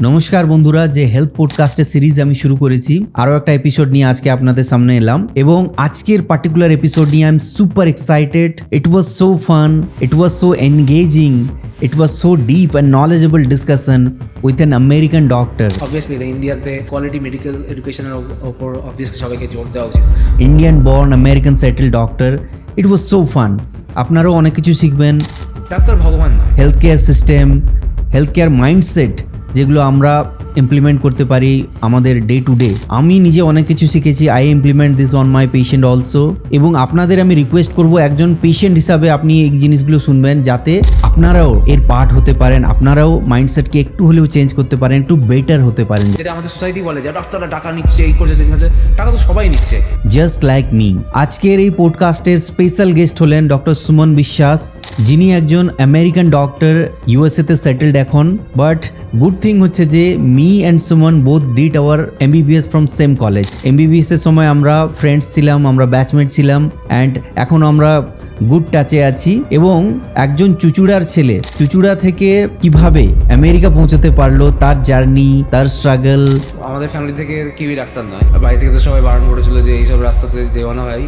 নমস্কার বন্ধুরা, যে হেলথ পডকাস্টের সিরিজ আমি শুরু করেছি আরও একটা এপিসোড নিয়ে আজকে আপনাদের সামনে এলাম এবং আজকের পার্টিকুলার এপিসোড নিয়ে I am super excited. It was so fun, it was so engaging, it was so deep and knowledgeable discussion with an American doctor. Obviously ইন্ডিয়াতে কোয়ালিটি মেডিকেল এডুকেশনের ওপর অবভিয়াসলি সবাইকে জোর দেওয়া উচিত। Indian born American settle doctor, it was so fun. আপনারাও অনেক কিছু শিখবেন। ডাক্তার ভগবান নয়। Health care system, health care mindset যেগুলো আমরা ইমপ্লিমেন্ট করতে পারি আমাদের ডে টু ডে। আমি নিজে অনেক কিছু শিখেছি। I implement this on my patient also. এবং আপনাদের আমি রিকোয়েস্ট করব, একজন পেশেন্ট হিসাবে আপনি এই জিনিসগুলো শুনবেন যাতে আপনারাও এর পার্ট হতে পারেন, আপনারাও মাইন্ডসেটকে একটু হলেও চেঞ্জ করতে পারেন, একটু বেটার হতে পারেন। যেটা আমাদের সোসাইটি বলে যে ডাক্তাররা টাকা নিচ্ছে, এই করছে, টাকা তো সবাই নিচ্ছে। Just like me. আজকের এই পডকাস্টের স্পেশাল গেস্ট হলেন ডক্টর সুমন বিশ্বাস, যিনি একজন আমেরিকান ডক্টর, ইউএসএতে সেটেলড এখন। বাট গুড থিং হচ্ছে যে me and Suman both did our MBBS from same college. MBBS এর সময় আমরা ফ্রেন্ডস ছিলাম, আমরা ব্যাচমেট ছিলাম, অ্যান্ড এখন আমরা গুড টাচে আছি। এবং একজন চুচুড়ার ছেলে, চুচুড়া থেকে কিভাবে আমেরিকা পৌঁছাতে পারলো, তার জার্নি, তার স্ট্রাগল। আমাদের ফ্যামিলি থেকে কেউই ডাক্তার নয়, বাড়ি থেকে তো সবাই বারণ করেছিল যে এইসব রাস্তাতে যেও না ভাই,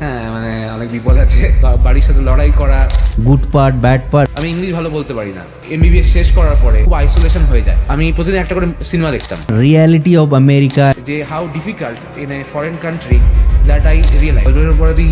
হ্যাঁ মানে অনেক বিপদ আছে, বাড়ির সাথে লড়াই করা। Good part, bad part. আমি ইংলিশ ভালো বলতে পারি না। এমবিবিএস শেষ করার পরে খুব আইসোলেশন হয়ে যায়। আমি প্রতিদিন একটা করে সিনেমা দেখতাম, রিয়ালিটি অফ আমেরিকা, যে how difficult in a foreign country that I realize. ওর পরে তুই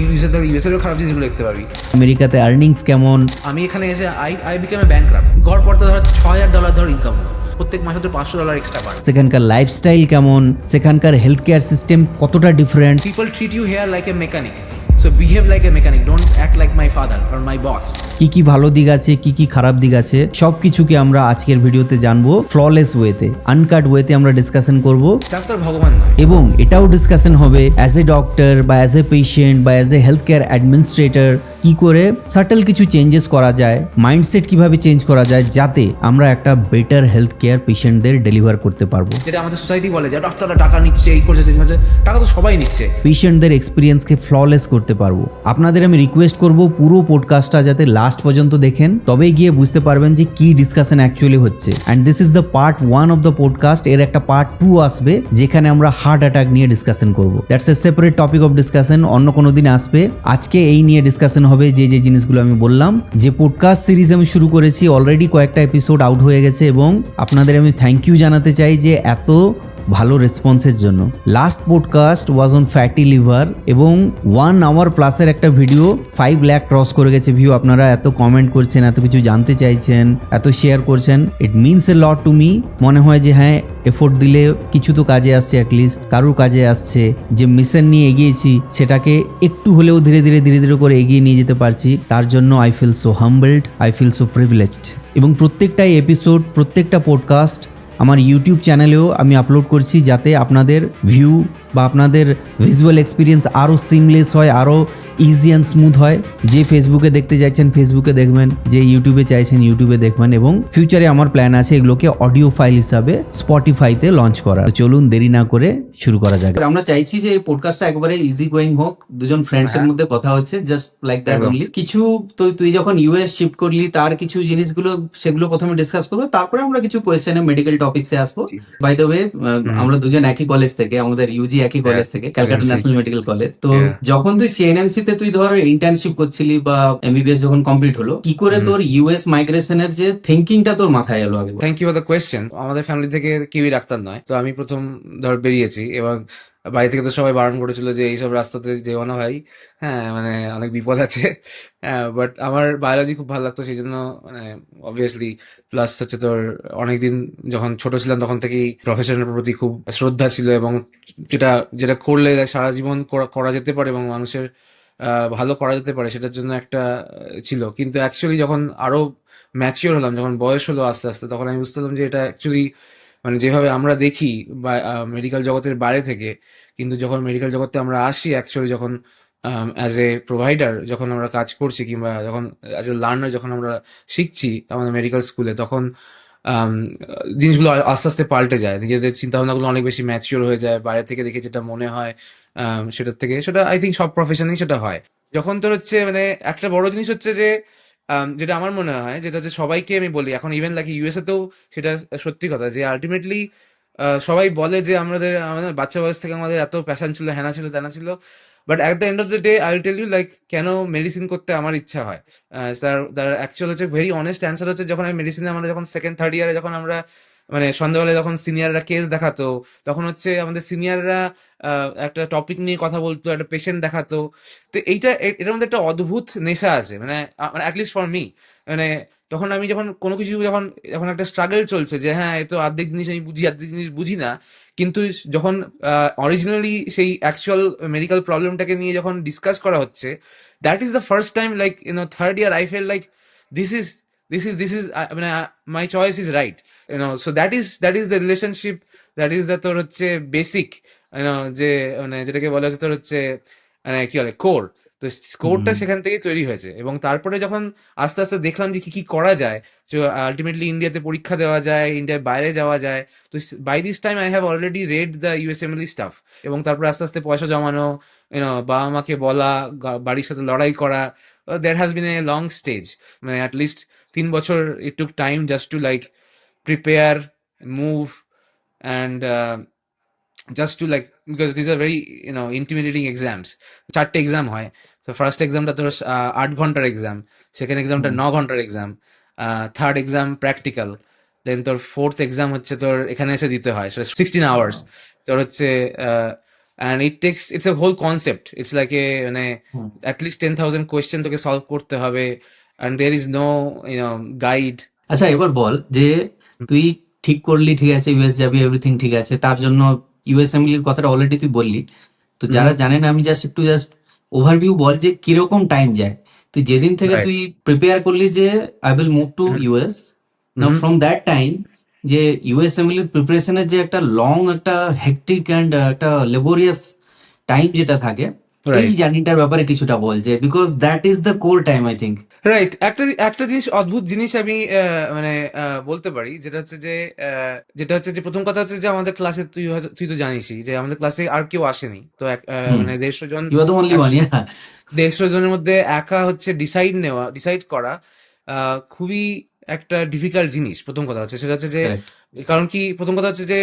ইউএসএর খারাপ জিনিসগুলো দেখতে পারবি। আমেরিকাতে আর্নিংস কেমন। আমি এখানে এসে আই বিকাম এ ব্যাংকরাপ্ট। ঘর পড়তে ধর $6,000 ধর ইনকাম হলো, প্রত্যেক মাসে তো $500 এক্সট্রা পায়। সেখানকার লাইফস্টাইল কেমন, সেখানকার হেলথ কেয়ার সিস্টেম কতটা different. People treat you here like a mechanic, so behave like a mechanic, don't act like my father or my boss. কি কি ভালো দিক আছে, কি কি খারাপ দিক আছে, সব কিছুকে আমরা আজকের ভিডিওতে জানবো। ফ্ললেস ওয়েতে, আনকাট ওয়েতে আমরা ডিসকাশন করব। ডাক্তার ভগবান নয়। এবং এটাও ডিসকাশন হবে অ্যাজ এ ডক্টর বা অ্যাজ এ পেশেন্ট বা as a health care administrator কি করে সাটল কিছু চেঞ্জেস করা যায়, মাইন্ডসেট কিভাবে চেঞ্জ করা যায় যাতে আমরা একটা বেটার হেলথ কেয়ার পেশেন্টদের ডেলিভার করতে পারবো। যেটা আমাদের সোসাইটি বলে যে ডাক্তাররা টাকা নিচ্ছে, এই করছে, টাকা তো সবাই নিচ্ছে। পেশেন্টদের এক্সপিরিয়েন্সকে ফ্ললেস করতে পারবো। আপনাদের আমি রিকোয়েস্ট করব পুরো পডকাস্টটা যাতে লাস্ট পর্যন্ত দেখেন, তবেই গিয়ে বুঝতে পারবেন যে কি ডিসকাশন অ্যাকচুয়ালি হচ্ছে। And this is the part 1 of the podcast. এর একটা পার্ট 2 আসবে যেখানে আমরা হার্ট অ্যাটাক নিয়ে ডিসকাশন করব। That's a separate topic of discussion, অন্য কোনো দিন আসবে। আজকে এই নিয়ে ডিসকাশন হবে, যে যে জিনিসগুলো আমি বললাম। যে পডকাস্ট সিরিজ আমি শুরু করেছি, অলরেডি কয়েকটা এপিসোড আউট হয়ে গেছে এবং আপনাদের আমি থ্যাংক ইউ জানাতে চাই যে এত ভালো রেসপন্সের জন্য। Last podcast was on fatty liver এবং 1 আওয়ার প্লাসের একটা ভিডিও 5 লাখ ক্রস করে গেছে ভিউ। আপনারা এত কমেন্ট করছেন, এত কিছু জানতে চাইছেন, এত শেয়ার করছেন, it means a lot to me. মনে হয় যে হ্যাঁ, এফোর্ট দিলে কিছু তো কাজে আসছে, অ্যাটলিস্ট কারুর কাজে আসছে। যে মিশন নিয়ে এগিয়েছি সেটাকে একটু হলেও ধীরে ধীরে করে এগিয়ে নিয়ে যেতে পারছি, তার জন্য I feel so humbled, I feel so privileged. এবং প্রত্যেকটাই এপিসোড, প্রত্যেকটা পডকাস্ট আমার ইউটিউব চ্যানেলেও আমি আপলোড করছি যাতে আপনাদের ভিউ বা আপনাদের ভিজুয়াল এক্সপিরিয়েন্স আরও সিমলেস হয়, আরও ইজি অ্যান্ড স্মুথ হয়। যে ফেসবুকে দেখতে চাইছেন ফেসবুকে দেখবেন, যে ইউটিউবে চাইছেন ইউটিউবে দেখবেন। এবং ফিউচারে আমার প্ল্যান আছে এগুলোকে অডিও ফাইল হিসাবে স্পটিফাইতে লঞ্চ করার। চলুন দেরি না করে শুরু করা যাক। আমরা চাইছি যে এই পডকাস্টটা একবারে ইজি গোয়িং হোক, দুজন ফ্রেন্ডসের মধ্যে কথা হচ্ছে, জাস্ট লাইক দ্যাট অনলি। কিছু তুই যখন ইউএস শিফট করলি তার কিছু জিনিসগুলো সেগুলো প্রথমে ডিসকাস করবো, তারপরে আমরা কিছু কোয়েশ্চেনে মেডিকেল টপিকসে আসবো। বাই দ্য ওয়ে, আমরা দুজন একই কলেজ থেকে, আমাদের ইউজি একই কলেজ থেকে, ক্যালকাটা ন্যাশনাল মেডিকেল কলেজ। তো যখন তুই সিএনএমসি তে তুই ধর ইন্টার্নশিপ করছিলি বা এমবিবিএস যখন কমপ্লিট হলো, কি করে তোর ইউএস মাইগ্রেশনের যে থিঙ্কিংটা তোর মাথায় এলো আগে? Thank you for the question. আমাদের ফ্যামিলি থেকে কেউই ডাক্তার নয়, তো আমি প্রথম ধর বেরিয়েছি এবং বাড়ি থেকে তো সবাই বারণ করেছিল যে এইসব রাস্তাতে যেও না ভাই, হ্যাঁ মানে অনেক বিপদ আছে। হ্যাঁ, বাট আমার বায়োলজি খুব ভালো লাগতো, সেই জন্য মানে অবভিয়াসলি। প্লাস হচ্ছে তোর অনেকদিন যখন ছোট ছিলাম তখন থেকেই প্রফেশনের প্রতি খুব শ্রদ্ধা ছিল এবং যেটা যেটা করলে সারা জীবন করা যেতে পারে এবং মানুষের ভালো করা যেতে পারে সেটার জন্য একটা ছিল। কিন্তু অ্যাকচুয়ালি যখন আরো ম্যাচিওর হলাম, যখন বয়স হলো আস্তে আস্তে, তখন আমি বুঝতে পারলাম যে এটা অ্যাকচুয়ালি মানে যেভাবে আমরা দেখি বা মেডিকেল জগতের বাইরে থেকে, কিন্তু যখন মেডিকেল জগতে আমরা আসি অ্যাকচুয়ালি, যখন অ্যাজ এ প্রোভাইডার যখন আমরা কাজ করছি কিংবা যখন অ্যাজ এ লার্নার যখন আমরা শিখছি আমাদের মেডিকেল স্কুলে, তখন জিনিসগুলো আস্তে আস্তে পাল্টে যায়। নিজেদের চিন্তাভাবনাগুলো অনেক বেশি ম্যাচিওর হয়ে যায়। বাইরে থেকে দেখে যেটা মনে হয় সেটার থেকে, সেটা আই থিঙ্ক সব প্রফেশনেই সেটা হয়। যখন তোর হচ্ছে মানে একটা বড় জিনিস হচ্ছে যে যেটা আমার মনে হয়, যেটা হচ্ছে সবাইকে আমি বলি এখন, ইভেন লাইক ইউএসএ তেও সেটা সত্যি কথা, যে আলটিমেটলি সবাই বলে যে আমাদের আমাদের বাচ্চা বয়স থেকে আমাদের এত প্যাশন ছিল, হ্যানা ছিল, ত্যানা ছিল, but at the end of the day I will tell you like কেন মেডিসিন করতে আমার ইচ্ছা হয়। স্যার, তার অ্যাকচুয়াল হচ্ছে ভেরি অনেস্ট অ্যান্সার হচ্ছে, যখন আমি মেডিসিনে, আমরা যখন সেকেন্ড থার্ড ইয়ারে যখন আমরা মানে সন্ধ্যাবেলায় যখন সিনিয়ররা কেস দেখাতো, তখন হচ্ছে আমাদের সিনিয়ররা একটা টপিক নিয়ে কথা বলতো, একটা পেশেন্ট দেখাতো। তো এটার মধ্যে একটা অদ্ভুত নেশা আছে, মানে অ্যাটলিস্ট ফর মি। মানে তখন আমি যখন কোনো কিছু, যখন যখন একটা স্ট্রাগল চলছে যে হ্যাঁ, এ তো অর্ধেক জিনিস আমি বুঝি, অর্ধেক জিনিস বুঝি না, কিন্তু যখন অরিজিনালি সেই অ্যাকচুয়াল মেডিকেল প্রবলেমটাকে নিয়ে যখন ডিসকাস করা হচ্ছে, that is the first time like third year I fail like this is this is মানে my choice is right, so that is the relationship, that is the তোর হচ্ছে basic, যে মানে যেটাকে বলা হচ্ছে তোর হচ্ছে মানে কি বলে কোর। তো কোরটা হুম। সেখান থেকেই তৈরি হয়েছে, এবং তারপরে যখন আস্তে আস্তে দেখলাম যে কি কি করা যায়, যে আলটিমেটলি ইন্ডিয়াতে পরীক্ষা দেওয়া যায়, ইন্ডিয়ার বাইরে যাওয়া যায়। তো by this time I have already read the USMLE stuff, এবং তারপরে আস্তে আস্তে পয়সা জমানো, বাবা মাকে বলা, বাড়ির সাথে লড়াই করা, there has been a long stage, মানে at least 3 বছর it took time just to like prepare, move, and just to like, because these are very intimidating exams. 4টে এক্সাম হয়। তো ফার্স্ট এক্সামটা তোর 8 ঘন্টার এক্সাম, সেকেন্ড এক্সামটা হুম। 9 ঘন্টার এক্সাম, থার্ড এক্সাম প্র্যাকটিক্যাল, দেন তোর ফোর্থ এক্সাম হচ্ছে তোর এখানে এসে দিতে হয়, সেটা 16 hours। তোর হচ্ছে and it's a whole concept, it's like a মানে হুম। at least 10,000 কোয়েশ্চেন তোকে সলভ করতে হবে, and there is no guide। আচ্ছা, এবার বল যে তুই ঠিক করলি, ঠিক আছে, ইউএস যাবি, এভরিথিং ঠিক আছে, তার জন্য ইউএস এর কথাটা অলরেডি তুই বললি। তো যারা জানে না, আমি জাস্ট ওভারভিউ বল যে কিরকম টাইম যায়। তুই যেদিন থেকে রাইট। তুই প্রিপেয়ার করলি যে I will move to US, now hmm. From that time, যে ইউএস এর প্রিপারেশনের যে একটা লং, একটা হেক্টিক অ্যান্ড একটা লেবোরিয়াস টাইম যেটা থাকে, এই রাইট। জার্নিটার ব্যাপারে কিছুটা বল, যে because that is the core time I think. Right. একটা একটা জিনিস, অদ্ভুত জিনিস আমি মানে বলতে পারি, যেটা হচ্ছে যে প্রথম কথা হচ্ছে যে আমাদের ক্লাসে, তুই তো জানিসই যে আমাদের ক্লাসে আর কেউ আসেনি, তো হুম। মানে 150 জন, you are the only one, 150 জনের মধ্যে একা হচ্ছে ডিসাইড করা খুবই একটা ডিফিকাল্ট জিনিস। প্রথম কথা হচ্ছে সেটা হচ্ছে যে, কারেক্ট। কারণ কি, প্রথম কথা হচ্ছে যে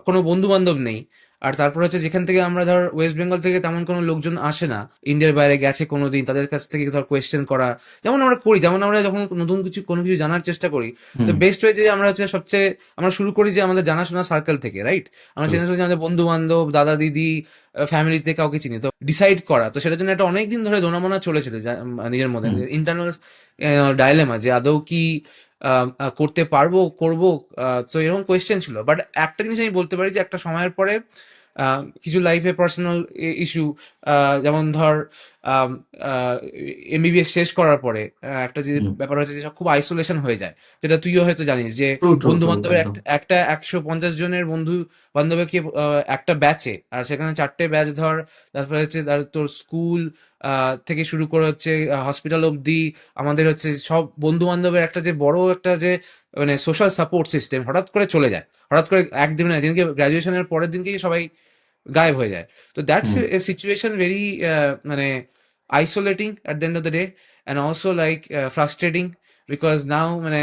কোনো বন্ধু বান্ধব নেই। আর তারপর হচ্ছে যেখান থেকে আমরা ধর ওয়েস্ট বেঙ্গল থেকে তেমন কোনো লোকজন আসে না, ইন্ডিয়ার বাইরে গেছে কোনোদিন, তাদের কাছ থেকে ধর কোয়েশ্চেন করা, যেমন আমরা করি, যেমন আমরা যখন নতুন কোনো কিছু জানার চেষ্টা করি, তো হুম। বেস্ট হয়েছে যে আমরা হচ্ছে আমরা শুরু করি যে আমাদের জানাশোনা সার্কেল থেকে, রাইট? আমরা True. চেনা শোনা আমাদের বন্ধু বান্ধব, দাদা দিদি, ফ্যামিলিতে কাউকে চিনি, তো ডিসাইড করা, তো সেটার জন্য একটা অনেকদিন ধরে দোনামোনা চলেছিল নিজের মধ্যে, হুম। ইন্টারনাল ডাইলেমা, যে আদৌ কি করতে পারবো, করবো। তো এরকম কোয়েশ্চেন ছিল, বাট একটা জিনিস আমি বলতে পারি যে একটা সময়ের পরে কিছু লাইফে পার্সোনাল ইস্যু, যেমন ধর এমবিবিএস শেষ করার পরে একটা যে হুম। ব্যাপার হচ্ছে যে সব খুব আইসোলেশন হয়ে যায়, যেটা তুইও হয়তো জানিস, যে ট্রু, ট্রু, বন্ধু ট্রু, বান্ধবের একদম। একটা 150 জনের বন্ধু বান্ধবকে একটা ব্যাচে, আর সেখানে 4টে ব্যাচ ধর, তারপরে হচ্ছে তোর স্কুল থেকে শুরু করে হচ্ছে হসপিটাল অবধি, আমাদের হচ্ছে সব বন্ধু বান্ধবের একটা যে বড় একটা যে মানে সোশ্যাল সাপোর্ট সিস্টেম হঠাৎ করে চলে যায়, হঠাৎ করে একদিন না, যেদিনকে গ্রাজুয়েশনের পরের দিনকেই সবাই গায়েব হয়ে যায়। তো that's hmm. A situation very মানে isolating at the end of the day, and also like frustrating, because now মানে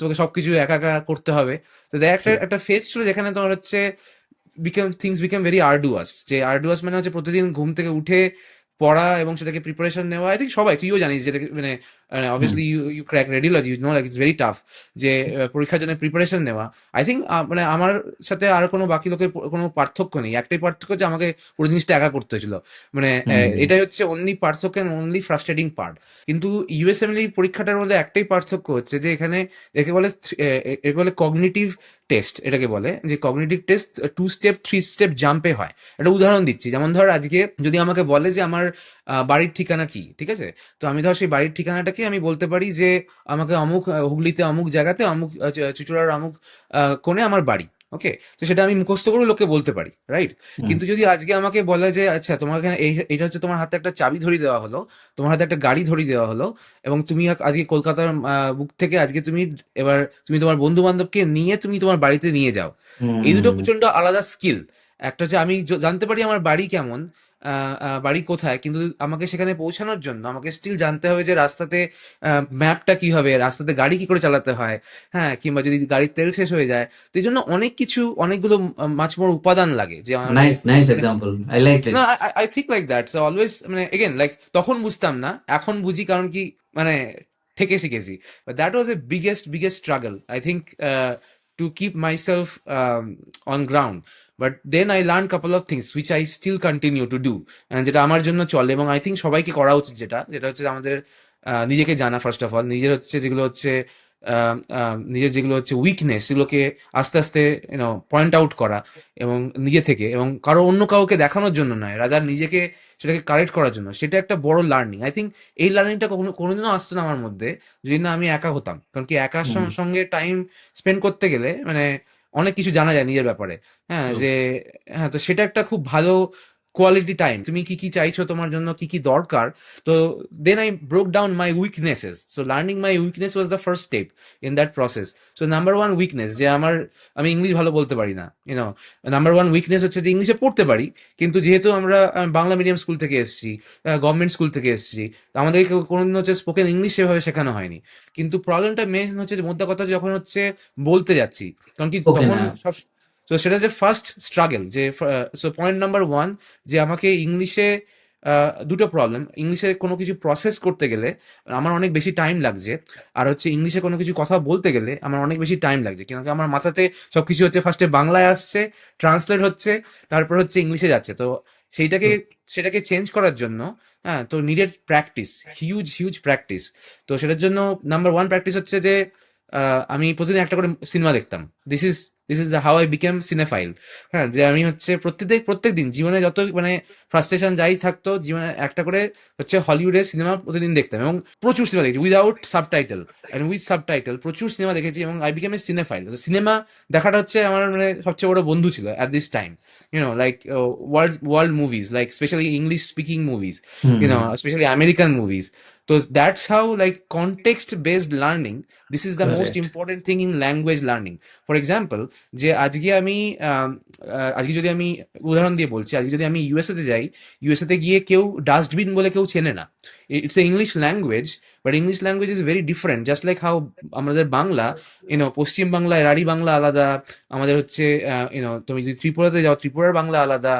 তোকে সবকিছু একা একা করতে হবে। তো দেখ একটা True. একটা ফেজ ছিল যেখানে তোমার হচ্ছে থিংস বিকাম ভেরি আর্ডুয়াস, যে আর্ডুয়াস মানে হচ্ছে প্রতিদিন ঘুম থেকে উঠে পড়া এবং সেটাকে প্রিপারেশন নেওয়া। আই থিঙ্ক সবাই, তুইও জানিস, যেটা মানে hmm. Obviously you crack radiology, you know like it's very tough, যে পরীক্ষার জন্য প্রিপারেশন নেওয়া। আই থিঙ্ক মানে আমার সাথে আর কোনো বাকি লোকের কোনো পার্থক্য নেই, একটাই পার্থক্য যে আমাকে পুরো জিনিসটা একা করতে হয়েছিল, মানে হুম। এটাই হচ্ছে অনলি পার্থক্য অ্যান্ড অনলি ফ্রাস্ট্রেটিং পার্ট। কিন্তু ইউএসএমএল পরীক্ষাটার মধ্যে একটাই পার্থক্য হচ্ছে যে এখানে একে বলে কগনিটিভ টেস্ট, এটাকে বলে যে কগনিটিভ টেস্ট 2 স্টেপ 3 স্টেপ জাম্পে হয়। একটা উদাহরণ দিচ্ছি, যেমন ধর আজকে যদি আমাকে বলে যে আমার বাড়ির ঠিকানা কি, ঠিক আছে, তো আমি ধর সেই বাড়ির ঠিকানাটাকে আমি বলতে পারি যে আমাকে অমুক হুগলিতে অমুক জায়গাতে অমুক চুচুড়ার অমুক কোণে আমার বাড়ি। ওকে, তো সেটা আমি মুখস্থ করে লোককে বলতে পারি, রাইট? হুম। কিন্তু যদি আজকে আমাকে বলে যে আচ্ছা তোমার এখানে এটা হচ্ছে তোমার হাতে একটা চাবি ধরিয়ে দেওয়া হলো, তোমার হাতে একটা গাড়ি ধরিয়ে দেওয়া হলো, এবং তুমি আজকে কলকাতার বুক থেকে আজকে এবার তুমি তোমার বন্ধু বান্ধবকে নিয়ে তুমি তোমার বাড়িতে নিয়ে যাও। এই দুটো হুম। প্রচন্ড আলাদা স্কিল। একটা হচ্ছে আমি জানতে পারি আমার বাড়ি কেমন, বাড়ি কোথায়, কিন্তু আমাকে সেখানে পৌঁছানোর জন্য আমাকে স্টিল জানতে হবে যে রাস্তাতে ম্যাপটা কি হবে, রাস্তাতে গাড়ি কি করে চালাতে হয়, হ্যাঁ, কিংবা যদি গাড়ির তেল শেষ হয়ে যায়। তো এই জন্য অনেক কিছু, অনেকগুলো মাছ মোর উপাদান লাগে যে মানে নাইস নাইস মানে এক্সাম্পল, আই লাইক ইট। না, I think like that. So always মানে এগেন লাইক তখন বুঝতাম না, এখন বুঝি, কারণ কি মানে থেকে শিখেছি। But that was a biggest struggle I think, to keep myself on ground. But then I learn couple of things which I still continue to do, যেটা আমার জন্য চলে, এবং আই থিঙ্ক সবাইকে করা উচিত, যেটা যেটা হচ্ছে আমাদের নিজেকে জানা ফার্স্ট অফ অল, নিজের হচ্ছে যেগুলো হচ্ছে নিজের যেগুলো হচ্ছে উইকনেস, সেগুলোকে আস্তে আস্তে পয়েন্ট আউট করা, এবং নিজে থেকে, এবং কারো অন্য কাউকে দেখানোর জন্য নয়, রাজার নিজেকে সেটাকে কারেক্ট করার জন্য। সেটা একটা বড় লার্নিং আই থিঙ্ক। এই লার্নিংটা কোনোদিনও আসতো না আমার মধ্যে যদি না আমি একা হতাম, কারণ কি একার সঙ্গে টাইম স্পেন্ড করতে গেলে মানে অনেক কিছু জানা যায় নিজের ব্যাপারে। হ্যাঁ, যে হ্যাঁ, তো সেটা একটা খুব ভালো কোয়ালিটি টাইম। তুমি কি কি চাইছো, তোমার জন্য কি কি দরকার। তো then I broke down my weaknesses. So learning my weakness was the first step in that process. So number one weakness যে আমি ইংলিশ ভালো বলতে পারি না, নাম্বার ওয়ান উইকনেস হচ্ছে যে ইংলিশে পড়তে পারি, কিন্তু যেহেতু আমরা বাংলা মিডিয়াম স্কুল থেকে এসেছি, গভর্নমেন্ট স্কুল থেকে এসেছি, তো আমাদেরকে কোনোদিন হচ্ছে স্পোকেন ইংলিশ সেভাবে শেখানো হয়নি। কিন্তু প্রবলেমটা মেন হচ্ছে যে মোদ্দা কথা যখন হচ্ছে বলতে যাচ্ছি, কারণ কি ওকে তখন না, সব। তো সেটা যে ফার্স্ট স্ট্রাগল, যে সো পয়েন্ট নাম্বার ওয়ান, যে আমাকে ইংলিশে দুটো প্রবলেম, ইংলিশে কোনো কিছু প্রসেস করতে গেলে আমার অনেক বেশি টাইম লাগছে, আর হচ্ছে ইংলিশে কোনো কিছু কথা বলতে গেলে আমার অনেক বেশি টাইম লাগছে, কিন্তু আমার মাথাতে সবকিছু হচ্ছে ফার্স্টে বাংলায় আসছে, ট্রান্সলেট হচ্ছে, তারপর হচ্ছে ইংলিশে যাচ্ছে। তো সেইটাকে সেটাকে চেঞ্জ করার জন্য, হ্যাঁ, তো নিডেড প্র্যাকটিস, হিউজ প্র্যাকটিস। তো সেটার জন্য নাম্বার ওয়ান প্র্যাকটিস হচ্ছে যে আমি প্রতিদিন একটা করে সিনেমা দেখতাম। This is the how I became cinephile. হ্যাঁ, যে আমি হচ্ছে প্রত্যেক দিন জীবনে যত মানে ফ্রাস্ট্রেশন যাই থাকতো জীবনে, একটা করে হচ্ছে হলিউডের সিনেমা প্রতিদিন দেখতাম, এবং প্রচুর সিনেমা দেখেছি without subtitle and with subtitle, প্রচুর সিনেমা দেখেছি, এবং I became a cinephile. Cinema দেখাটা হচ্ছে আমার মানে সবচেয়ে বড় বন্ধু ছিল at this time, like world movies, like specially English speaking movies, specially American movies. তো that's how like context based learning, this is the most correct. Important thing in language learning. For example, যে আজকে যদি আমি উদাহরণ দিয়ে বলছি, আজকে যদি আমি ইউএসএ তে যাই, ইউএসএ তে গিয়ে কেউ ডাস্টবিন বলে কেউ চেনে না। It's a English language, but English language is very different, just like how আমাদের বাংলা, পশ্চিম বাংলায় রাঢ়ী বাংলা আলাদা, আমাদের হচ্ছে তুমি যদি ত্রিপুরাতে যাও, ত্রিপুরার বাংলা আলাদা,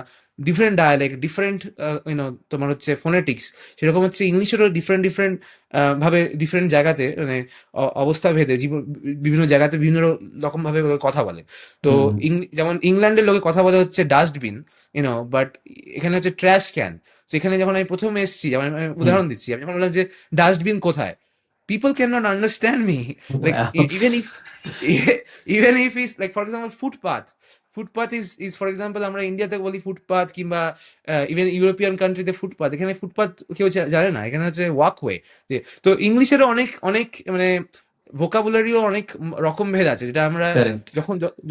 ডিফারেন্ট ডায়ালেক্ট, ডিফারেন্ট তোমার হচ্ছে ফোনেটিক্স। সেরকম হচ্ছে ইংলিশেরও ডিফারেন্ট ভাবে ডিফারেন্ট জায়গাতে মানে অবস্থা ভেদে বিভিন্ন জায়গাতে বিভিন্ন রকম ভাবে লোকে কথা বলে। তো যেমন ইংল্যান্ডের লোকে কথা বলে হচ্ছে ডাস্টবিন, বাট এখানে হচ্ছে ট্র্যাশ ক্যান। তো এখানে যখন আমি প্রথম এসেছি, যেমন আমি উদাহরণ দিচ্ছি, আমি যখন বললাম যে ডাস্টবিন কোথায়, people cannot understand me. Like even if it's like for example footpath is for example আমরা ইন্ডিয়াতে বলি ফুটপাথ, কিংবা ইভেন ইউরোপিয়ান কান্ট্রিতে ফুটপাথ, এখানে ফুটপাথ কেউ জানে না, এখানে হচ্ছে ওয়াকওয়ে। তো ইংলিশেরও অনেক অনেক মানে ভোকাবুলারিও অনেক রকম ভেদ আছে, যেটা আমরা কারেক্ট।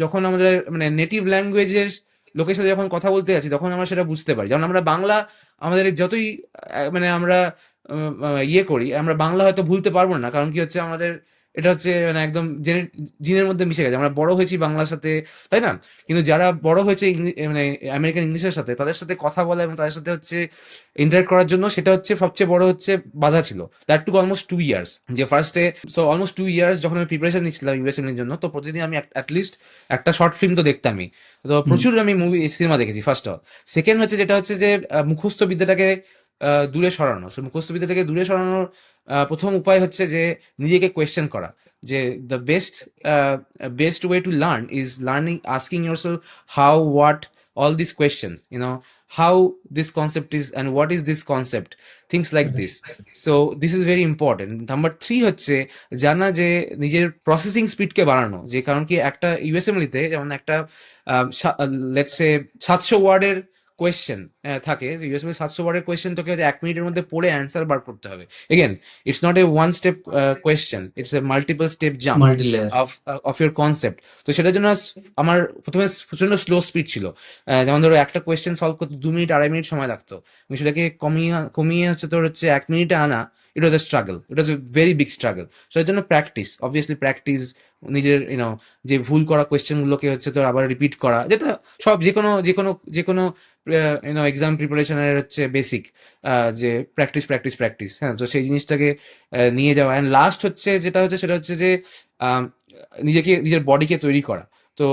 যখন আমাদের মানে নেটিভ ল্যাঙ্গুয়েজের লোকের সাথে যখন কথা বলতে যাচ্ছি, তখন আমরা সেটা বুঝতে পারি। যেমন আমরা বাংলা, আমাদের যতই মানে আমরা ইয়ে করি, আমরা বাংলা হয়তো ভুলতে পারবো না, কারণ কি হচ্ছে আমাদের এটা হচ্ছে মানে একদম জিনের মধ্যে মিশে গেছে, আমরা বড় হয়েছি বাংলার সাথে, তাই না? কিন্তু যারা বড় হয়েছে মানে আমেরিকান ইংলিশের সাথে, তাদের সাথে কথা বলা এবং তাদের সাথে হচ্ছে ইন্টারেক্ট করার জন্য, সেটা হচ্ছে সবচেয়ে বড় হচ্ছে বাধা ছিল। দ্যাট টুক অলমোস্ট 2 ইয়ার্স, যে ফার্স্টে সো অলমোস্ট 2 ইয়ার্স যখন আমি প্রিপারেশন নিচ্ছিলাম ইউএসএমএর জন্য, তো প্রতিদিন আমি অ্যাটলিস্ট একটা শর্ট ফিল্ম তো দেখতামই। তো প্রচুর আমি সিনেমা দেখেছি ফার্স্ট অফ। সেকেন্ড হচ্ছে যেটা হচ্ছে যে মুখস্থ বিদ্যাটাকে দূরে সরানো। সো মুখস্থ বিদ্যা থেকে দূরে সরানোর প্রথম উপায় হচ্ছে যে নিজেকে কোয়েশ্চেন করা, যে the best way to learn is asking yourself how, what, all these questions, how this concept is and what is this concept, things like this. So this is very important. Number 3 হচ্ছে জানা যে নিজের processing স্পিডকে বাড়ানো, যে কারণ কি একটা ইউএসএমএলিতে যেমন একটা লেটস সে 700 ওয়ার্ডের কোয়েশ্চেন থাকে, ইউএসএমএ 700 ওয়ার্ডের কোয়েশ্চেন তোকে 1 মিনিটের মধ্যে পড়ে অ্যান্সার বার করতে হবে। Again it's not a one step question, it's a multiple step jump multi layer. Of your concept. তো সেটার জন্য আমার প্রথমে প্রচন্ড স্লো স্পিড ছিল। যেমন ধরো একটা কোয়েশ্চেন সলভ করতে 2 মিনিট 2.5 মিনিট সময় লাগতো, আমি সেটাকে কমিয়ে হচ্ছে তোর হচ্ছে 1 মিনিটে আনা। It was a struggle, it was a very big struggle. সেটার জন্য প্র্যাকটিস, অবভিয়াসলি প্র্যাকটিস, নিজের যে ভুল করা কোয়েশ্চেন গুলোকে হচ্ছে তোর আবার রিপিট করা, যেটা সব যে কোনো এক্সাম প্রিপারেশনের হচ্ছে বেসিক, যে প্র্যাকটিস প্র্যাকটিস প্র্যাকটিস, হ্যাঁ, তো সেই জিনিসটাকে নিয়ে যাওয়া। অ্যান্ড লাস্ট হচ্ছে যেটা হচ্ছে সেটা হচ্ছে যে আম, নিজের বডিকে তৈরি করা। তো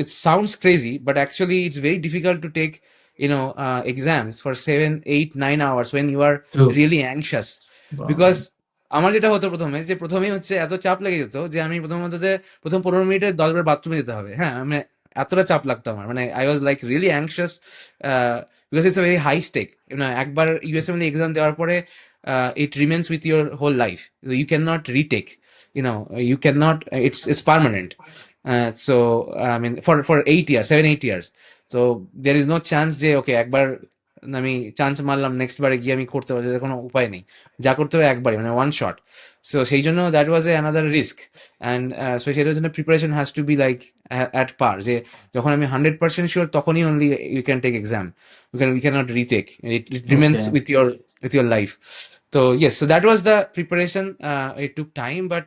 it's sounds crazy, but actually it's very difficult to take exams for 7, 8, 9 hours when you are True. really anxious. Because আমার যেটা হতো প্রথমেই হচ্ছে এত চাপ লেগে যেত যে আমি প্রথমত যে প্রথম 15 মিনিটে 10 বার বাথরুমে যেতে হবে, হ্যাঁ, মানে এতটা চাপ লাগতো আমার, মানে I was like really anxious, because it's a very high stake. একবার ইউএসএমএল এক্সাম দেওয়ার পরে it remains with your whole life, you can not retake, you cannot, it's permanent. So I mean for 8 years, 7, 8 years, so there is no chance যে ওকে একবার আমি chance মারলাম, next বারে গিয়ে আমি করতে পারবো, কোনো উপায় নেই, যা করতে হবে একবারই, মানে ওয়ান শট। সো সেই জন্য that was a another risk. And so সেটার জন্য preparation has to be like at par, যে যখন আমি 100% শিওর তখনই only you can take exam, you can not retake, it remains Okay. with your life. So yes, so that was the preparation. It took time, but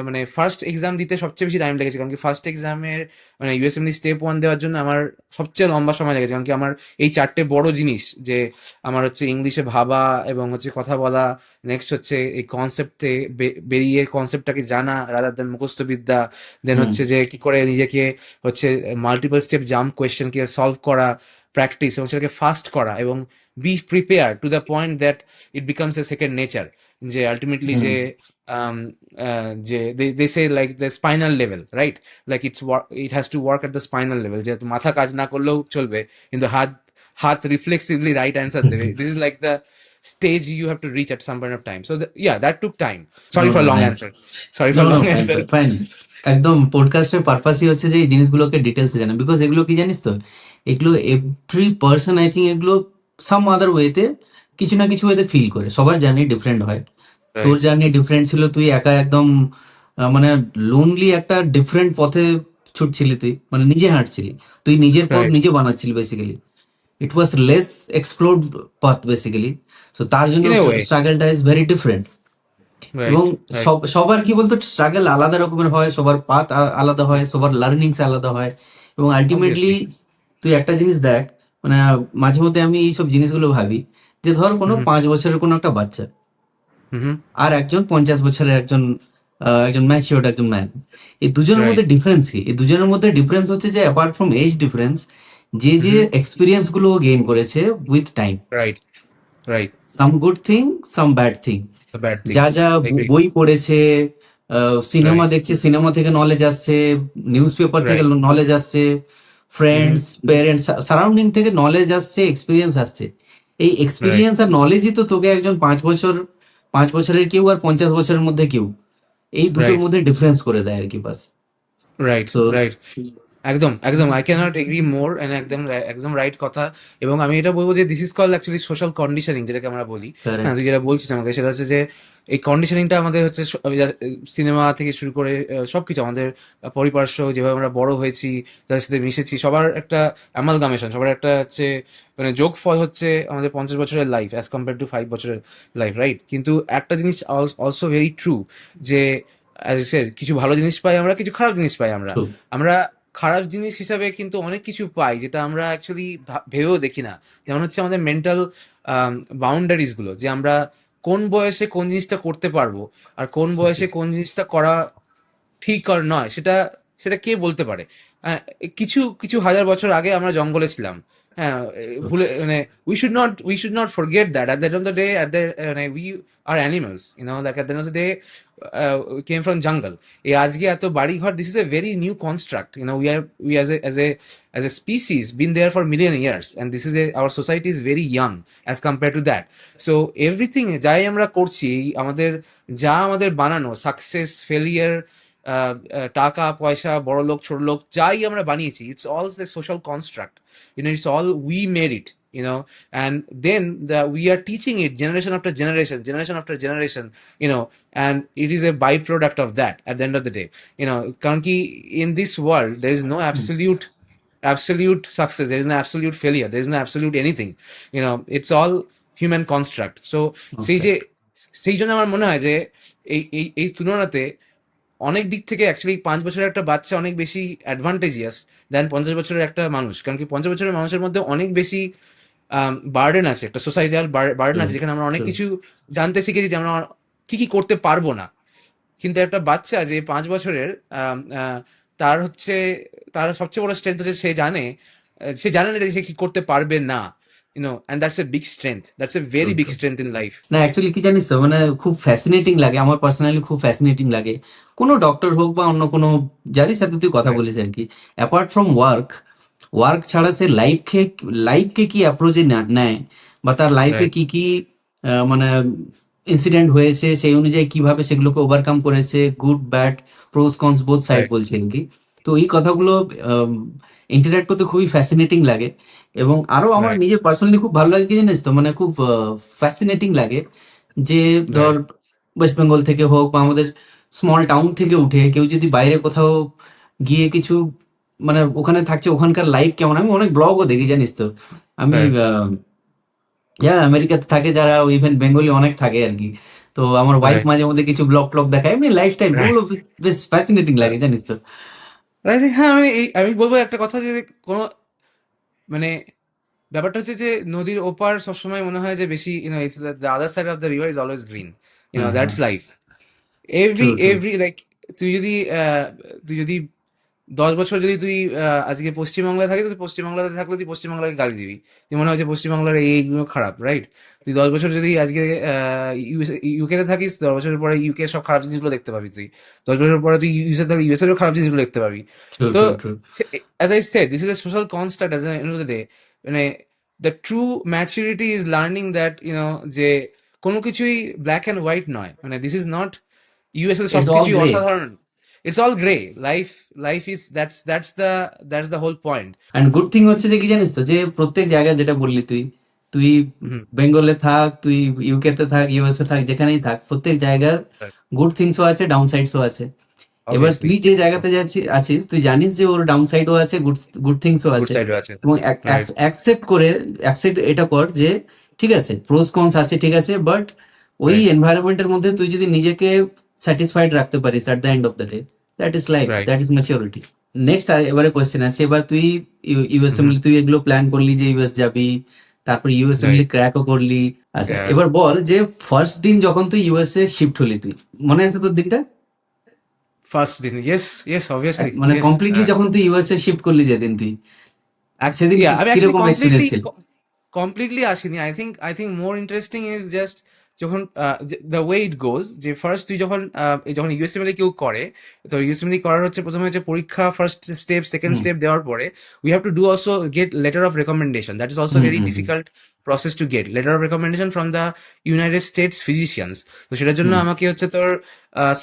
মানে first exam দিতে সবচেয়ে বেশি time লেগেছে, কারণ কি ফার্স্ট এক্সামের মানে ইউএসএমএল স্টেপ 1 দেওয়ার জন্য আমার সবচেয়ে লম্বা সময় লেগেছে, কারণ কি আমার এই 4টে বড় জিনিস, যে আমার হচ্ছে ইংলিশে ভাবা এবং হচ্ছে কথা বলা, নেক্সট হচ্ছে এই কনসেপ্টে বেরিয়ে কনসেপ্টটাকে জানা রাদার দেন মুখস্থ বিদ্যা, দেন হুম হচ্ছে যে কি করে নিজেকে হচ্ছে মাল্টিপল স্টেপ জাম্প কোয়েশ্চেনকে সলভ করা, প্র্যাকটিস এবং সেটাকে ফাস্ট করা, এবং B prepare to the point that it becomes a second nature, যে আলটিমেটলি হুম যে যে they say like the spinal level, right? Like it has to work at the spinal level, যে মাথা কাজ না করলেও চলবে কিন্তু হাত হাত রিফ্লেক্সিভলি রাইট অ্যান্সার দেবে। This is like the stage you have to reach at some point of time. So yeah, that took time. Sorry No, for no, long nice. answer. Sorry No, for no, long fine, answer. fine, fine. একদম পডকাস্টের পারপাসই হচ্ছে যে এই জিনিসগুলোকে ডিটেলসে জানা, because এগুলো কি জানিস তো, এগুলো এভরি পার্সন আই থিঙ্ক এগুলো সাম আদার ওয়েতে কিছু না কিছু ওয়েতে ফিল করে, সবার জার্নি ডিফারেন্ট হয়। তোর Right. জার্নি ডিফারেন্ট ছিল, তুই একা একদম মানে লোনলি একটা ডিফারেন্ট পথে ছুটছিলি, তুই মানে নিজে হাঁটছিলি, তুই নিজের পথ Right. নিজে বানাচ্ছিলি basically. It was less explored path basically. So তার জন্য In a way. স্ট্রাগলটা ইজ ভেরি ডিফারেন্ট। এবং Right. Right. সবার কি বলতো স্ট্রাগল আলাদা রকমের হয়, সবার পাথ আলাদা হয়, সবার লার্নিংস আলাদা হয়। এবং আলটিমেটলি Obviously. তুই একটা জিনিস দেখ, মানে মাঝে মধ্যে আমি এইসব জিনিসগুলো ভাবি, যে ধর কোনো Mm-hmm. 5 বছরের কোনো একটা বাচ্চা Mm-hmm. আর একজন 50 বছরের একজন একজন ম্যাচিওর্ড একজন ম্যান, এই দুজনের Right. মধ্যে ডিফারেন্স কি? এই দুজনের মধ্যে ডিফারেন্স হচ্ছে যে অ্যাপার্ট ফ্রম এজ ডিফারেন্স, যে Mm-hmm. এক্সপিরিয়েন্স গুলো গেইন করেছে with time, Right. Right. Some good thing some bad thing, The bad যা things. যা Agree. বই পড়েছে, সিনেমা Right. দেখছে, সিনেমা থেকে নলেজ আসছে, নিউজ পেপার থেকে Right. নলেজ আসছে, Mm-hmm. ফ্রেন্ডস প্যারেন্টস সারাউন্ডিং থেকে নলেজ আসছে, এক্সপিরিয়েন্স আসছে। এই Right. এক্সপিরিয়েন্স আর নলেজই তো তোকে একজন 5 বছরের কেউ আর 50 বছরের মধ্যে কেউ, এই দুটোর Right. মধ্যে ডিফারেন্স করে দেয় আর কি, বাস। রাইট, তো রাইট, একদম একদম I can't agree more, and একদম একদম রাইট কথা। এবং আমি এটা বলবো যে this is call actually social conditioning, যেটাকে আমরা বলি। হ্যাঁ, কারেক্ট। তুই যেটা বলছিস আমাকে সেটা হচ্ছে যে এই কন্ডিশনিংটা আমাদের হচ্ছে সিনেমা থেকে শুরু করে সবকিছু আমাদের পরিপার্শ্ব, যেভাবে আমরা বড় হয়েছি, তাদের সাথে মিশেছি, সবার একটা অ্যামালগামেশন, সবার একটা হচ্ছে মানে যোগফল হচ্ছে আমাদের 50 বছরের লাইফ অ্যাজ কম্পেয়ার টু 5 বছরের লাইফ, রাইট? কিন্তু একটা জিনিস অলসো ভেরি ট্রু, যে অ্যাজ ইউ সেড, কিছু ভালো জিনিস পাই আমরা, কিছু খারাপ জিনিস পাই আমরা। ট্রু। আমরা খারাপ জিনিস হিসাবে কিন্তু অনেক কিছু পাই যেটা আমরা অ্যাকচুয়ালি ভেবেও দেখি না। যেমন হচ্ছে আমাদের মেন্টাল বাউন্ডারিজ গুলো, যে আমরা কোন বয়সে কোন জিনিসটা করতে পারবো আর কোন বয়সে কোন জিনিসটা করা ঠিক আর নয়, সেটা সেটা কে বলতে পারে? কিছু কিছু হাজার বছর আগে আমরা জঙ্গলে ছিলাম, হ্যাঁ, ভুলে মানে we should not forget that at the end of the day, মানে we are animals, like at the end of the day, we came from jungle. এই আজকে এত বাড়ি ঘর, this is a very new construct, we as a species been there for million years, and this is our society is very young as compared to that. So everything যাই আমরা করছি, আমাদের বানানো সাকসেস ফেলিয়ার, টাকা পয়সা, বড় লোক ছোট লোক, যাই আমরা বানিয়েছি, it's all A social construct, it's all we made it, and then we are teaching it generation after generation after generation, and it is a byproduct of that at the end of the day. কারণ কি in this world there is no absolute success, there is no absolute failure, there is no absolute anything, it's all human construct. So সেই ওকে। যে সেই জন্য আমার মনে হয় যে এই তুলনাতে অনেক দিক থেকে অ্যাকচুয়ালি 5 বছরের একটা বাচ্চা অনেক বেশি অ্যাডভান্টেজিয়াস দেন 50 বছরের একটা মানুষ, কারণ কি 50 বছরের মানুষের মধ্যে অনেক বেশি বার্ডেন আছে, একটা সোসাইটাল বার্ডেন True, আছে, যেখানে আমরা অনেক true. কিছু জানতে শিখেছি যে আমরা কি কি করতে পারবো না। কিন্তু একটা বাচ্চা যে 5 বছরের, তার হচ্ছে, তার সবচেয়ে বড় স্ট্রেংথ হচ্ছে সে জানে না যে সে কি করতে পারবে না, and that's a big strength, that's a very True, big true. Strength in life. না অ্যাকচুয়ালি কি জানিস তো মানে খুব ফ্যাসিনেটিং লাগে, আমার পার্সোনালি খুব ফ্যাসিনেটিং লাগে কোনো ডক্টর হোক বা অন্য কোনো যারই সাথে তুই কথা বলিস আর কি, অ্যাপার্ট ফ্রম ওয়ার্ক, ওয়ার্ক ছাড়া সে লাইফকে কি অ্যাপ্রোচে নেয়, বা তার লাইফে রাইট, কি কি মানে ইনসিডেন্ট হয়েছে সেই অনুযায়ী কিভাবে সেগুলোকে ওভারকাম করেছে, good bad, প্রোস cons both side right, বলছে আর কি। তো এই কথাগুলো ইন্টারাক্ট করতে খুবই ফ্যাসিনেটিং লাগে। এবং আরো আমার রাইট, নিজের পার্সোনালি খুব ভালো লাগে কি জানিস তো, মানে খুব ফ্যাসিনেটিং লাগে যে ধর রাইট, ওয়েস্ট বেঙ্গল থেকে হোক বা আমাদের স্মল টাউন থেকে উঠে কেউ যদি বাইরে কোথাও গিয়ে কিছু মানে ওখানে থাকছে, ওখানকার লাইফ কেমন, আমি অনেক ব্লগও দেখি জানিস তো। আমি রাইট, আমেরিকাতে থাকে যারা, ইভেন বেঙ্গলি অনেক থাকে আর কি। তো আমার ওয়াইফ রাইট, মাঝে মধ্যে কিছু ব্লগ টক দেখায়, এমনি লাইফস্টাইল রাইট, ওগুলো বেশ ফ্যাসিনেটিং লাগে জানিস তো। রাইট। হ্যাঁ, আমি বলবো একটা কথা, যে কোনো, মানে, ব্যাপারটা হচ্ছে যে নদীর ওপার সবসময় মনে হয় যে বেশি, it's the other side of the river is always green, হ্যাঁ, হ্যাঁ। That's life. True, true. Every like, তুই যদি তুই যদি 10 বছর যদি তুই আজকে পশ্চিমবাংলায় থাকিস, তুই পশ্চিমবাংলাতে থাকলে তুই পশ্চিমবাংলাকে গালি দিবি, তুই মনে হয় যে পশ্চিমবাংলার এইগুলো খারাপ, রাইট? তুই 10 বছর যদি আজকে ইউকেতে থাকিস, 10 বছরের পরে ইউকে সব খারাপ জিনিসগুলো দেখতে পাবি তুই। 10 বছর পরে তুই ইউএসএ থাকলে ইউএসএর খারাপ জিনিসগুলো দেখতে পাবি। ট্রু, তো true, true. As I said, this is a social construct at the end of the day. মানে the true maturity is learning that, যে কোনো কিছুই ব্ল্যাক অ্যান্ড হোয়াইট নয়, মানে this is not us a it's all সবকিছুই grey. অসাধারণ। It's all grey. Life is, that's the whole point. And good thing হচ্ছে যে কি জানিস তো, যে প্রত্যেক জায়গায় যেটা বললি তুই, তুই হুম, বেঙ্গলে থাক, তুই ইউকে তে থাক, ইউএসএ থাক, যেখানেই থাক, প্রত্যেক জায়গার গুড থিংসও আছে, ডাউন সাইডসও আছে। এবার অবভিয়াসলি তুই যে জায়গাতে আছিস, তুই জানিস যে ওর ডাউন সাইডও আছে, গুড গুড থিংসও গুড আছে। সাইডও আছে। এবং রাইট, অ্যাকসেপ্ট এটা কর যে ঠিক আছে, প্রোস কনস আছে, ঠিক আছে, বাট ওই রাইট, এনভায়রনমেন্টের মধ্যে তুই যদি নিজেকে স্যাটিসফাইড রাখতে পারিস at the end of the day, that is life, right, that is maturity. Next এবারে কোয়েশ্চেন আছে, এবার তুই হুম, ইউএসএমএল তুই এগুলো প্ল্যান করলি যে ইউএস যাবি, তারপর ইউএসএমএল রাইট, ক্র্যাকও করলি। আচ্ছা এবার বল যে ফার্স্ট দিন যখন তুই ইউএসএ শিফট হলি, তুই মনে আছে তোর দিকটা? ফার্স্ট দিন, ইয়েস, ইয়েস, অবভিয়াসলি, মানে ইয়েস। কমপ্লিটলি যখন তুই ইউএসএ শিফট করলি যেদিন তুই, সেদিন ইয়া, আমি অ্যাকচুয়ালি কিরকম এক্সপিরিয়েন্স ছিল? কমপ্লিটলি আসিনি। I think more interesting is just যখন দ্য ওয়ে ইট গোজ, যে ফার্স্ট তুই যখন ইউএসএমএল কেউ করে, তো ইউএসএমএল করার হচ্ছে প্রথমে হচ্ছে পরীক্ষা, ফার্স্ট স্টেপ, সেকেন্ড হুম, স্টেপ দেওয়ার পরে we have to do also get letter of recommendation. That is also hmm, very hmm, hmm, difficult process to get letter of recommendation from the United states physicians. তো সেটার জন্য হুম, আমাকে হচ্ছে তোর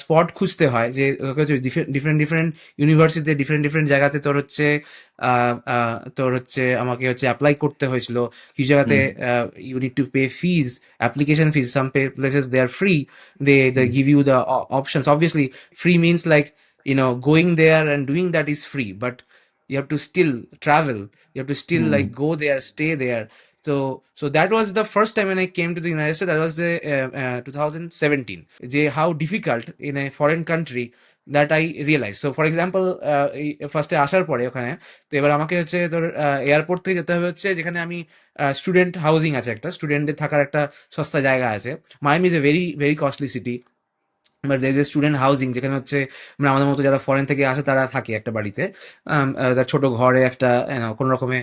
spot খুঁজতে হয়, যে ডিফারেন্ট ডিফারেন্ট ইউনিভার্সিটিতে, ডিফারেন্ট ডিফারেন্ট জায়গাতে তোর হচ্ছে আমাকে হচ্ছে অ্যাপ্লাই করতে হয়েছিল। কিছু জায়গাতে hmm, you need to pay fees, application fees. Some places they are free, they hmm, give you the options. Obviously free means like, going there and doing that is free, but you have to still travel, you have to still hmm, like go there, stay there. So that was the first time when I came to the United States. That was 2017. যে how difficult in a foreign country, that I realized. So for example, ফার্স্টে আসার পরে ওখানে, তো এবার আমাকে হচ্ছে তোর এয়ারপোর্ট থেকে যেতে হবে হচ্ছে যেখানে আমি স্টুডেন্ট হাউজিং আছে, একটা স্টুডেন্টদের থাকার একটা সস্তা জায়গা আছে। Miami is a very very costly city, but there is a student housing, যেখানে হচ্ছে মানে আমাদের মতো যারা ফরেন থেকে আসে তারা থাকে একটা বাড়িতে, তার ছোট ঘরে একটা কোনো রকমে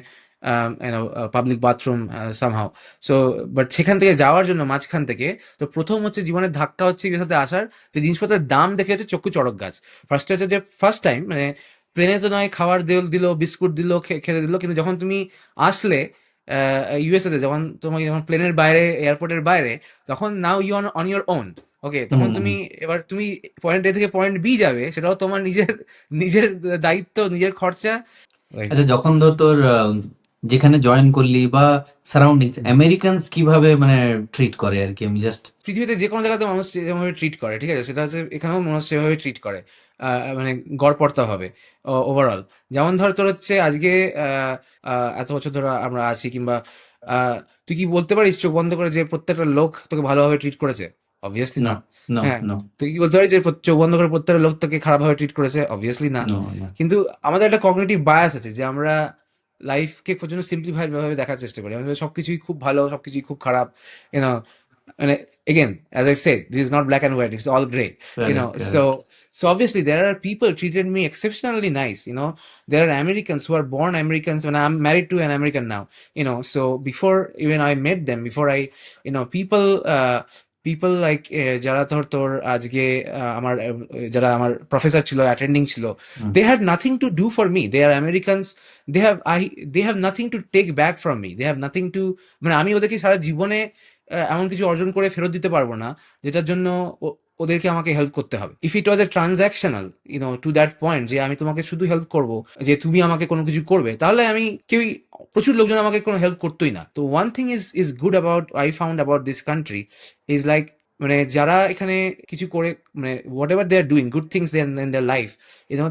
public bathroom somehow. So but সেখান থেকে যাওয়ার জন্য মাঝখান থেকে, তো প্রথম হচ্ছে জীবনের ধাক্কা হচ্ছে এর সাথে আসার, যে জিনিসপত্রের দাম দেখে হচ্ছে চক্ষু চড়ক গাছ। ফার্স্টে হচ্ছে যে ফার্স্ট টাইম মানে প্লেনে তো নয় খাবার দিল, বিস্কুট দিল, খেতে দিল, কিন্তু যখন তুমি আসলে ইউএসএ তে, যখন প্লেনের বাইরে, এয়ারপোর্টের বাইরে, তখন now you on your own. Okay, তখন হুম, হুম। তুমি পয়েন্ট এ থেকে পয়েন্ট বি যাবে, সেটাও তোমার নিজের নিজের দায়িত্ব, নিজের খরচা। রাইট। আচ্ছা যখন ধর তোর যেখানে জয়েন করলি বা সারাউন্ডিংস, আমেরিকানস কিভাবে মানে ট্রিট করে আর কি, আমি জাস্ট। পৃথিবীতে যে কোনো জায়গাতে মানুষ যেভাবে ট্রিট করে, ঠিক আছে, সেটা হচ্ছে এখানেও মানুষ সেভাবে ট্রিট করে, মানে গড়পড়তা হবে ওভারঅল। যেমন ধর তোর হচ্ছে আজকে এত বছর ধরে আমরা আছি, কিংবা তুই কি বলতে পারিস চোখ বন্ধ করে যে প্রত্যেকটা লোক তোকে ভালোভাবে ট্রিট করেছে? অবভিয়াসলি নো, না। নো, হ্যাঁ, নো, তুই কি বলতে পারিস যে চোখ বন্ধ করে প্রত্যেকটা লোক তোকে খারাপভাবে ট্রিট করেছে? অবভিয়াসলি না। No, no. কিন্তু আমাদের একটা কগনিটিভ বায়াস আছে, যে আমরা লাইফকে প্রচন্ড সিম্পলিফাইড ভাবে দেখার চেষ্টা করি। আমি ভাবি সবকিছুই খুব ভালো, সবকিছুই খুব খারাপ, ইউনো, মানে again, as I said, this is not black and white, it's all gray, Correct, so correct. obviously there are people treated me exceptionally nice, there are Americans who are born Americans, when I'm married to an American now, so before even I met them, before I, people, people like যারা ধর তোর আজকে আমার যারা আমার professor ছিল, attending ছিল, হুম, they had nothing to do for me. They are Americans. They have nothing to take back from me. They have nothing to, মানে আমি ওদেরকে সারা জীবনে এমন কিছু অর্জন করে ফেরত দিতে পারবো না যেটার জন্য ওদেরকে আমাকে হেল্প করতে হবে। If it was a transactional, to that point, যে আমি তোমাকে শুধু হেল্প করব, যে তুমি আমাকে কোনো কিছু করবে, তাহলে আমি কেউই, প্রচুর লোকজন আমাকে কোনো হেল্প করতোই না। তো one thing is good about, I found about this country is like, মানে যারা এখানে কিছু করে, মানে whatever they are doing good things in their life,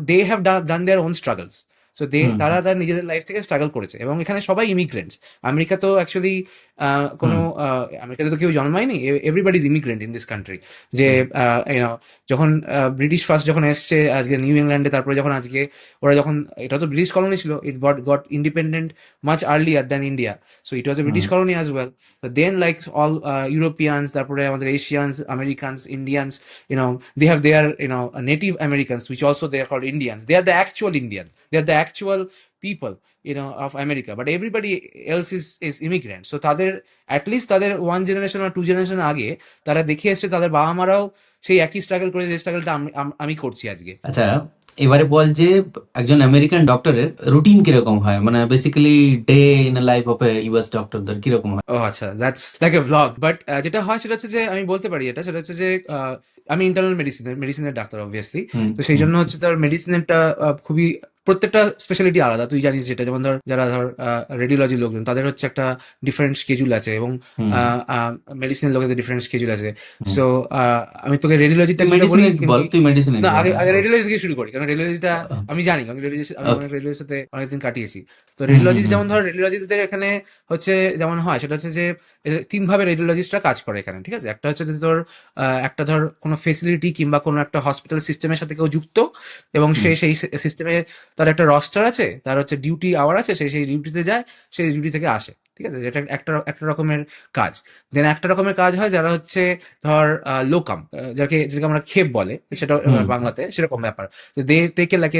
they have done their own struggles. So hmm, তারা তার নিজেদের লাইফ থেকে স্ট্রাগল করেছে, এবং এখানে সবাই ইমিগ্রেন্টস। আমেরিকা তো অ্যাকচুয়ালি কোনো, হুম, আমেরিকাতে তো কেউ জন্মায়নি, everybody is immigrant in this country. যে হুম, যখন ব্রিটিশ ফার্স্ট যখন এসছে আজকে নিউ ইংল্যান্ডে, তারপরে যখন আজকে ওরা যখন, এটা তো ব্রিটিশ কলোনি ছিল, it got independent much earlier than India, so it was a hmm, British colony as well. Then like all Europeans, তারপরে আমাদের Asians, Americans, Indians, they have their native Americans, which also they are called Indians. They are the actual Indian, they are the actual people of America, but everybody else is immigrant. So তাদের at least তাদের one generation বা to generation আগে তারা দেখে এসছে, তাদের বাবা মারাও সেই একই স্ট্রাগল করে, যে স্ট্রাগলটা আমি করছি আজকে। আচ্ছা, এবারে বল যে একজন আমেরিকান ডক্টরের রুটিন কিরকম হয়, মানে basically day in life of a US ডক্টরদের কিরকম হয়? ও আচ্ছা, that's like a vlog, but যেটা হয় সেটা হচ্ছে যে, আমি বলতে পারি এটা, সেটা হচ্ছে যে আমি ইন্টারনাল মেডিসিনের ডাক্তার অবভিয়াসলি। হুম, তো সেই হুম, জন্য হচ্ছে তার মেডিসিনেরটা খুবই, প্রত্যেকটা স্পেশালিটি আলাদা, তুই জানিস যেটা, যেমন ধর যারা ধর রেডিওলজি লোকজন, তাদের হচ্ছে একটা ডিফারেন্ট স্কেজুল আছে, এবং হুম, মেডিসিনের লোকেদের ডিফারেন্ট স্কেজুল আছে। হুম। সো আমি তোকে রেডিওলজিটা তুই কিছুটা বলি, মেডিসিনের কিন্তু বল, তুই মেডিসিনের না, বল, আগে হ্যাঁ আগে বল। রেডিওলজি থেকে শুরু করি, কারণ রেডিওলজিটা আমি জানি, আমি ওকে। অনেক রেডিওলজির সাথে অনেকদিন কাটিয়েছি। তো হুম, হুম, রেডিওলজিস্ট, হুম, যেমন ধর রেডিওলজিস্টদের এখানে হচ্ছে যেমন হয়, সেটা হচ্ছে যে তিন ভাবে রেডিওলজিস্টরা কাজ করে এখানে, ঠিক আছে? একটা হচ্ছে যে তোর একটা ধর কোনো ফেসিলিটি কিংবা কোনো একটা হসপিটাল সিস্টেমের সাথে কেউ যুক্ত, এবং হুম, সে সেই সিস্টেমে তার একটা রস্টার আছে, তার হচ্ছে ডিউটি আওয়ার আছে, সে সেই ডিউটিতে যায়, সেই ডিউটি থেকে আসে, ঠিক আছে? যেটা একটা একটা রকমের কাজ। দেন একটা রকমের কাজ হয় যারা হচ্ছে ধর লোকাম, যাকে আমরা খেপ বলে, সেটা হুম, বাংলাতে সেরকম ব্যাপার। দে টেকে লাইক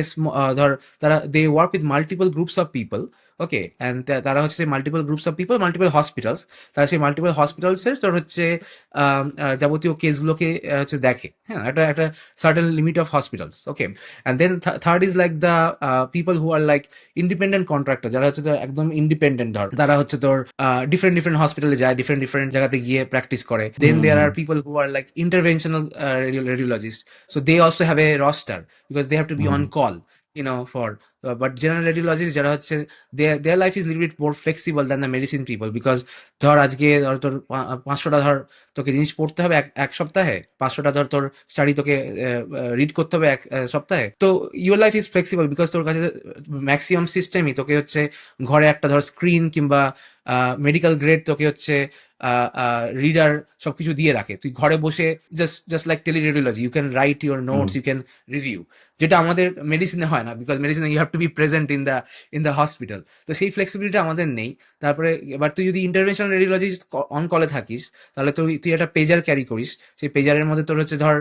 ধর, তারা they work with multiple groups of people, okay, and তারা হচ্ছে সেই multiple groups of people, multiple hospitals, তারা সেই মাল্টিপল হসপিটালসের তোর হচ্ছে যাবতীয় কেসগুলোকে হচ্ছে দেখে, হ্যাঁ, একটা একটা certain limit of hospitals, okay. And then third is like the people who are like independent contractor, যারা হচ্ছে তোর একদম ইন্ডিপেন্ডেন্ট, ধর তারা হচ্ছে তোর ডিফারেন্ট ডিফারেন্ট হসপিটালে যায়, ডিফারেন্ট ডিফারেন্ট জায়গাতে গিয়ে প্র্যাকটিস করে। Then hmm, there hmm, are people who are like interventional radiologist, so they also have a roster because they have to be hmm, on call, for but general radiologists যারা হচ্ছে, their life is a little bit more flexible than the medicine people, because ধর আজকে ধর তোর 500টা ধর তোকে জিনিস পড়তে হবে এক সপ্তাহে, 500টা ধর তোর স্টাডি তোকে রিড করতে হবে এক সপ্তাহে। তো your life is flexible because তোর কাছে ম্যাক্সিমাম সিস্টেমই তোকে হচ্ছে ঘরে একটা ধর স্ক্রিন কিংবা মেডিকেল গ্রেড তোকে হচ্ছে রিডার সবকিছু দিয়ে রাখে, তুই ঘরে বসে just like teleradiology, you can write your hmm, notes, you can review, যেটা আমাদের মেডিসিনে হয় না, বিকজ মেডিসিনে you have to be present in the hospital. তো সেই ফ্লেক্সিবিলিটি আমাদের নেই। তারপরে এবার তুই যদি ইন্টারভেনশনাল রেডিওলজি অন কলে থাকিস, তাহলে তুই একটা পেজার ক্যারি করিস, সেই পেজারের মধ্যে তোর হচ্ছে ধর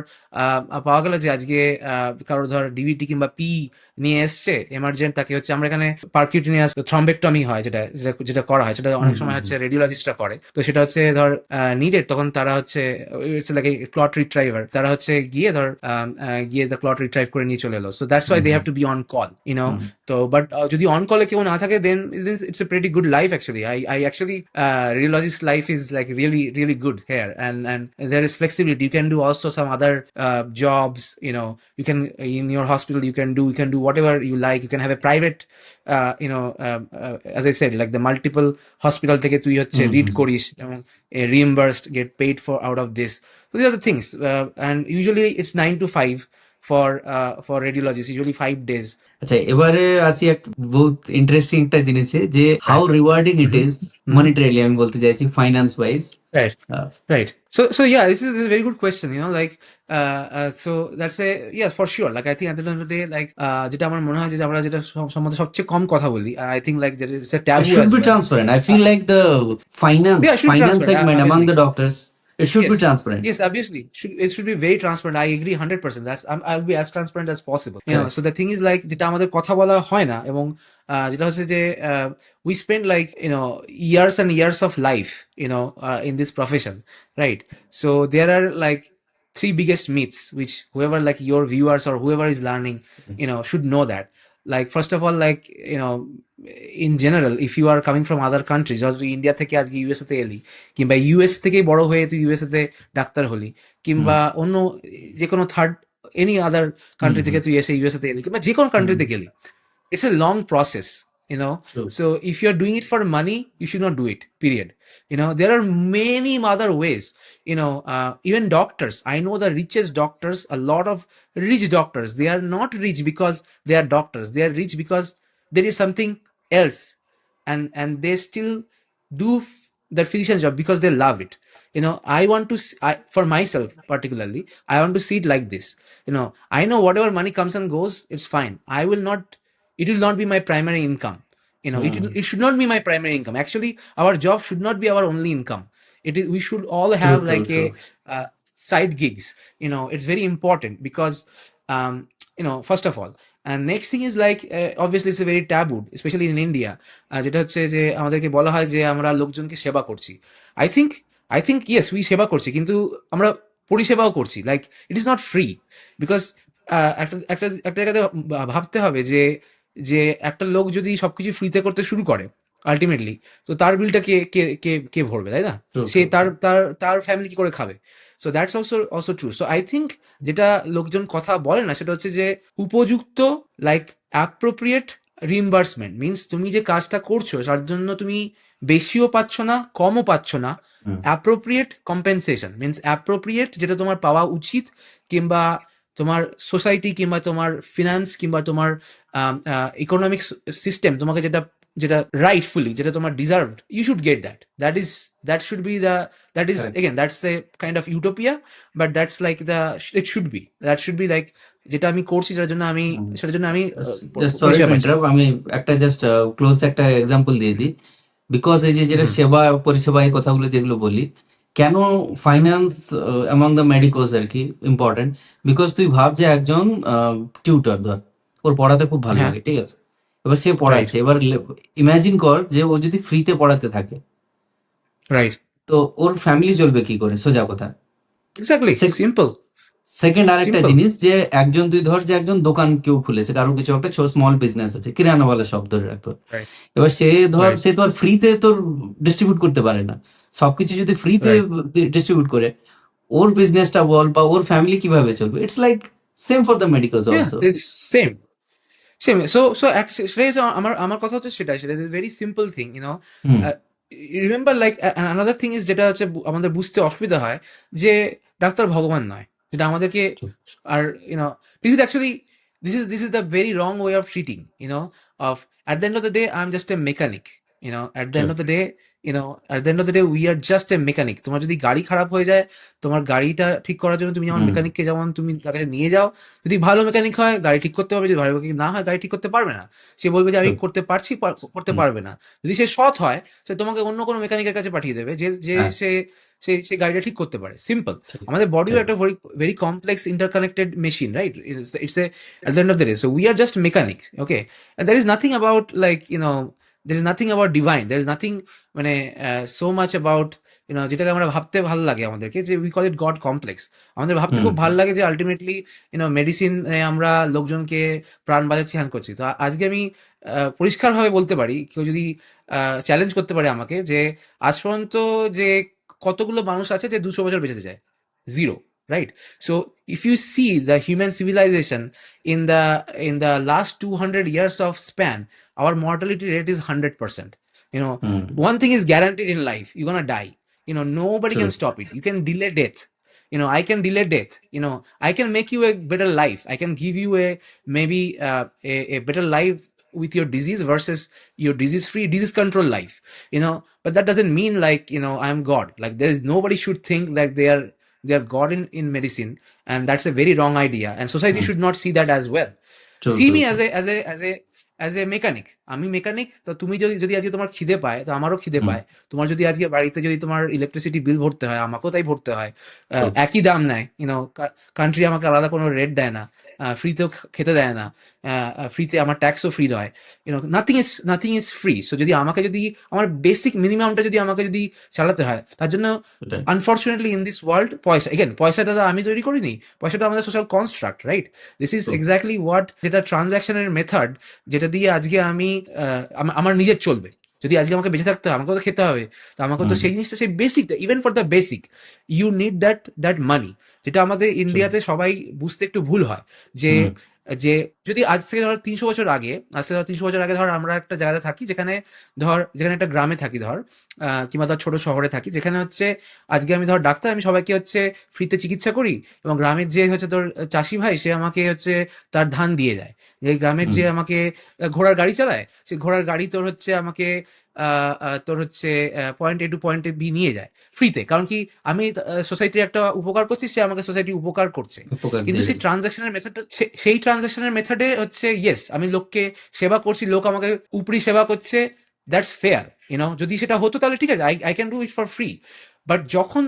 পাওয়া গেল যে আজকে কারোর ধর ডিভিটি কিংবা পি নিয়ে এসছে এমার্জেন্ট, তাকে হচ্ছে আমরা এখানে পারকিউটিনিয়াস থ্রম্বেক্টমি হয়, যেটা যেটা যেটা করা হয়, সেটা অনেক হুম, সময় হুম, হচ্ছে রেডিওলজিস্টরা করে। তো সেটা হচ্ছে ধর নিডেড, তখন তারা হচ্ছে ইটস লাইক ক্লট রিট্রাইভার, তারা হচ্ছে গিয়ে ধর গিয়ে দ্য ক্লট রিট্রাইভ করে নিয়ে চলে এলো। So that's why hmm, they hmm, have to be on call, hmm, তো বাট যদি অন কলে কেউ না থাকে, then it's a pretty good life actually. I actually radiologist life is like really really good here, and there is flexibility. You can do also some other jobs, you can in your hospital you can do whatever you like. You can have a private as I said, like the multiple hospital থেকে তুই হচ্ছে হুম, read হুম, করিস এবং reimbursed, get paid for out of this. So these are the things, and usually it's 9 to 5. for radiology. It's usually 5 days. আচ্ছা, এবারে আসি এক বহুত ইন্টারেস্টিং একটা জিনিসে, যে how rewarding it Mm-hmm. Is monetarily, আমি বলতে চাইছি finance wise. Right. Right. So yeah, this is a very good question. Like so that's a yes for sure. Like I think at the end of the day, like যেটা আমার মনে হয় যে আমরা যেটা সম্বন্ধে সবচেয়ে কম কথা বলি, I think like there is a It taboo should as be well. transparent. I feel like the finance Yeah, it should be finance transparent. segment among Obviously. the doctors, it should be Yes, transparent. yes, obviously, it should be very transparent. I agree 100%. I'll be as transparent as possible. Correct. So the thing is like যেটা আমাদের কথা বলা হয় না এবং যেটা হচ্ছে যে we spend like years and years of life in this profession, right? So there are like three biggest myths which whoever like your viewers or whoever is learning should know that. Like first of all, like in general, if you are coming from other countries, অথবা India থেকে আজকে USA তে এলি, কিংবা US থেকে বড় হয়ে তুই ইউএসএ তে ডাক্তার হলি, কিংবা অন্য যে কোনো থার্ড এনি আদার কান্ট্রি থেকে তুই এসে ইউএসএ তে এলি, কিংবা যে কোনো কান্ট্রিতে গেলি, it's a long process. True. So if you're doing it for money, you should not do it, period. There are many other ways. Even doctors, I know the richest doctors, a lot of rich doctors, they are not rich because they are doctors, they are rich because there is something else, and they still do their physician job because they love it. I want to for myself particularly, I want to see it like this. I know whatever money comes and goes, it's fine. It will not be my primary income. It should not be my primary income. Actually, our job should not be our only income. We should all have True, like true, a side gigs. It's very important because first of all, and next thing is like obviously it's a very taboo, especially in India. যেটা হচ্ছে যে আমাদেরকে বলা হয় যে আমরা লোকজনকে সেবা করছি। I think yes, we সেবা করছি, কিন্তু আমরা পরিষেবাও করছি। Like it is not free, because একটা একটা একটা জায়গাতে ভাবতে হবে যে যে একটা লোক যদি সবকিছু ফ্রিতে করতে শুরু করে আলটিমেটলি, তো তার বিলটা কে কে কে কে ভরবে, তাই না? True, সে true, তার true. তার তার ফ্যামিলি কি করে খাবে? So that's also true. So I think যেটা লোকজন কথা বলে না সেটা হচ্ছে যে উপযুক্ত, লাইক অ্যাপ্রোপ্রিয়েট রিইম্বার্সমেন্ট মিনস তুমি যে কাজটা করছো তার জন্য তুমি বেশিও পাচ্ছ না, কমও পাচ্ছ না। অ্যাপ্রোপ্রিয়েট কম্পেনসেশন মিনস অ্যাপ্রোপ্রিয়েট যেটা তোমার পাওয়া উচিত, কিংবা তোমার সোসাইটি কিংবা তোমার ফিনান্স কিংবা তোমার ইকোনমিক সিস্টেম তোমাকে যেটা যেটা রাইটফুলি যেটা তোমার deserved, you should get that should be the that is Correct. Again that's a kind of utopia, but that's like it should be like যেটা আমি করছি সেটার জন্য আমি জাস্ট সরি পরিষেবা টু পাচ্ছি। ইন্টারাপ্ট, আমি একটা জাস্ট ক্লোজ একটা এক্সাম্পল দিয়ে দিই। বিকজ এই যে যেটা হুম। সেবা পরিষেবা এই কথাগুলো যেগুলো বলি, কেন ফাইন্যান্স অ্যামং দ্য মেডিকোস আর কি ইম্পর্টেন্ট, বিকজ তুই ভাব যে একজন টিউটর, ধর ওর পড়াতে খুব ভালো হ্যাঁ, লাগে, ঠিক আছে, এবার সে রাইট, পড়াচ্ছে, এবার ইমাজিন কর যে ও যদি ফ্রিতে পড়াতে থাকে, রাইট, তো ওর ফ্যামিলি চলবে কি করে, সোজা কথা। এক্স্যাক্টলি, সিম্পল, সেকেন্ড আরেকটা সিম্পল, জিনিস, যে একজন তুই ধর যে একজন দোকান কেউ খুলেছে, কারোর কিছু একটা স্মল বিজনেস আছে, কিরানাওয়ালা শপ ধরে রাখতো, রাইট, এবার সে ধর রাইট, সে তো আর ফ্রিতে তোর ডিস্ট্রিবিউট করতে পারে না, সবকিছু যদি ফ্রিতে রাইট। ডিস্ট্রিবিউট করে, ওর বিজনেসটা বল বা ওর ফ্যামিলি কিভাবে চলবে? It's like same for the Medicos Yeah, also. it's same. So actually, সেটাই তো আমার কথা হচ্ছে সেটা very simple thing, hmm, remember like another thing is যেটা হচ্ছে আমাদের বুঝতে অসুবিধা হয় যে ডাক্তার ভগবান নয়, যেটা আমাদেরকে আর this is actually this is the very wrong way of treating, of at the end of the day I am just a mechanic, at the end of the day at the end of the day we are just a mechanic. তোমার যদি গাড়ি খারাপ হয়ে যায়, তোমার গাড়িটা ঠিক করার জন্য তুমি যেমন মেকানিককে যেমন তুমি তার কাছে নিয়ে যাও, যদি ভালো মেকানিক হয় গাড়ি ঠিক করতে পারবে, যদি ভালো মেকানিক না হয় গাড়ি ঠিক করতে পারবে না। সে বলবে যে আমি করতে পারছি, করতে পারবে না। যদি সে সৎ হয়, সে তোমাকে অন্য কোনো মেকানিকের কাছে পাঠিয়ে দেবে যে যে হ্যাঁ, সে সে সে গাড়িটা ঠিক করতে পারে। সিম্পল। আমাদের বডিও একটা very very complex interconnected machine, right? It's a at the end of the day, so we are just mechanics, okay? And there is nothing about like there is nothing about divine, there is nothing মানে so much about যেটাকে আমরা ভাবতে ভালো লাগে আমাদেরকে, যে we call it god complex. আমাদের ভাবতে খুব ভালো লাগে যে আলটিমেটলি মেডিসিন আমরা লোকজনকে প্রাণ বাঁচাচ্ছি, হ্যান করছি। তো আজকে আমি পরিষ্কারভাবে বলতে পারি, কেউ যদি চ্যালেঞ্জ করতে পারে আমাকে, যে আজ পর্যন্ত যে কতগুলো মানুষ আছে যে 200 বছর বেঁচে যায়? Zero, right? So if you see the human civilization in the last 200 years of span, our mortality rate is 100%. One thing is guaranteed in life: you're gonna die. Nobody can true, stop it. You can delay death, I can delay death. I can make you a better life. I can give you a maybe a better life with your disease versus your disease free, disease control life. But that doesn't mean like I'm God. Like there is nobody should think that they are God in medicine, and that's a very wrong idea, and society hmm, should not see that as well. true, See true, me true. as a mechanic. আমি mechanic, তো তুমি যদি আজকে তোমার খিদে পায়, তো আমারও খিদে হুম, পায়। তোমার যদি আজকে বাড়িতে যদি তোমার ইলেকট্রিসিটি বিল ভরতে হয়, আমাকেও তাই ভরতে হয়। true. একই দাম নেয়, কান্ট্রি আমাকে আলাদা কোনো রেট দেয় না, ফ্রিতেও খেতে দেয় না, ফ্রিতে আমার ট্যাক্সও ফ্রি হয়। Nothing is free. সো যদি আমার বেসিক মিনিমামটা যদি আমাকে যদি চালাতে হয়, তার জন্য ওটাই। আনফর্চুনেটলি ইন দিস ওয়ার্ল্ড পয়সাটা তো আমি তৈরি করিনি, পয়সাটা আমাদের social construct, right? This is True. Exactly what, যেটা ট্রানজাকশনের মেথড, যেটা দিয়ে আজকে আমি আমার নিজের চলবে। যদি আজকে আমাকে বেঁচে থাকতে হয়, আমাকেও তো খেতে হবে, তো আমাকেও তো হুম, সেই জিনিসটা, সেই বেসিকটা, even for the basic you need that money, যেটা আমাদের true. ইন্ডিয়াতে সবাই বুঝতে একটু ভুল হয়। যে হুম, যে যদি আজ থেকে ধর 300 বছর আগে ধর আমরা একটা জায়গাতে থাকি, যেখানে একটা গ্রামে থাকি ধর, কিংবা ধর ছোট শহরে থাকি, যেখানে হচ্ছে আজকে আমি ধর ডাক্তার, আমি সবাইকে হচ্ছে ফ্রিতে চিকিৎসা করি, এবং গ্রামের যে হচ্ছে তোর চাষি ভাই, সে আমাকে হচ্ছে তার ধান দিয়ে যায়। যে গ্রামের হুম, যে আমাকে ঘোড়ার গাড়ি চালায়, সে ঘোড়ার গাড়ি তোর হচ্ছে আমাকে তোর হচ্ছে পয়েন্ট এ টু পয়েন্ট বি নিয়ে যায় ফ্রিতে। কারণ কি, আমি সোসাইটির একটা উপকার করছি, সে আমাকে সোসাইটি উপকার করছে। উপকার কিন্তু দিয়ে সেই দিল। ট্রানজাকশনের মেথডটা, সেই ট্রানজাকশনের মেথডে হচ্ছে ইয়েস, আমি লোককে সেবা করছি, লোক আমাকে উপরি সেবা করছে, দ্যাটস ফেয়ার। যদি সেটা হতো তাহলে ঠিক আছে, I can do it for free. But যখন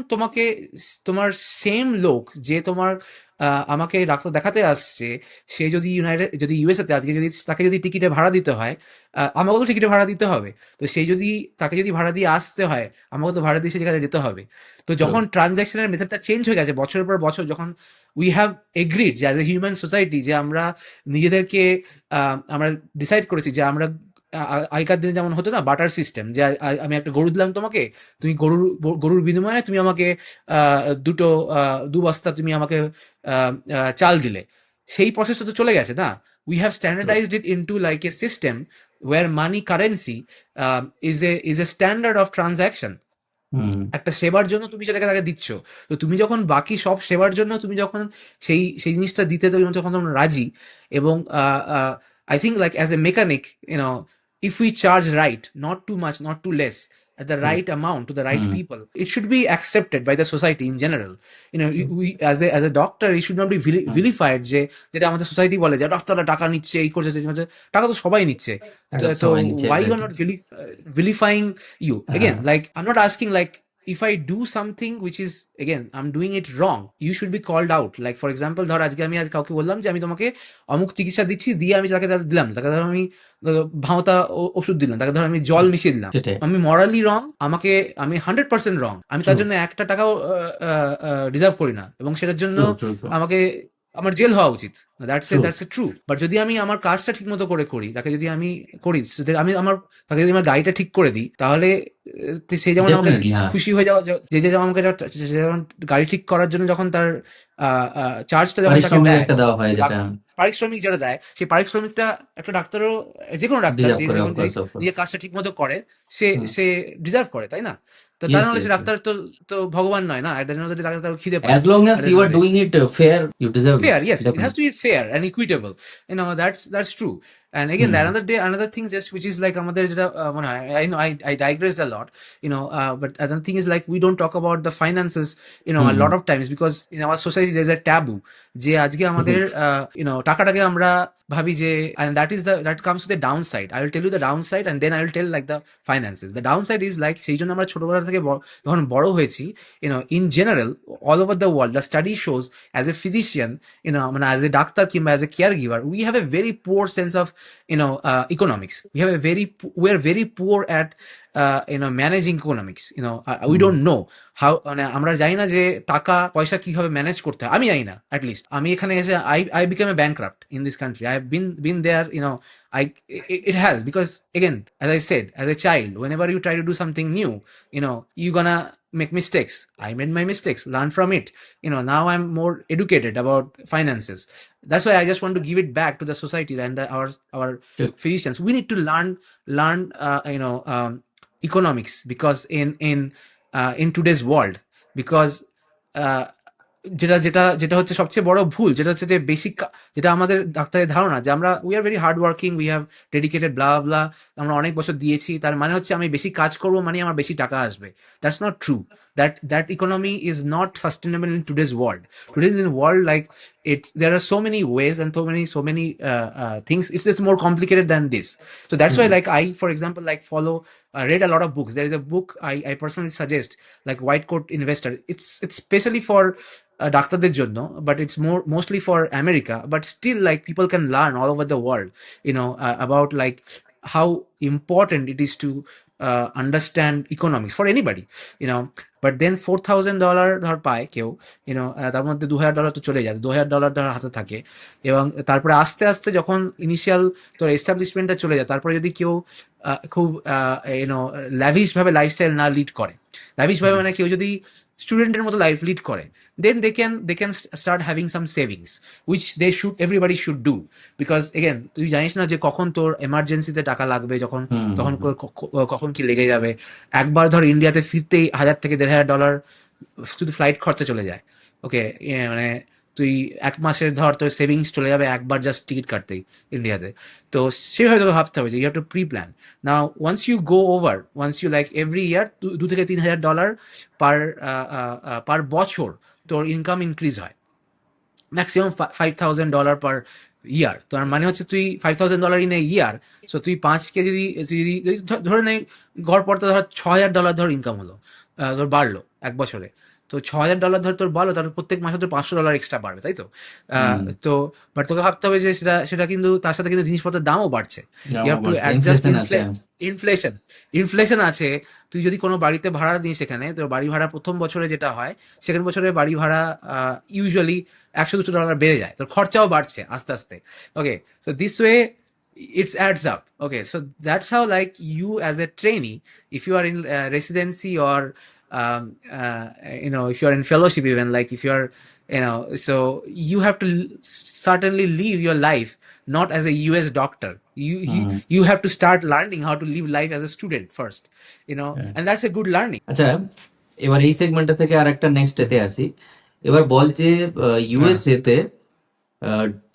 তোমার সেম লোক যে তোমার আমাকে ডাক্তার দেখাতে আসছে, সে যদি ইউএসএ তে আজকে যদি তাকে যদি টিকিটে ভাড়া দিতে হয়, আমাকেও তো টিকিটে ভাড়া দিতে হবে। তো সেই যদি তাকে যদি ভাড়া দিয়ে আসতে হয়, আমাকেও তো ভাড়া দিয়ে সে জায়গায় যেতে হবে। তো যখন True. ট্রানজাকশনের মেথডটা চেঞ্জ হয়ে গেছে বছরের পর বছর, যখন উই হ্যাভ এগ্রিড যে অ্যাজ এ হিউম্যান সোসাইটি, যে আমরা নিজেদেরকে আমরা ডিসাইড করেছি যে আমরা আগেকার দিনে যেমন হতো না, বাটার সিস্টেম, যে আমি একটা গরু দিলাম তোমাকে, তুমি গরুর বিনিময়ে তুমি আমাকে দু বস্তা তুমি আমাকে চাল দিলে। সেই প্রসেসটা তো চলে গেছে না। We have True. Standardized it into like a system where money currency is a standard of transaction. Hmm, একটা সেবার জন্য তুমি সেটাকে তাকে দিচ্ছ, তো তুমি যখন বাকি সব সেবার জন্য তুমি যখন সেই জিনিসটা দিতে তো যখন তোমরা রাজি, এবং I think like as a mechanic, if we charge right, not too much, not too less, at the true. right amount to the right hmm, people, it should be accepted by the society in general. true. We as a doctor, it should not be hmm, vilified, যে যেটা আমাদের society বলে যে ডাক্তাররা টাকা নিচ্ছে, এই করছে, সেই করছে। টাকা তো সবাই নিচ্ছে। টাকা তো তো তো সবাই নিচ্ছে, why you are exactly. not vilifying you হ্যাঁ, again? Like, I'm not asking like, if I do something which is, again, I'm doing it wrong, you should be called out. Like for example, ধর আজকে আমি কাউকে বললাম যে আমি তোমাকে অমুক চিকিৎসা দিচ্ছি, দিয়ে আমি তাকে দিলাম, তাকে ধর আমি ভাঁওতা ওষুধ দিলাম, তাকে ধর আমি জল মিশিয়ে দিলাম, সেটাই। আমি মরালি রং, আমি 100% রং, আমি তার True. জন্য একটা টাকাও ডিজার্ভ করি না, এবং সেটার জন্য True, true, true. আমাকে আমার জেল হওয়া উচিত। True. That's a true. But যদি আমি আমার কাজটা ঠিক মতো করি, তাকে যদি আমি করি, তাকে যদি আমার গাড়িটা ঠিক করে দিই, তাহলে সে যেমন আমাকে Definitely, হ্যাঁ। খুশি হয়ে যাওয়া, যে যেমন আমাকে সে যেমন গাড়ি ঠিক করার জন্য যখন তার চার্জটা যখন তাকে পারিশ্রমিক দেয়, একটা দেওয়া হয় যেটা পারিশ্রমিক যেটা দেয়, সেই পারিশ্রমিকটা একটা ডাক্তারও, যে কোনো ডাক্তার ডিজার্ভ যে করে, যখন of course, of course. নিজের কাজটা ঠিক মতো করে, সে হুম, সে ডিজার্ভ করে, তাই না? তো তা yes, নাহলে yes, সে yes. ডাক্তার তো ভগবান নয় না। একটা দিন যদি ডাক্তার খিদে পায়, As long as একটা you দিন are doing it fair, you deserve it. fair, yes, it has Definitely. to be fair and equitable. That's true. And again, hmm, another thing just which is like আমাদের যেটা মনে হয়, I know I digressed a lot, but another thing is like we don't talk about the finances, hmm, a lot of times, because in our society there's a taboo, যে আজকে আমাদের টাকাটাকে আমরা ভাবি যে, and that comes with the downside. I will tell you the downside and then I will tell like the finances. The downside is like, সেই জন্য আমরা ছোটবেলা থেকে যখন বড় হয়েছি, in general all over the world, the study shows, as a physician, মানে as a doctor কিংবা as a caregiver, we have a very poor sense of economics. We are very poor at managing economics. We hmm, don't know how, মানে আমরা জানি না যে টাকা পয়সা কিভাবে ম্যানেজ করতে হয়। আমি জানি না, at least আমি এখানে এসে I became a bankrupt in this country. I have been there, it has, because again, as I said, as a child, whenever you try to do something new, you're gonna make mistakes. I made my mistakes, learn from it. Now I'm more educated about finances. That's why I just want to give it back to the society and our True. physicians. We need to learn economics, because in today's world, because uh, যেটা যেটা যেটা হচ্ছে সবচেয়ে বড় ভুল, যেটা হচ্ছে যে বেসিক, যেটা আমাদের ডাক্তারের ধারণা যে আমরা we are very hard working, we have dedicated blah blah, আমরা অনেক বছর দিয়েছি, তার মানে হচ্ছে আমি বেশি কাজ করবো মানে আমার বেশি টাকা আসবে। That's not true. That economy is not sustainable in today's world. Today's in world, like, there are so many ways and so many things. It's more complicated than this. So that's why, like, I, for example, like, read a lot of books. There is a book I personally suggest, like White Coat Investor. It's specially for ডাক্তারদের জন্য, but it's mostly for America. But still, like, people can learn all over the world, about, like, how important it is to understand economics for anybody, you know. But then $4,000 ধর পায় কেউ, তার মধ্যে $2,000 তো চলে যায়, $2,000 ধর হাতে থাকে, এবং তারপরে আস্তে আস্তে যখন ইনিশিয়াল তোর এস্টাবলিশমেন্টটা চলে যায়, তারপরে যদি কেউ খুব ল্যাভিশ ভাবে লাইফস্টাইল না লিড করে, ল্যাভিশ ভাবে মানে কেউ যদি স্টুডেন্টের মতো লাইফ লিড করে, then they can start having some savings, which everybody should do. Because again, তুই জানিস না যে কখন তোর এমার্জেন্সিতে টাকা লাগবে, তখন কখন কি লেগে যাবে। একবার ধর ইন্ডিয়াতে ফিরতেই $1,000 থেকে $1,500 শুধু ফ্লাইট খরচা চলে যায়। ওকে, মানে তুই এক মাসের ধর তোর সেভিংস চলে যাবে একবার জাস্ট টিকিট কাটতেই ইন্ডিয়াতে। তো সেভাবে তোকে ভাবতে হবে যে you have to pre plan. Now once you go over, once you, like, every year $2,000 থেকে $3,000 পার বছর তোর ইনকাম ইনক্রিজ হয়, ম্যাক্সিমাম $5,000 পার ইয়ার। তার মানে হচ্ছে তুই $5,000 ইন এ ইয়ার। সো তুই 5 কে যদি ধরে নেই, গড় পড়তে ধর $6,000 ধর ইনকাম হলো, তোর বাড়লো এক বছরে। তো $6,000 ধর তোর বাড়লো, তারপর প্রত্যেক মাসে তোর $500 এক্সট্রা বাড়বে, তাই তো? তো বাট তোকে ভাবতে হবে যে সেটা সেটা কিন্তু তার সাথে কিন্তু জিনিসপত্রের দামও বাড়ছে। You have to adjust inflation আছে। তুই যদি কোনো বাড়িতে ভাড়া নিস, সেখানে তোর বাড়ি ভাড়া প্রথম বছরে যেটা হয়, সেকেন্ড বছরে বাড়ি ভাড়া ইউজুয়ালি $100-200 বেড়ে যায়, তোর খরচাও বাড়ছে আস্তে আস্তে। Okay, so this way it adds up. Okay, so that's how, like, you as a trainee, if you are in residency, or if you are in fellowship, even, like, if you are, so you have to certainly live your life not as a US doctor. You have to start learning how to live life as a student first, and that's a good learning. আচ্ছা, এবার এই সেগমেন্টটা থেকে আর একটা next এতে আসি। এবার বল যে USA তে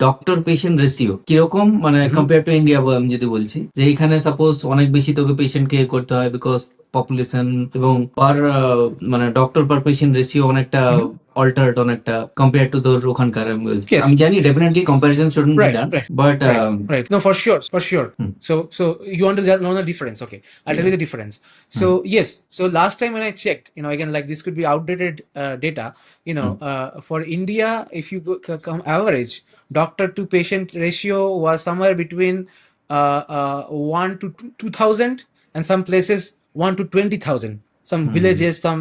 ডক্টর পেশেন্ট রেশিও কিরকম, মানে কম্পেয়ার টু ইন্ডিয়া। আমি যদি বলছি যে এখানে সাপোজ অনেক বেশি তোকে পেশেন্ট কে করতে হয়, বিকজ পপুলেশন এবং পার মানে ডক্টর পার পেশেন্ট রেশিও অনেকটা অল্টার্ড, অনেকটা কম্পেয়ার টু তোর ওখানকার। আমি বলছি, Yes. আমি জানি definitely comparison shouldn't be done, but Right. No, for sure. So you want to know the difference? Okay, I'll tell you the difference. So yes, so last time when I checked, again, like, this could be outdated data. For India, if you come average, doctor to patient ratio was somewhere between 1 to 2,000, and some places 1 to 20,000. Some villages, some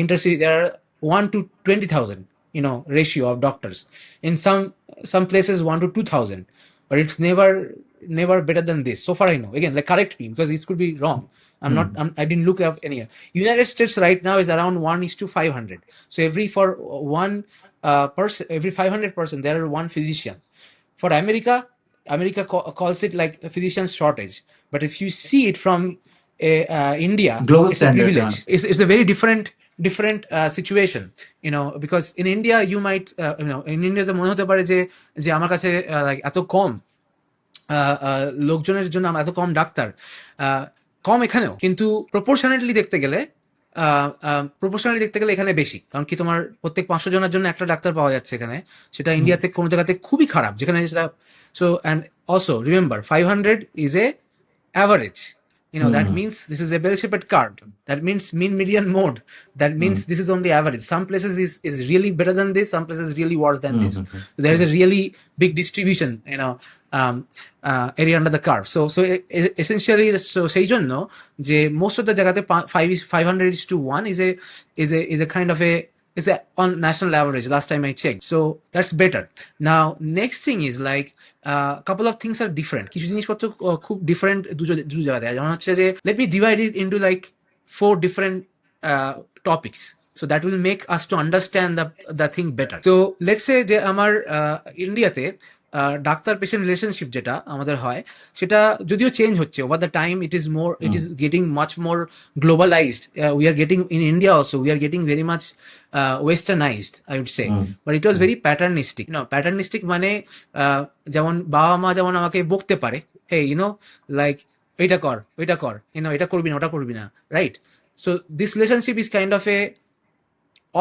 intercity, there are 1 to 20,000. Ratio of doctors. In some places 1 to 2,000, but it's never better than this. So far I know. Again, like, correct me because this could be wrong. I didn't look up any. United States right now is around 1:500. So for one person, every 500 person, there are one physician. For America calls it, like, a physician shortage. But if you see it from India, Global it's standard, a privilege. It's a very different situation, because in India you might, in India তো মনে হতে পারে যে আমার কাছে like এত কম লোকজনের জন্য এত কম ডাক্তার, কম এখানেও, কিন্তু প্রপোর্শনালি দেখতে গেলে এখানে বেশি। কারণ কি, তোমার প্রত্যেক 500 জনের জন্য একটা ডাক্তার পাওয়া যাচ্ছে এখানে, সেটা ইন্ডিয়াতে কোনো জায়গাতে খুবই খারাপ, যেখানে সেটা। So and also remember, 500 is a average. That means this is a bell-shaped curve. That means mean, median, mode. That means this is on the average. Some places is really better than this. Some places really worse than this. So there is a really big distribution, area under the curve. So essentially, so সেই জন্য যে most of the জায়গাতে 500:1 is a kind of a, is a on national average last time I checked. So that's better. Now next thing is, like, couple of things are different. কিছু জিনিসপত্র খুব different দুটো জায়গাতে। যেমন হচ্ছে যে, let me divide it into, like, 4 different topics, so that will make us to understand the thing better. So let's say যে আমার ইন্ডিয়াতে ডাক্তার পেশেন্ট রিলেশনশিপ যেটা আমাদের হয় সেটা যদিও চেঞ্জ হচ্ছে over the time, it is getting much more globalized, we are getting in India also we are getting very much westernized I would say, but it was very paternalistic. Paternalistic মানে যেমন বাবা মা যেমন আমাকে বকতে পারে, হে like এটা কর ওইটা কর, এটা করবি না ওটা করবি না, right? So this relationship is kind of A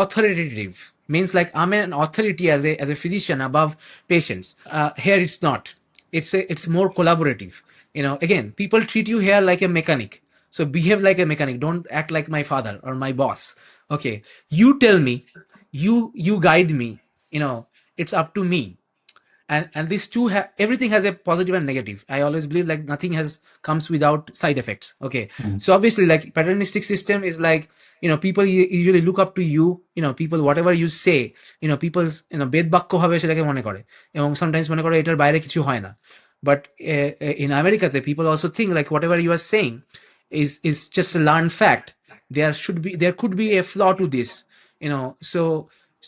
authoritative, means like I'm an authority as a physician above patients. Here it's not, it's more collaborative. Again, people treat you here like a mechanic, so behave like a mechanic, don't act like my father or my boss. Okay, you tell me, you guide me, it's up to me. And these two everything has a positive and negative. I always believe like nothing has comes without side effects. Okay, so obviously like patternistic system is like, people usually look up to you, people whatever you say, people's বেদ বাক্য ভাবে সেটাকে মনে করে, এবং sometimes মনে করে এটার বাইরে কিছু হয় না। But in America people also think like whatever you are saying is just a learned fact. There could be a flaw to this,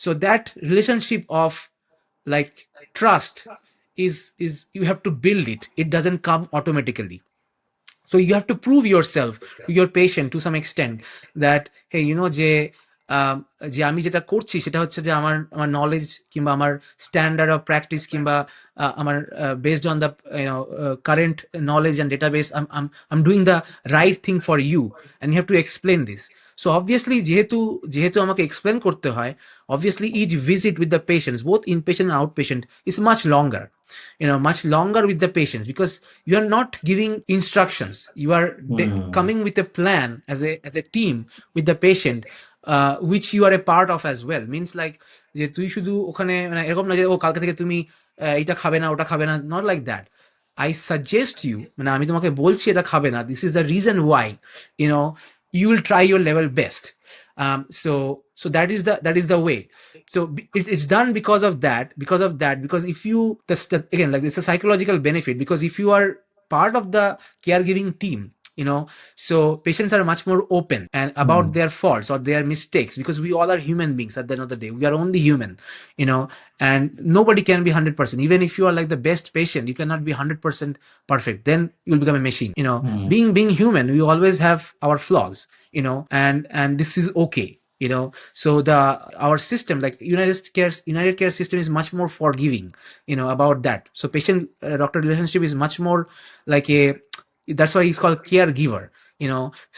so that relationship of like trust is you have to build it. It doesn't come automatically. So you have to prove yourself to your patient to some extent that hey, যে যে আমি যেটা করছি সেটা হচ্ছে যে আমার আমার নলেজ কিংবা আমার স্ট্যান্ডার্ড অফ প্র্যাকটিস কিংবা আমার based on the current knowledge and database I am doing the right thing for you and you have to explain this. So obviously যেহেতু আমাকে এক্সপ্লেন করতে হয়, obviously each visit with the patients, both inpatient and outpatient, is much longer, much longer with the patients, because you are not giving instructions, you are coming with a plan as a team with the patient, which you are a part of as well. Means like যে তুই শুধু ওখানে মানে এরকম না যে ও কালকে থেকে তুমি এটা খাবে না ওটা খাবে না, not like that. I suggest you, মানে আমি তোমাকে বলছি এটা খাবে না, this is the reason why, you will try your level best. So that is the way. So it's done because of that, because if you again, like it's a psychological benefit, because if you are part of the caregiving team, so patients are much more open and about their faults or their mistakes, because we all are human beings at the end of the day. We are only human, and nobody can be 100%. Even if you are like the best patient, you cannot be 100% perfect, then you'll become a machine. Being human, we always have our flaws, and this is okay. So our system, like United Care system, is much more forgiving, about that. So patient doctor relationship is much more like that's why he's called caregiver,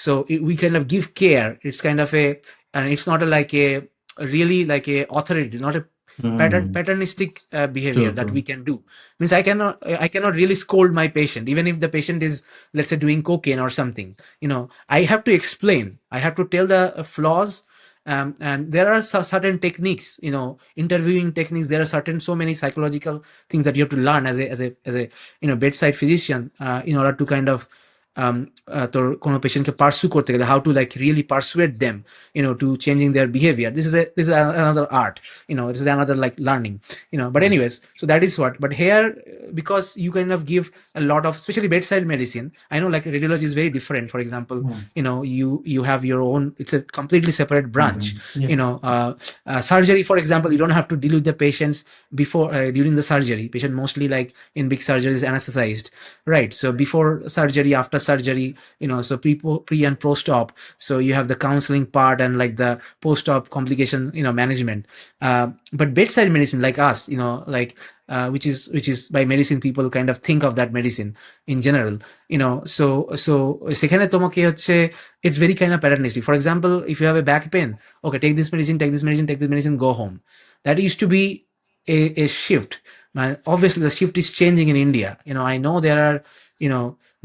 so we kind of give care. It's kind of and it's not like a really like a authority, not a patternistic behavior that we can do. Means I cannot really scold my patient, even if the patient is, let's say, doing cocaine or something. I have to explain, I have to tell the flaws. And there are certain techniques, interviewing techniques. There are so many psychological things that you have to learn as a bedside physician, in order to kind of তোর কোনো পেশেন্টকে pursue করতে গেলে, how to like really persuade them, to changing their behavior. This is another art, this is another like learning, but anyways, so that is what. But here, because you kind of give a lot of, especially bedside medicine, I know like radiology is very different. For example, you have your own, it's a completely separate branch. Surgery, for example, you don't have to deal with the patients before during the surgery. Patient mostly like in big surgeries anesthetized, right? So before surgery, after surgery, so pre and post-op, so you have the counseling part and like the post-op complication, management. But bedside medicine, like us, like which is by medicine, people kind of think of that medicine in general, so সেখানে তোমাকে হচ্ছে, it's very kind of patternistic. For example, if you have a back pain, okay, take this medicine, go home. That used to be a shift. Obviously the shift is changing in India. I know there are,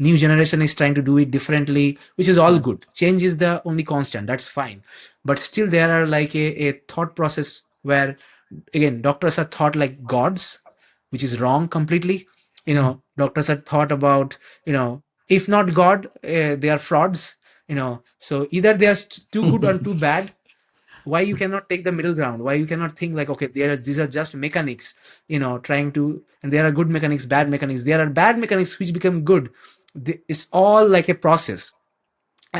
new generation is trying to do it differently, which is all good. Change is the only constant, that's fine. But still there are like a thought process where, again, doctors are thought like gods, which is wrong completely. Doctors are thought about, if not God, they are frauds. So either they are too good or too bad. Why you cannot take the middle ground? Why you cannot think like, okay, these are just mechanics, trying to, and there are good mechanics, bad mechanics. There are bad mechanics which become good. It's all like a process.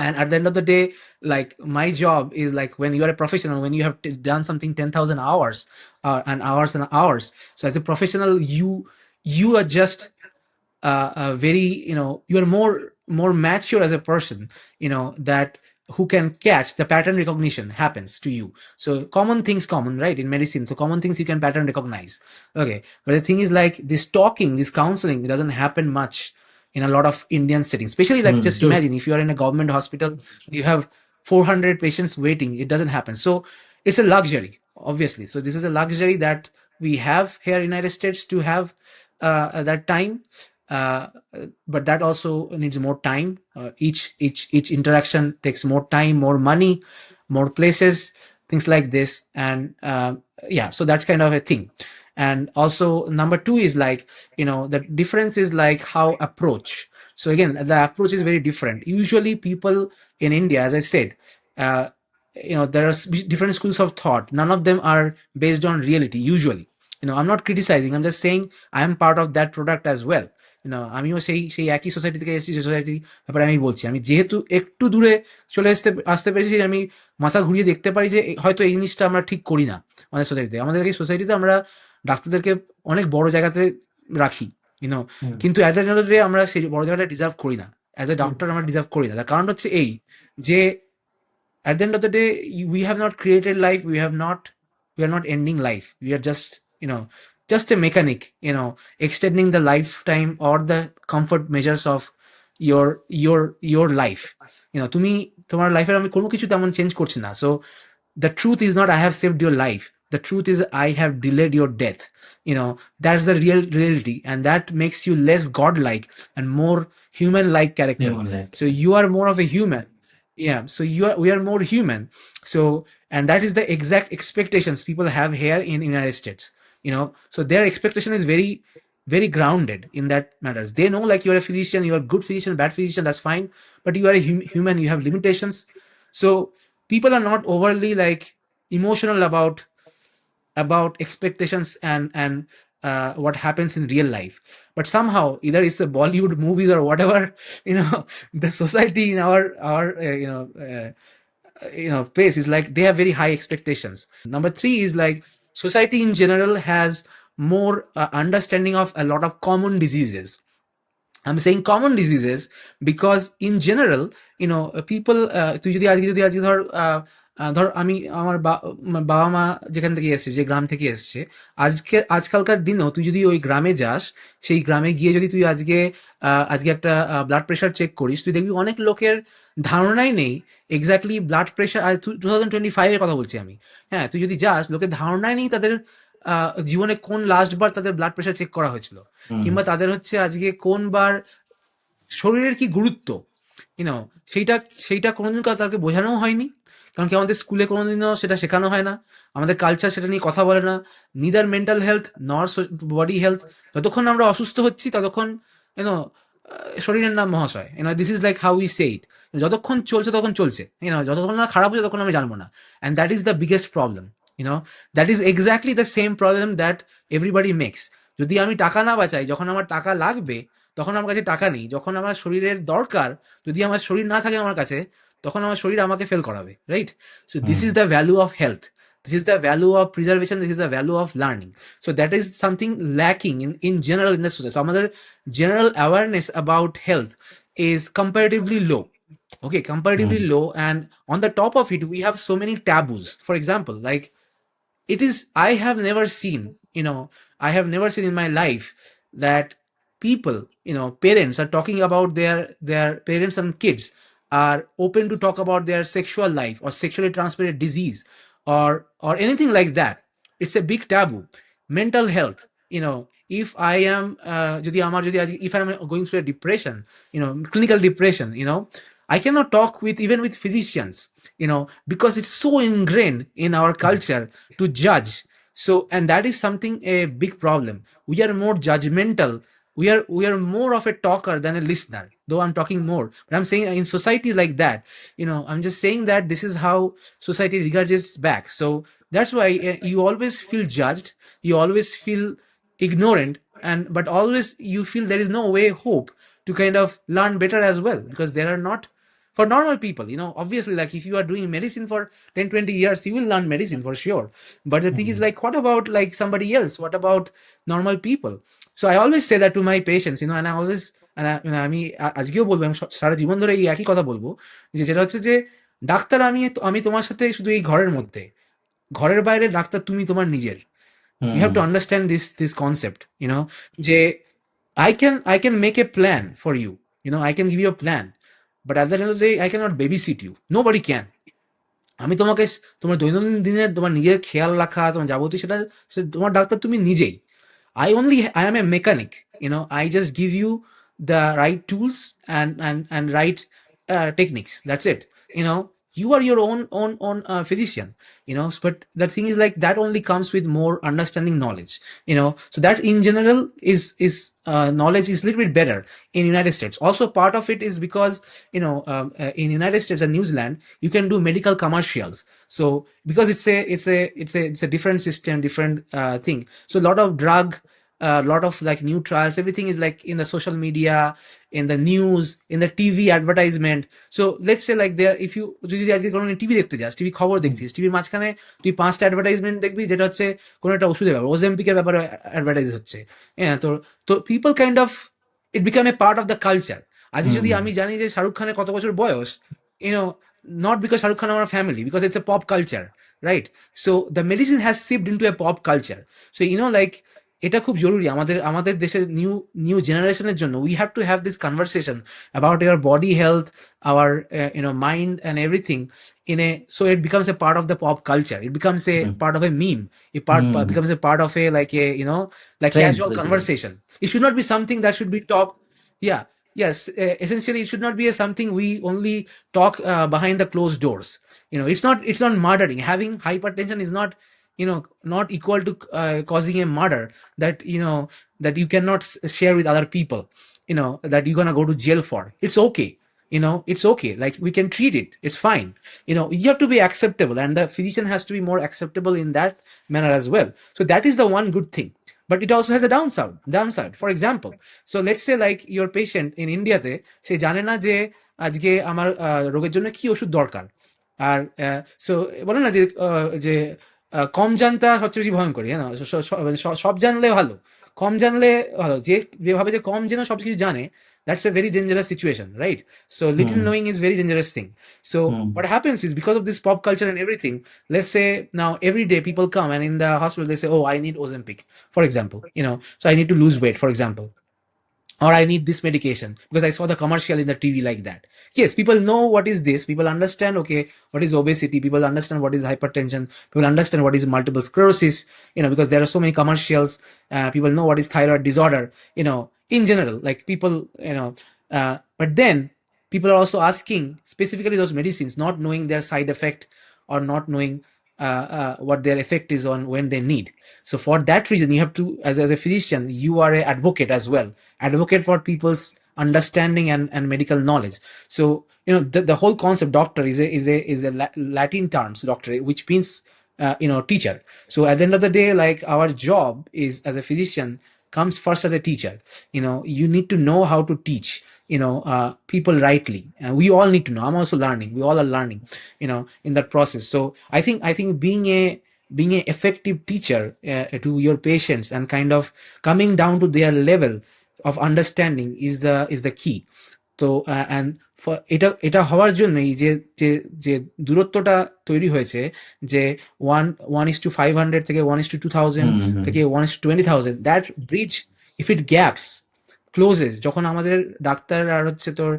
And at the end of the day, like my job is like, when you are a professional, when you have done something 10,000 hours and hours and hours. So as a professional, you are just very, you are more mature as a person, that who can catch the pattern recognition happens to you. So common things, common, right, in medicine. So common things you can pattern recognize. Okay, but the thing is, like, this talking, this counseling, it doesn't happen much in a lot of Indian settings. Especially, like, just True. imagine if you are in a government hospital, you have 400 patients waiting. It doesn't happen. So it's a luxury, obviously. So this is a luxury that we have here in United States to have that time. uh, but that also needs more time. Each interaction takes more time, more money, more places, things like this. And yeah, so that's kind of a thing. And also number two is, like, the difference is like how approach. So again, the approach is very different. Usually people in India, as I said, uh, there are different schools of thought. None of them are based on reality usually. I'm not criticizing, I'm just saying I am part of that product as well. আমিও সেই সেই একই society থেকে এসেছি। সেই সোসাইটির ব্যাপারে আমি বলছি, আমি যেহেতু একটু দূরে চলে আসতে পেরেছি, আমি মাথা ঘুরিয়ে দেখতে পারি যে হয়তো এই জিনিসটা আমরা ঠিক করি না আমাদের সোসাইটিতে। আমাদের এই সোসাইটিতে আমরা ডাক্তারদেরকে অনেক বড় জায়গাতে রাখি, কিন্তু অ্যাজ এ ডে আমরা সেই বড় জায়গাটা ডিজার্ভ করি না। অ্যাজ এ ডক্টর আমরা ডিজার্ভ করি না। তার কারণ হচ্ছে এই যে at the end of the day, we have not created life. We are not ending life. We are just, just a mechanic, extending the lifetime or the comfort measures of your life. তুমি তোমার লাইফের আমি কোনো কিছু তেমন change করছি না। So the truth is not I have saved your life. The truth is I have delayed your death. That's the real reality, and that makes you less godlike and more human-like character. Human-like. So you are more of a human. Yeah, so we are more human. So, and that is the exact expectations people have here in United States. So their expectation is very, very grounded in that matters. They know, like, you're a physician, you're a good physician, bad physician, that's fine, but you are a human, you have limitations. So people are not overly, like, emotional about expectations and what happens in real life. But somehow, either it's the Bollywood movies or whatever, the society in our place is like they have very high expectations. Number three is, like, society in general has more understanding of a lot of common diseases. I'm saying common diseases because in general, people, তুই যদি আজকে ধর আমি আমার বাবা মা যেখান থেকে এসছে, যে গ্রাম থেকে এসছে, আজকালকার দিনেও তুই যদি ওই গ্রামে যাস, সেই গ্রামে গিয়ে যদি তুই আজকে একটা ব্লাড প্রেশার চেক করিস, তুই দেখবি অনেক লোকের ধারণাই নেই এক্স্যাক্টলি ব্লাড প্রেশার। 2025-এর কথা বলছি আমি। হ্যাঁ, তুই যদি যাস, লোকের ধারণাই নেই তাদের জীবনে কোন লাস্ট বার তাদের ব্লাড প্রেশার চেক করা হয়েছিল, কিংবা তাদের হচ্ছে আজকে কোন বার শরীরের কি গুরুত্ব, সেইটা সেইটা কোনোদিন তাদেরকে বোঝানো হয়নি। কারণ কি, আমাদের স্কুলে কোনোদিনও সেটা শেখানো হয় না, আমাদের কালচার সেটা নিয়ে কথা বলে না। Neither mental health nor body health. যতক্ষণ আমরা অসুস্থ হচ্ছি ততক্ষণ শরীরের নাম মহাশয়। This is like how we say it. যতক্ষণ চলছে তখন চলছে, যতক্ষণ না খারাপ হচ্ছে ততক্ষণ আমি জানবো না। And that is the biggest problem. That is exactly the same problem that everybody makes. যদি আমি টাকা না বাঁচাই, যখন আমার টাকা লাগবে তখন আমার কাছে টাকা নেই। যখন আমার শরীরের দরকার, যদি আমার শরীর না থাকে আমার কাছে, তখন আমার শরীর আমাকে ফেল করাবে, right? So this is the value of health, this is the value of preservation, this is the value of learning. So that is something lacking in general in the society. So our general awareness about health is comparatively low. Okay, comparatively low. And on the top of it, we have so many taboos. For example, like, it is, I have never seen in my life that people, parents are talking about their parents and kids are open to talk about their sexual life or sexually transmitted disease or anything like that. It's a big taboo. Mental health, if I am if I'm going through a depression, clinical depression, I cannot talk even with physicians, because it's so ingrained in our culture to judge. So, and that is something, a big problem. We are more judgmental. We are more of a talker than a listener, though I'm talking more. But I'm saying in society like that, I'm just saying that this is how society regards its back. So that's why you always feel judged, you always feel ignorant, but always you feel there is no way, hope to kind of learn better as well, because there are not for normal people, obviously, like if you are doing medicine for 10-20 years, you will learn medicine for sure. But the thing is, like, what about like somebody else? What about normal people? So I always say that to my patients, and I always, আমি আজকেও বলবো, আমি সারা জীবন ধরে এই একই কথা বলবো, যেটা হচ্ছে যে ডাক্তার আমি আমি তোমার সাথে শুধু এই ঘরের মধ্যে, ঘরের বাইরে ডাক্তার তুমি তোমার নিজের। You have to understand this concept, যে I can make a plan for you, I can give you a plan, but at the end of the day I cannot babysit you, nobody can। আমি তোমাকে তোমার দৈনন্দিন দিনে তোমার নিজের খেয়াল রাখা, তোমার যাবতীয় সেটা তোমার ডাক্তার তুমি নিজেই। I am a mechanic, I just give you the right tools and right techniques, that's it, you are your own physician, but the thing is like that only comes with more understanding knowledge, so that in general is knowledge is a little bit better in United States. Also part of it is because in United States and New Zealand you can do medical commercials, so because it's a different system, different thing, so a lot of drug, a lot of like new trials, everything is like in the social media, in the news, in the TV advertisement. So let's say like there, if you যদি আজকে কোনো TV দেখতে যাস, TV খবর দেখছিস, টিভির মাঝখানে তুই 5টা অ্যাডভার্টাইজমেন্ট দেখবি, যেটা হচ্ছে কোনো একটা ওষুধের ব্যাপারে, ওজেম্পিকের ব্যাপারে অ্যাডভার্টাইজ হচ্ছে। হ্যাঁ, তো people kind of it become a part of the culture. আজকে যদি আমি জানি যে শাহরুখ খানের কত বছর বয়স, not because Shahrukh Khan our family, because it's a pop culture, right? So the medicine has seeped into a pop culture. So like এটা খুব জরুরি আমাদের আমাদের দেশের নিউ জেনারেশনের জন্য। We have to have this conversation about year body health, our mind and everything so it becomes a part of the pop culture. It becomes a part of a meme. Becomes a part of a like Trend, casual basically. conversation. It should not be something that should be talked. Yeah. Yes. Essentially, it should not be something we only talk behind the closed doors. It's not murdering. Having hypertension is not not equal to causing a murder that that you cannot share with other people, that you're gonna go to jail for. It's okay. It's okay, like we can treat it, it's fine. You have to be acceptable, and the physician has to be more acceptable in that manner as well. So that is the one good thing, but it also has a downside. For example, so let's say like your patient in India তে সে জানে না যে আজকে আমার রোগের জন্য কি ওষুধ দরকার। আর সো বলে না যে কম জানতা সবচেয়ে বেশি ভয়ঙ্কর, হ্যাঁ, সব জানলে ভালো, কম জানলে ভালো। যে ভাবে যে কম জেনে সবকিছু জানে, that's a very dangerous situation, right? So little knowing is very dangerous thing. So what happens is, because of this pop culture and everything, let's say now every day people come and in the hospital they say, oh, I need Ozempic, for example, so I need to lose weight, for example, or I need this medication because I saw the commercial in the TV like that. Yes, people know what is this. People understand, okay, what is obesity. People understand what is hypertension. People understand what is multiple sclerosis, because there are so many commercials. People know what is thyroid disorder, in general, like people, but then people are also asking specifically those medicines, not knowing their side effect or not knowing what their effect is on when they need. So for that reason, you have to, as a physician, you are an advocate as well, advocate for people's understanding and medical knowledge. So the whole concept doctor is a Latin terms, doctor, which means teacher. So at the end of the day, like our job is as a physician comes first as a teacher. You need to know how to teach people rightly, and we all need to know. I'm also learning, we all are learning in that process. So I think being a effective teacher to your patients and kind of coming down to their level of understanding is the key. তো and for এটা হওয়ার জন্যই যে দূরত্বটা তৈরি হয়েছে, যে 1:500 থেকে 1:2000 থেকে 1:20,000, that bridge, if it gaps clauses, যখন আমাদের ডাক্তার আর হচ্ছে তোর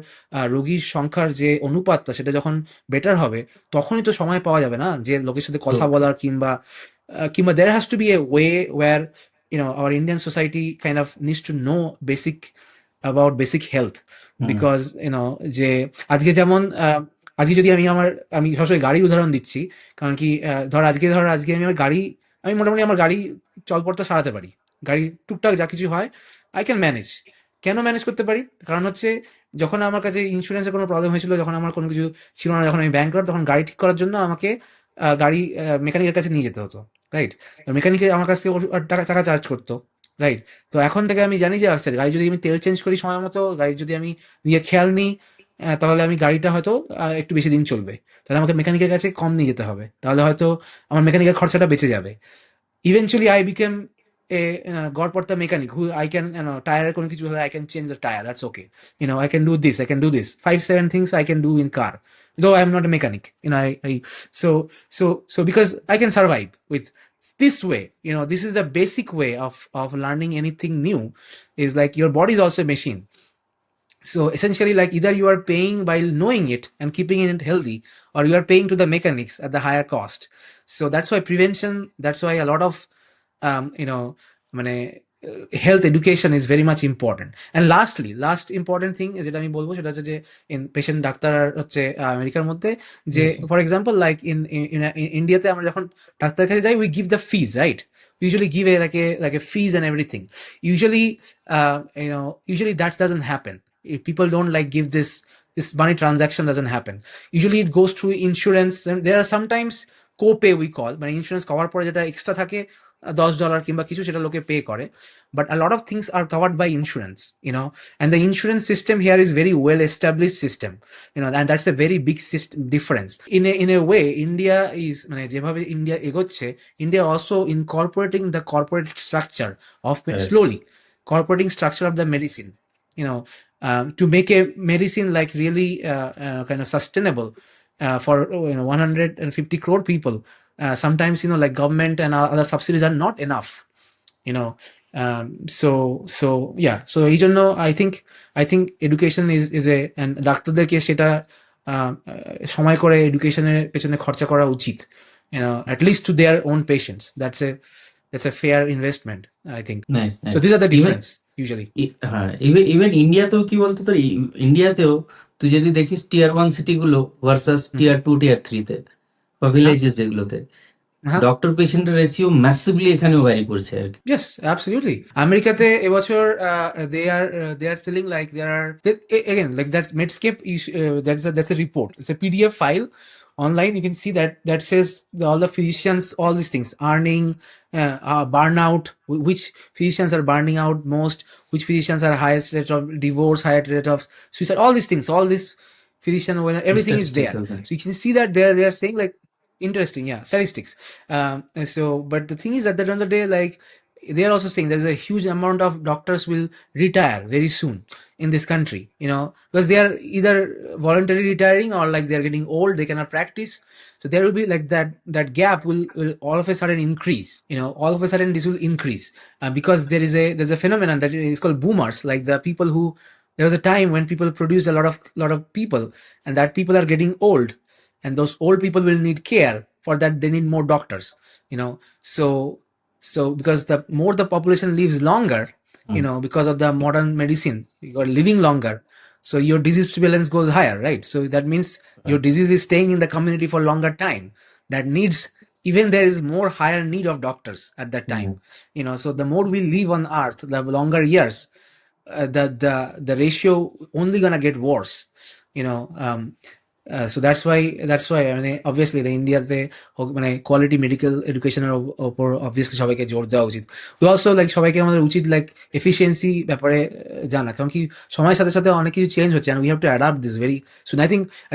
রোগীর সংখ্যার যে অনুপাতটা সেটা যখন বেটার হবে, তখনই তো সময় পাওয়া যাবে না যে লোকের সাথে কথা বলার, কিংবা there has to be a way where our Indian society kind of needs to know about basic health, because যে আজকে যেমন আজকে যদি আমি সবসময় গাড়ির উদাহরণ দিচ্ছি, কারণ কি আজকে আমি আমি মোটামুটি আমার গাড়ি চলপড়তা সারাতে পারি, গাড়ি টুকটাক যা কিছু হয় আই ক্যান ম্যানেজ। কেন ম্যানেজ করতে পারি? কারণ হচ্ছে যখন আমার কাছে ইন্স্যুরেন্সের কোনো প্রবলেম হয়েছিল, যখন আমার কোনো কিছু ছিল না, যখন আমি ব্যাংকরপ্ট, তখন গাড়ি ঠিক করার জন্য আমাকে গাড়ি মেকানিকের কাছে নিয়ে যেতে হতো, রাইট? মেকানিকে আমার কাছ থেকে টাকা চার্জ করতো, রাইট? তো এখন থেকে আমি জানি যে আচ্ছা, গাড়ি যদি আমি তেল চেঞ্জ করি সময় মতো, গাড়ি যদি আমি নিজের খেয়াল নিই, তাহলে আমি গাড়িটা হয়তো একটু বেশি দিন চলবে, তাহলে আমাকে মেকানিকের কাছে কম নিয়ে যেতে হবে, তাহলে হয়তো আমার মেকানিকের খরচাটা বেঁচে যাবে। Eventually I became a গড়পড়তা মেকানিক who I can টায়ারের কোনো কিছু হলে I can change the tire, that's okay, I can do this, I can do this 5-7 things I can do in car, though I am not a mechanic, I so because I can survive with this way. This is the basic way of learning anything new, is like your body is also a machine. So essentially, like, either you are paying by knowing it and keeping it healthy, or you are paying to the mechanics at the higher cost. So that's why prevention, that's why a lot of মানে health education is very much important. And last important thing যেটা আমি বলবো সেটা হচ্ছে যে patient doctor হচ্ছে আমেরিকার মধ্যে যে Yes, sir. For example like ইন্ডিয়াতে আমরা যখন ডাক্তারের কাছে যাই, we give the fees, right? Usually give a fees and everything. Usually that doesn't happen. If people don't like give this money transaction doesn't happen. Usually it goes through insurance, and there are sometimes co-pay we call, মানে insurance cover পরে যেটা extra থাকে $10 কিংবা কিছু, সেটা লোকে pay করে, but a lot of things are covered by insurance, and the insurance system here is very well established system, and that's a very big difference. In a way, India is, মানে যেভাবে India এগোচ্ছে, India also incorporating the corporate structure of Correct. slowly corporating structure of the medicine, to make a medicine like really kind of sustainable for 150 crore people. Sometimes like government and other subsidies are not enough, so yeah, so এই জন্য I think education is a, and ডাক্তারদেরকে সেটা সময় করে এডুকেশনের পেছনে খরচা করা উচিত, at least to their own patients. That's a fair investment, I think. Nice, So nice. these are the even difference usually. হ্যাঁ, ইভেন ইন্ডিয়াতেও কি বলতো, তোর ইন্ডিয়াতেও তুই যদি দেখিস টিয়ার 1 সিটি গুলো ভার্সাস টিয়ার 2 টিয়ার 3 তে বা ভিলেজেস যেগুলোতে, হ্যাঁ, ডক্টর পেশেন্টের রেশিও ম্যাসিভলি এখানেও ভ্যারি করছে আর কি। yes, absolutely. আমেরিকাতে এবছর they are selling like again, like that's Medscape that's a report, it's a PDF file online. You can see that says all the physicians, all these things, earning, burnout, which physicians are burning out most, which physicians are highest rate of divorce, highest rate of suicide, all these things, all this physician, when everything is there. Statistics, okay. So you can see that they are saying like interesting, yeah, statistics. So but the thing is that at the end of the day, like, they are also saying there's a huge amount of doctors will retire very soon in this country, because they are either voluntarily retiring, or like they are getting old, they cannot practice. So there will be like that gap will all of a sudden increase, all of a sudden this will increase, because there's a phenomenon that is called boomers, like the people who, there was a time when people produced a lot of people, and that people are getting old, and those old people will need care. For that they need more doctors, so because the more the population lives longer, because of the modern medicine, you are living longer, so your disease prevalence goes higher, right? So that means your disease is staying in the community for longer time. That needs, even there is more higher need of doctors at that time, so the more we live on earth, the longer years, the ratio only gonna get worse, so that's why মানে obviously the ইন্ডিয়াতে মানে quality medical এডুকেশনের ওপর obviously সবাইকে জোর দেওয়া উচিত। we also like সবাইকে আমাদের উচিত like এফিসিয়েন্সি ব্যাপারে জানা, কারণ কি সময়ের সাথে সাথে অনেক কিছু চেঞ্জ হচ্ছে, and we have to adapt this very soon. I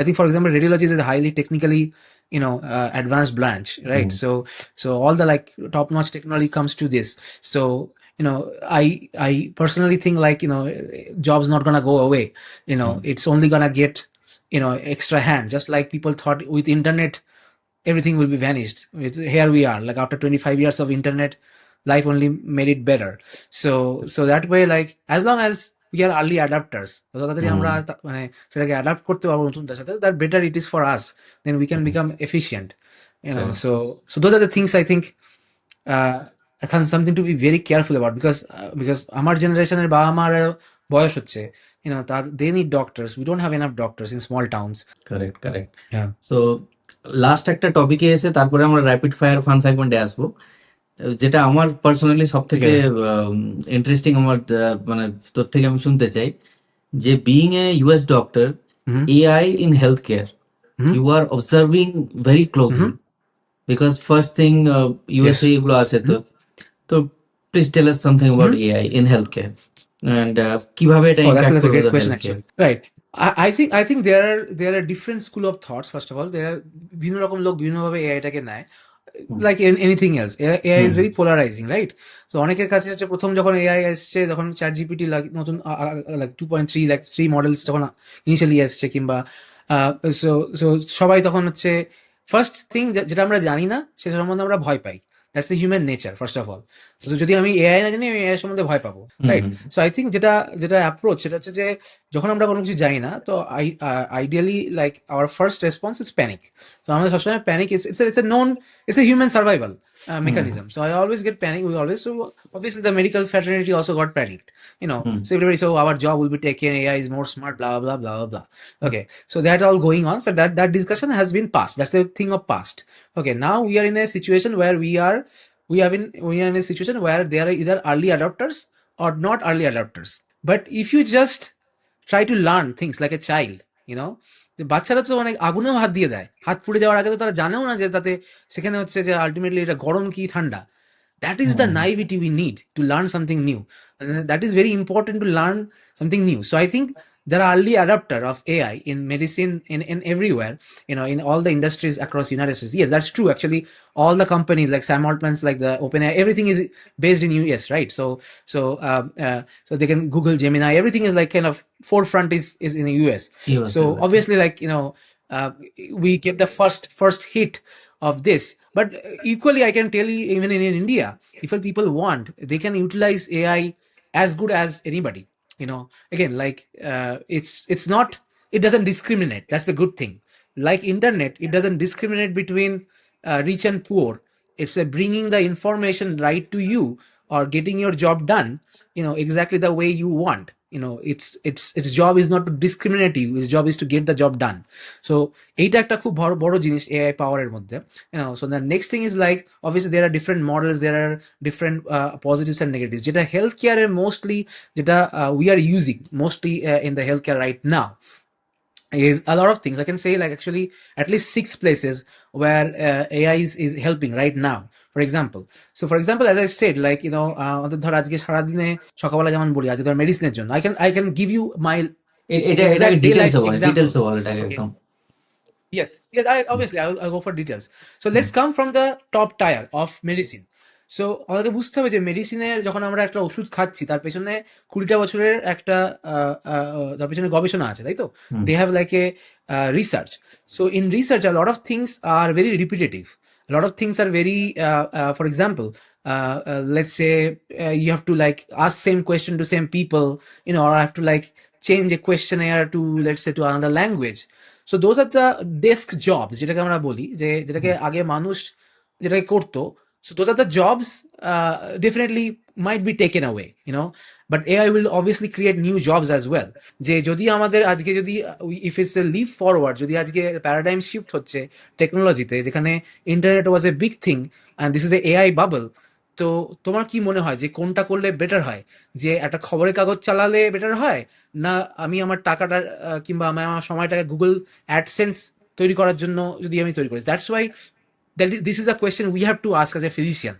think for example radiology is a highly technically advanced branch, right? So all the like top notch technology comes to this. So I personally think like jobs not gonna go away, it's only gonna get extra hand, just like people thought with internet everything will be vanished. Here we are, like after 25 years of internet, life only made it better. So that way, like, as long as we are early adapters, যত তাড়াতাড়ি আমরা মানে সেটাকে adapt করতে পারবো নতুনটার সাথে, that better it is for us, then we can become efficient, so those are the things I think something to be very careful about, because আমার জেনারেশনের বাবা মার বয়স হচ্ছে, they need doctors. We don't have enough doctors in small towns. Correct, correct. Yeah. So last একটা টপিকে এসে তারপরে আমরা র্যাপিড ফায়ার ফান সেগমেন্টে আসবো, যেটা আমার পার্সোনালি সব থেকে ইন্টারেস্টিং, আমার মানে তোর থেকে আমি শুনতে চাই যে being a US doctor, AI in health care, you are observing very closely, because first thing USA এগুলো আছে, তো please tell us something about AI in health care, and কিভাবে এটা Oh, that's ইম্প্যাক্ট a করবে great question health care. actually. Right. I think there are different school of thoughts. First of all, there are বিভিন্ন রকম লোক বিভিন্নভাবে এআইটাকে নেয়, like anything else. AI is hmm very polarising, right? তো অনেকের কাছে হচ্ছে প্রথম যখন এআই এসছে, যখন চ্যাট জিপিটি নতুন লাইক 2.3 লাইক 3 মডেলস যখন ইনিশিয়ালি এসছে, কিংবা সো সো সবাই তখন হচ্ছে ফার্স্ট থিং যেটা আমরা জানি না সেটা সম্বন্ধে আমরা ভয় পাই। That's the human nature first of all. তো যদি আমি এআই না জানি, আমি এআই সম্বন্ধে ভয় পাবো, hmm right? Hmm so I think যেটা যেটা অ্যাপ্রোচ সেটা হচ্ছে যে যখন আমরা কোনো কিছু জানি না, তো ideally like our first response is panic. তো আমাদের সবসময় panic it's a known, it's a human survival hmm mechanism. So I always get panic. We always, so obviously the medical fraternity also got panicked. Hmm So everybody, so our job will be taken. AI is more smart. Blah blah blah blah blah. Okay, so that all going on. So that discussion has been passed. That's the thing of past. Okay, now we are in a situation where we are in a situation where they are either early adopters or not early adopters. But if you just try to learn things like a child, you know, যে বাচ্চারা তো মানে আগুনেও হাত দিয়ে দেয়, হাত পুড়ে যাওয়ার আগে তো তারা জানেও না যে তাতে সেখানে হচ্ছে যে আলটিমেটলি এটা গরম কি ঠান্ডা। That is the hmm naivety we need to learn something new. And that is very important to learn something new. So I think there are early adopter of AI in medicine, in everywhere, in all the industries across United States. Yes, that's true. Actually, all the companies like Sam Altman's, like the OpenAI, everything is based in US, right? So they can Google Gemini. Everything is like kind of forefront is in the US. US So obviously, like uh, we get the first hit of this. But equally, I can tell you, even in India, if people want, they can utilize AI as good as anybody. Again, like it's not, it doesn't discriminate. That's the good thing. Like internet, it doesn't discriminate between rich and poor. It's bringing the information right to you, or getting your job done, exactly the way you want. Its job is not to discriminate you. Its job is to get the job done. So এইটা একটা খুব বড় বড় জিনিস AI পাওয়ারের মধ্যে। So the next thing is like, obviously there are different models, there are different positives and negatives, যেটা health কেয়ারের মোস্টলি, যেটা we are using mostly in the healthcare right now, is a lot of things. I can say like actually at least 6 places where AI is helping right now. For example, as I said, like আমাদের ধর আজকে সারাদিনে সকালবেলা যেমন বলি, আজকে ধর মেডিসিনের জন্য I can give you my এটা এটাকে exact day life ডিটেলসে বল, examples. ডিটেলসে বল এটাকে Okay. একদম। Yes. Obviously, I'll go for details. So let's come from the top tier of medicine. So আমাদেরকে বুঝতে হবে যে মেডিসিনের যখন আমরা একটা ওষুধ খাচ্ছি, তার পেছনে 20টা বছরের একটা তার পেছনে গবেষণা আছে, তাই তো? হুম They have like a research. So in research, a lot of things are very repetitive. A lot of things are very, for example, let's say you have to like ask same question to same people, or I have to like change a questionnaire to, let's say, to another language. So those are the desk jobs, যেটাকে আমরা বলি, যেটাকে আগে মানুষ যেটাকে করতো. So those are the jobs, definitely might be taken away, but AI will obviously create new jobs as well. যে যদি আমাদের আজকে যদি if it's a leap forward, যদি আজকে প্যারাডাইম শিফট হচ্ছে টেকনোলজিতে, যেখানে internet was a big thing and this is A AI bubble, তো তোমার কি মনে হয় যে কোনটা করলে বেটার হয়? যে একটা খবরের কাগজ চালালে বেটার হয়, না আমি আমার টাকাটা কিংবা আমি আমার সময়টাকে গুগল অ্যাডসেন্স তৈরি করার জন্য যদি আমি তৈরি করি? That's why this is a question we have to ask as a physician.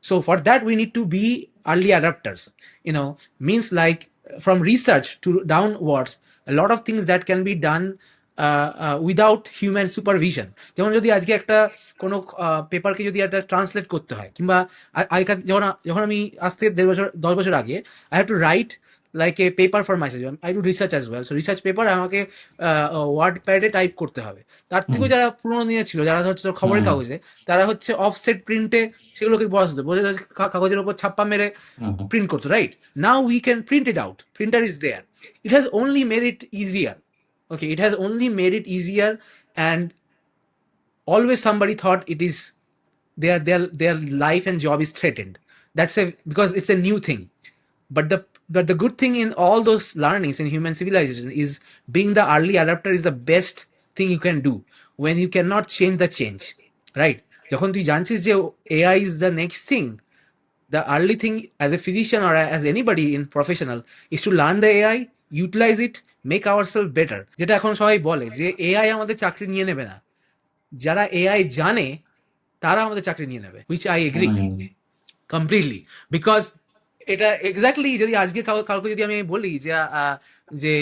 So for that we need to be early adapters, means like from research to downwards, a lot of things that can be done without human supervision. যেমন যদি আজকে একটা কোনো পেপারকে যদি একটা translate করতে হয়, কিংবা আগেকার যখন আমি আজ থেকে 10 বছর আগে, I have to right like a paper for my self. I do research as well. So research paper আমাকে ওয়ার্ড প্যাডে টাইপ করতে হবে। তার থেকেও যারা পুরোনো দিনে ছিল, যারা হচ্ছে খবরের কাগজে, তারা হচ্ছে অফসেট প্রিন্টে সেগুলোকে বসাতো, বোঝা যাচ্ছে কাগজের উপর ছাপ্পা মেরে প্রিন্ট করতো, right? Now we can print it out, printer is there. It has only made it easier. Okay, it has only made it easier, and always somebody thought it is their life and job is threatened. Because it's a new thing. But the good thing in all those learnings in human civilization is being the early adapter is the best thing you can do when you cannot change the change, right? যখন তুই জানছিস যে AI is the next thing, the early thing as a physician or as anybody in professional is to learn the AI, utilize it, make ourselves better. যেটা এখন সবাই বলে যে AI আমাদের চাকরি নিয়ে নেবে না, যারা AI জানে তারা আমাদের চাকরি নিয়ে নেবে, which I agree completely, because এটা এক্স্যাক্টলি যদি আজকে কাউকে যদি আমি বলি যে যে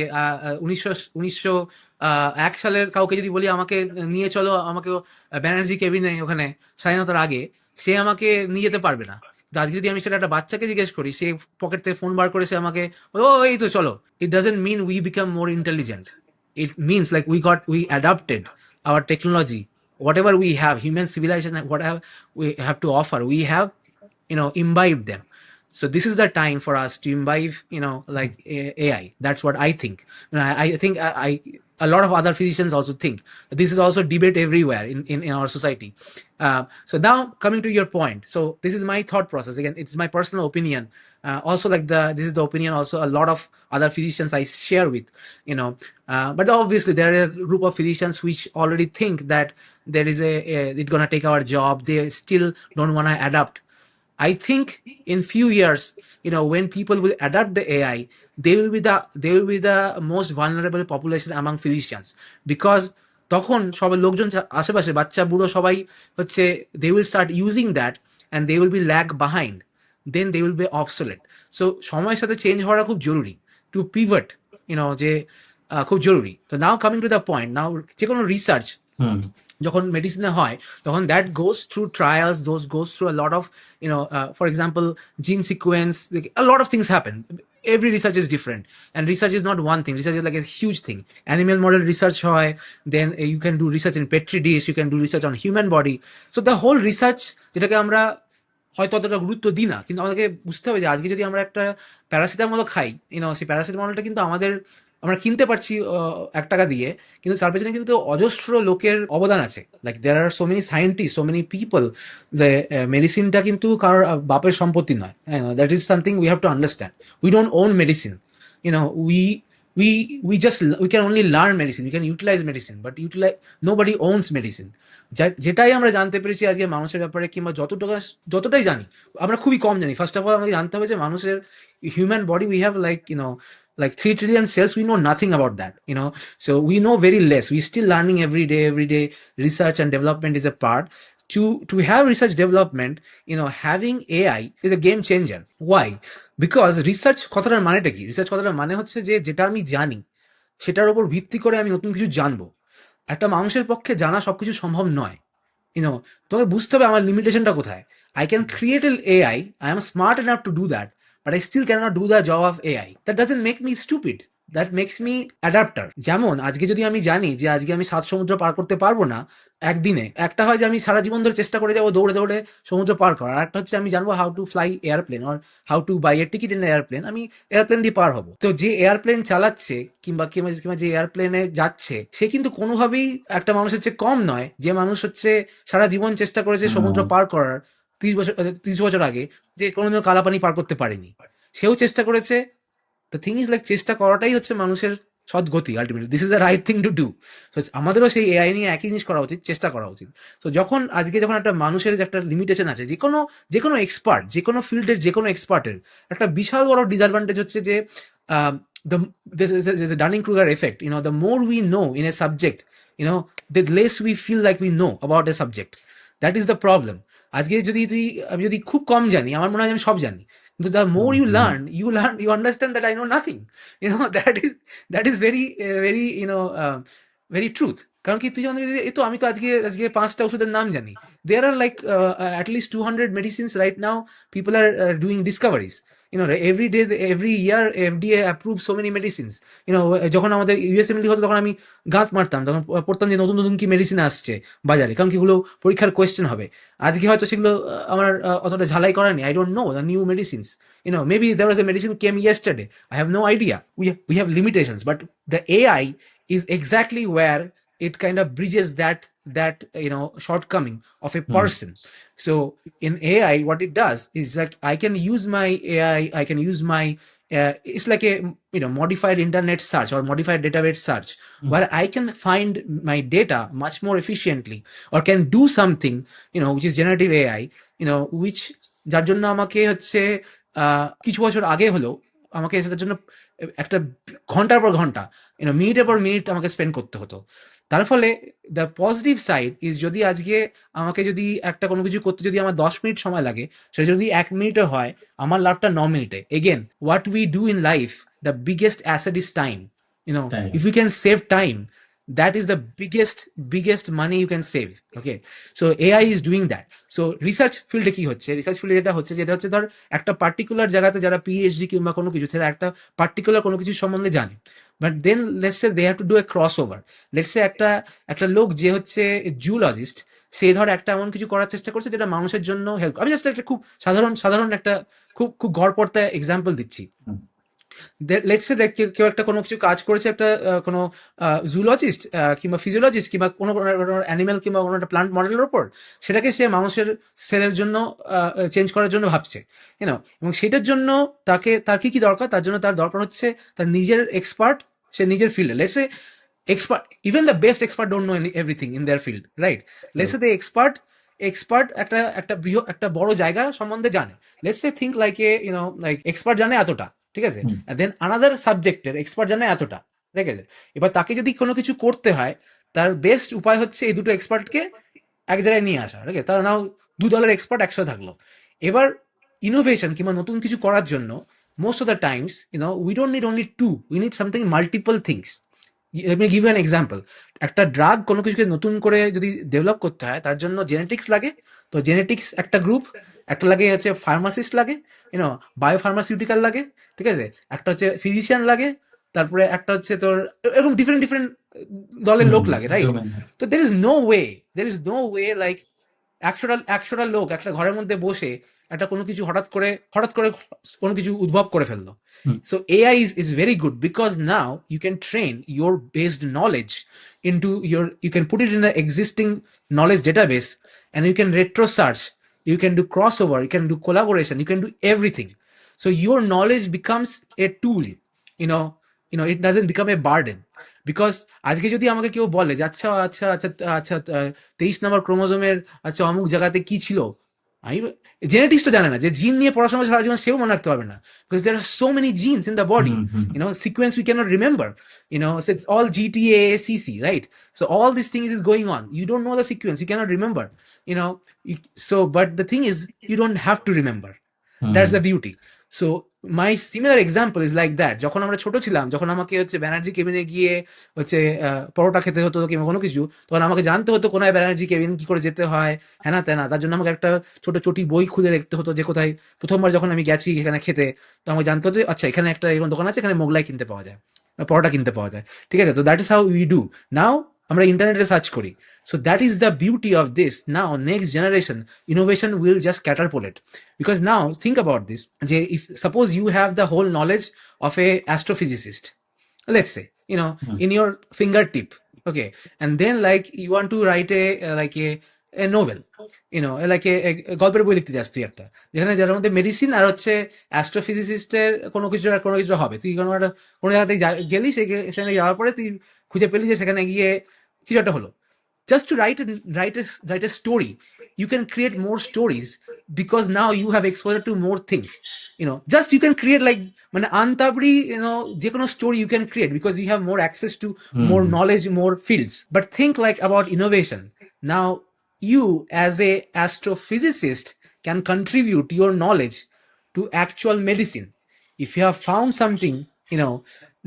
1901 সালের কাউকে যদি বলি আমাকে নিয়ে চলো, আমাকে ব্যানার্জি কেবিনে ওখানে স্বাধীনতার আগে, সে আমাকে নিয়ে যেতে পারবে না। কিন্তু আজকে যদি আমি সেটা একটা বাচ্চাকে জিজ্ঞেস করি, সে পকেট থেকে ফোন বার করে সে আমাকে ও এই তো চলো। It doesn't mean we become more intelligent, it means like we adapted our technology, whatever we have, human civilization, whatever we have to offer, we have imbibed them. So this is the time for us to imbibe like AI. That's what I think. I think a lot of other physicians also think. This is also debate everywhere in our society. So now coming to your point, so this is my thought process. Again, it's my personal opinion. Also, like this is the opinion also a lot of other physicians I share with. But obviously there are a group of physicians which already think that there is it's gonna take our job. They still don't wanna adapt. I think in few years, when people will adapt the AI, they will be the most vulnerable population among physicians, because তখন সবার লোকজন আশেপাশে বাচ্চা বুড়ো সবাই হচ্ছে they will start using that and they will be lag behind, then they will be obsolete. So সময়ের সাথে চেঞ্জ হওয়াটা খুব জরুরি, টু পিভট যে খুব জরুরি। তো now coming to the point, now যে কোনো রিসার্চ হুম যখন মেডিসিনে হয় তখন that goes through trials, those goes through a lot of for example gene sequence, a lot of things happen. Every research is different, and research is not one thing. Research is like a huge thing. Animal model research hoy, then you can do research in petri dish, you can do research on human body. So the whole research যেটাকে আমরা হয়তো অতটা গুরুত্ব দিই না, কিন্তু আমাদেরকে বুঝতে হবে যে আজকে যদি আমরা একটা প্যারাসিটামলও খাই, সেই প্যারাসিটামলটা কিন্তু আমরা কিনতে পারছি 1 টাকা দিয়ে, কিন্তু তার পেছনে কিন্তু অজস্র লোকের অবদান আছে। Like there are so many scientist, so many people, যে মেডিসিনটা কিন্তু কারোর বাপের সম্পত্তি নয়। That is something we have to understand. We don't own medicine, we we can only learn medicine, we can utilize medicine, but nobody owns medicine. যেটাই আমরা জানতে পেরেছি আজকে মানুষের ব্যাপারে, কিংবা যতটাই জানি আমরা খুবই কম জানি। ফার্স্ট অফ অল আমাকে জানতে হবে যে মানুষের human body, we have like 3 trillion cells, we know nothing about that. So we know very less, we still learning every day. Research and development is a part. To have research development, having AI is a game changer. Why? Because research কথাটার মানেটা কি? Research কথাটার মানে হচ্ছে যে যেটা আমি জানি সেটার উপর ভিত্তি করে আমি নতুন কিছু জানবো। একটা মানুষের পক্ষে জানা সবকিছু সম্ভব নয়। তোকে বুঝতে হবে আমার লিমিটেশনটা কোথায়। I can create an AI, I am smart enough to do that, but I still cannot do the job of AI. That doesn't make me stupid, that makes me adapter. যেমন আজকে যদি আমি জানি যে আজকে আমি 7 সমুদ্র পার করতে পারবো না একদিনে, একটা হয় যে আমি সারা জীবন ধরে চেষ্টা করে যাবো দৌড়ে দৌড়ে সমুদ্র পার করার, আর একটা হচ্ছে আমি জানবো how to fly airplane, or how to buy a ticket in airplane, আমি এয়ারপ্লেন দিয়ে পার হবো। তো যে এয়ারপ্লেন চালাচ্ছে কিংবা যে এয়ারপ্লেনে যাচ্ছে, সে কিন্তু কোনোভাবেই একটা মানুষের চেয়ে কম নয় যে মানুষ হচ্ছে সারা জীবন চেষ্টা করেছে সমুদ্র পার করার 30 বছর আগে, যে কোনোদিনও কালাপানি পার করতে পারেনি। সেও চেষ্টা করেছে। দ্য থিং ইজ লাইক চেষ্টা করাটাই হচ্ছে মানুষের সদ্গতি। Ultimately this is the right thing to do. তো আমাদেরও সেই এআই নিয়ে একই জিনিস করা উচিত, চেষ্টা করা উচিত। তো যখন একটা মানুষের যে একটা লিমিটেশন আছে, যে কোনো এক্সপার্ট, যে কোনো ফিল্ডের যে কোনো এক্সপার্টের একটা বিশাল বড় ডিসঅ্যাডভান্টেজ হচ্ছে যে the this is a Dunning-Kruger effect. The more we know in a subject, the less we feel like we know about a subject. That is the problem. আজকে আমি যদি খুব কম জানি, আমার মনে হয় আমি সব জানি, কিন্তু the more you learn, you understand that I know nothing. that is very very truth. কারণ কি তুই যখন আমি তো আজকে 5টা ওষুধের নাম জানি। There are like at least 200 medicines right now. People are doing discoveries. Every day, every year FDA approves so many medicines. যখন আমাদের ইউএসএমএলডি হতো তখন আমি গাঁত মারতাম, তখন পড়তাম যে নতুন নতুন কি মেডিসিন আসছে বাজারে, কারণ কি এগুলো পরীক্ষার কোয়েশ্চেন হবে। আজকে হয়তো সেগুলো আমার অতটা ঝালাই করা নেই। I don't know the new medicines. Maybe there was a medicine came yesterday. I have no idea. We have limitations, but the AI is exactly where it kind of bridges that shortcoming of a person. So in AI, what it does is like I can use my AI, I can use my it's like a modified internet search or modified database search, where I can find my data much more efficiently, or can do something which is generative AI, which যার জন্য আমাকে হচ্ছে কিছু বছর আগে হলো আমাকে সেটার জন্য একটা ঘন্টার পর ঘন্টা মিনিটের পর মিনিট আমাকে স্পেন্ড করতে হতো। তার ফলে দ্য পজিটিভ সাইড ইজ, যদি আজকে আমাকে যদি একটা কোনো কিছু করতে যদি আমার 10 মিনিট সময় লাগে, সেটা যদি 1 মিনিটে হয়, আমার লাভটা 9 মিনিটে। Again, what we do in life, the biggest asset is time. তাই If you can save time, that is the biggest money you can save. Okay, so AI is doing that. So research ফিল্ডে কি হচ্ছে, research ফিল্ডে যেটা হচ্ছে, যেটা হচ্ছে ধর একটা পার্টিকুলার জায়গাতে যারা পিএইচডি কিংবা কোনো কিছু, সেটা একটা পার্টিকুলার কোনো কিছু সম্বন্ধে জানে, but then let's say they have to do a cross over. Let's say একটা লোক যে হচ্ছে জুলজিস্ট, সে ধর একটা এমন কিছু করার চেষ্টা করছে যেটা মানুষের জন্য হেল্প। আমি জাস্ট একটা খুব সাধারণ একটা খুব গড়পড়তা এক্সাম্পল দিচ্ছি। লেটস সে কেউ একটা কোনো কিছু কাজ করেছে, একটা কোনো জুলজিস্ট কিংবা ফিজিওলজিস্ট কিংবা কোনো অ্যানিমেল কিংবা কোনো একটা প্লান্ট মডেলের ওপর, সেটাকে সে মানুষের সেলের জন্য চেঞ্জ করার জন্য ভাবছে, এবং সেটার জন্য তার কি দরকার, তার জন্য তার দরকার হচ্ছে তার নিজের এক্সপার্ট, সে নিজের ফিল্ডে। Let's say expert, even the best expert don't know everything in their field, right? Let's say the expert একটা বড় জায়গা সম্বন্ধে জানে। Let's say think like like expert জানে এতটা, ঠিক আছে, দেন আনাদার সাবজেক্টের এক্সপার্ট জানে এতটা, ঠিক আছে। এবার তাকে যদি কোনো কিছু করতে হয়, তার বেস্ট উপায় হচ্ছে এই দুটো এক্সপার্টকে এক জায়গায় নিয়ে আসা, ঠিক আছে। তার নাও দু দলের এক্সপার্ট একসাথে থাকলো। এবার ইনোভেশন কিংবা নতুন কিছু করার জন্য most of the times we don't need only to, we need something multiple things. let me give you an example. একটা ড্রাগ কোনো কিছুকে নতুন করে যদি ডেভেলপ করতে হয়, তার জন্য জেনেটিক্স লাগে। তো জেনেটিক্স একটা গ্রুপ, একটা লাগে হচ্ছে ফার্মাসিস্ট লাগে, বায়োফার্মাসিউটিক্যাল লাগে, ঠিক আছে, একটা হচ্ছে ফিজিশিয়ান লাগে, তারপরে একটা হচ্ছে তোর এরকম ডিফারেন্ট দলের লোক লাগে, রাইট? তো there is no way like একশোটা লোক একটা ঘরের মধ্যে বসে একটা কোনো কিছু হঠাৎ করে কোনো কিছু উদ্ভব করে ফেললো। So AI is very good because now you can train your based knowledge into you can put it in an existing knowledge database, and you can retro search, you can do crossover, you can do collaboration, you can do everything. So your knowledge becomes a tool, it doesn't become a burden. Because আজকে যদি আমাকে কেউ বলে যে আচ্ছা আচ্ছা আচ্ছা আচ্ছা 23 নম্বর ক্রোমোজোমের আচ্ছা অমুক জায়গাতে কি ছিল, আমি জেনেটিক্সটা জানে না, যে জিন নিয়ে পড়াশোনা সারা জীবন সেও মনে রাখতে পারবে না, because there are so many genes in the body, sequence we can't remember, so it's all GTACC, right? So all these things is going on, you don't know the sequence, you cannot remember, but the thing is you don't have to remember. That's the beauty. So my similar example is like that. যখন আমরা ছোট ছিলাম, যখন আমাকে হচ্ছে ব্যানার্জি কেবিনে গিয়ে হচ্ছে পরোটা খেতে হতো কিংবা কোনো কিছু, তখন আমাকে জানতে হতো কোনায় ব্যানার্জি কেবিন, কি করে যেতে হয়, হ্যাঁ তেনা, তার জন্য আমাকে একটা ছোট চটি বই খুলে দেখতে হতো যে কোথায় প্রথমবার যখন আমি গেছি এখানে খেতে, তো আমাকে জানতে হতো আচ্ছা এখানে একটা এরকম দোকান আছে, এখানে মোগলাই কিনতে পাওয়া যায়, পরোটা কিনতে পাওয়া যায়, ঠিক আছে। তো that is how we do now, আমরা ইন্টারনেটে সার্চ করি। So that is the beauty of this. Now next generation innovation will just catapult, because now think about this, যে if suppose you have the whole knowledge of a astrophysicist, let's say, in your fingertip, okay, and then like you want to write a novel, like a গল্পের বই লিখতে চাস তুই একটা, যেখানে যার মধ্যে মেডিসিন আর হচ্ছে অ্যাস্ট্রোফিজিসিস্টের কোনো কিছু হবে, তুই কোনো জায়গাতে গেলি, সেখানে যাওয়ার পরে তুই খুঁজে পেলি যে সেখানে গিয়ে কিছু একটা হলো। Just to write a story, you can create more stories because now you have exposure to more things. Just you can create like মানে আনতাবড়ি যে কোনো story you can create because you have more access to more knowledge, more fields. But think like about innovation. Now you as a astrophysicist can contribute your knowledge to actual medicine. If you have found something,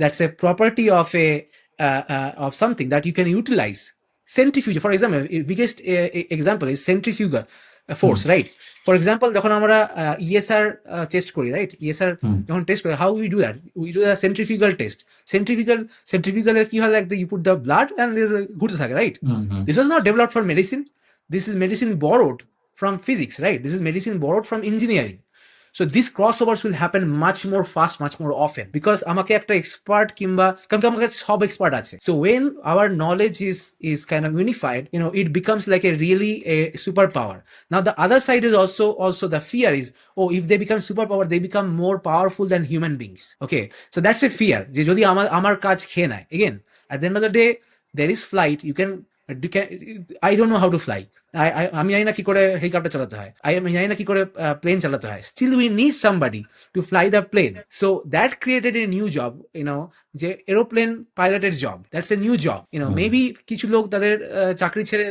that's a property of of something that you can utilize. Centrifuge, for example, biggest example is centrifugal force, right? For example, যখন আমরা ESR test করি, right? ESR যখন test করি, how we do that? We do a centrifugal test. Centrifugal কি হয়, like you put the blood and there's a ঘুরতে থাকে, right? This was not developed for medicine. This is medicine borrowed from physics, right? This is medicine borrowed from engineering. So these crossovers will happen much more fast, much more often, because আমাকে একটা expert কিংবা কারণ আমার কাছে সব expert আছে. So when our knowledge is kind of unified, it becomes like a really a superpower. Now the other side is also the fear is, if they become superpower, they become more powerful than human beings. Okay, so that's a fear, যে যদি আমার কাজ খেয়ে নেয়. Again, at the end of the day, there is flight, you can I don't know how to fly. আমি জানি না কি করে হেলিকপ্টার চালাতে হয়, আমি জানি না কি করে প্লেন চালাতে হয়, still we need somebody to fly the plane. So that created a new job, যে এরোপ্লেন পাইলটের job, that's a new job. Maybe কিছু লোক তাদের চাকরি ছেড়ে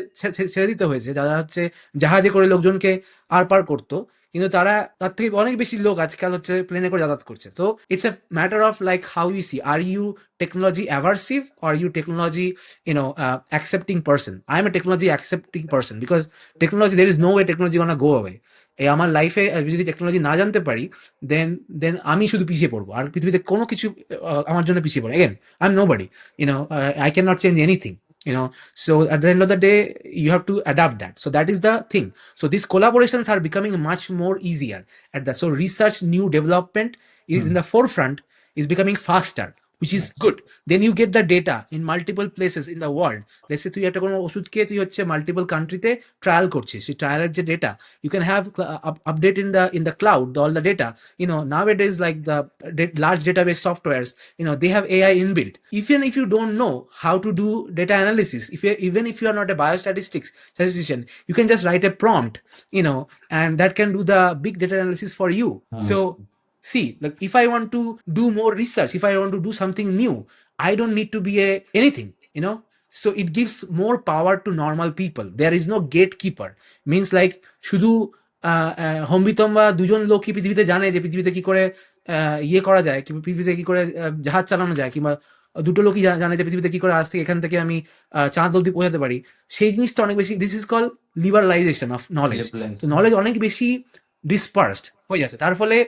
ছেড়ে দিতে হয়েছে, যারা হচ্ছে জাহাজে করে লোকজনকে আর পার করতো, কিন্তু তার থেকে অনেক বেশি লোক আজকাল হচ্ছে প্লেনে করে যাতায়াত করছে। তো it's a matter of like how you see, are you technology aversive or you technology accepting person. I am a technology accepting person because technology, there is no way technology gonna go away. এই আমার লাইফে যদি technology না জানতে পারি, দেন আমি শুধু পিছিয়ে পড়বো, আর পৃথিবীতে কোনো কিছু আমার জন্য পিছিয়ে পড়ে। Again, I am nobody, I cannot change anything. So at the end of the day you have to adapt that. So that is the thing. So these collaborations are becoming much more easier so research, new development is in the forefront, is becoming faster, which is good. Then you get the data in multiple places in the world. Let's say তুই একটা কোনো ওষুধ খেয়ে তুই হচ্ছে multiple কান্ট্রিতে trial করছিস, সেই ট্রায়ালের যে data you can have update in the cloud, all the data. Nowadays, like the large database softwares, they have AI inbuilt. Even if you don't know how to do data analysis, even if you are not a statistician, you can just write a prompt, and that can do the big data analysis for you. So see, like if I want to do more research, if I want to do something new, I don't need to be anything. So it gives more power to normal people. There is no gatekeeper. Means like শুধু হোমবিতম বা দুজন লোকই পৃথিবীতে জানে যে পৃথিবীতে কি করে ইয়ে করা যায়, কিংবা পৃথিবীতে কি করে জাহাজ চালানো যায়, কিংবা দুটো লোকই জানে যে পৃথিবীতে কি করে আজ থেকে এখান থেকে আমি চাঁদ অব্দি পৌঁছাতে পারি। সেই জিনিসটা অনেক বেশি, this is call liberalisation of knowledge. তো নলেজ অনেক বেশি ডিসপার্সড হয়ে যাচ্ছে। তার ফলে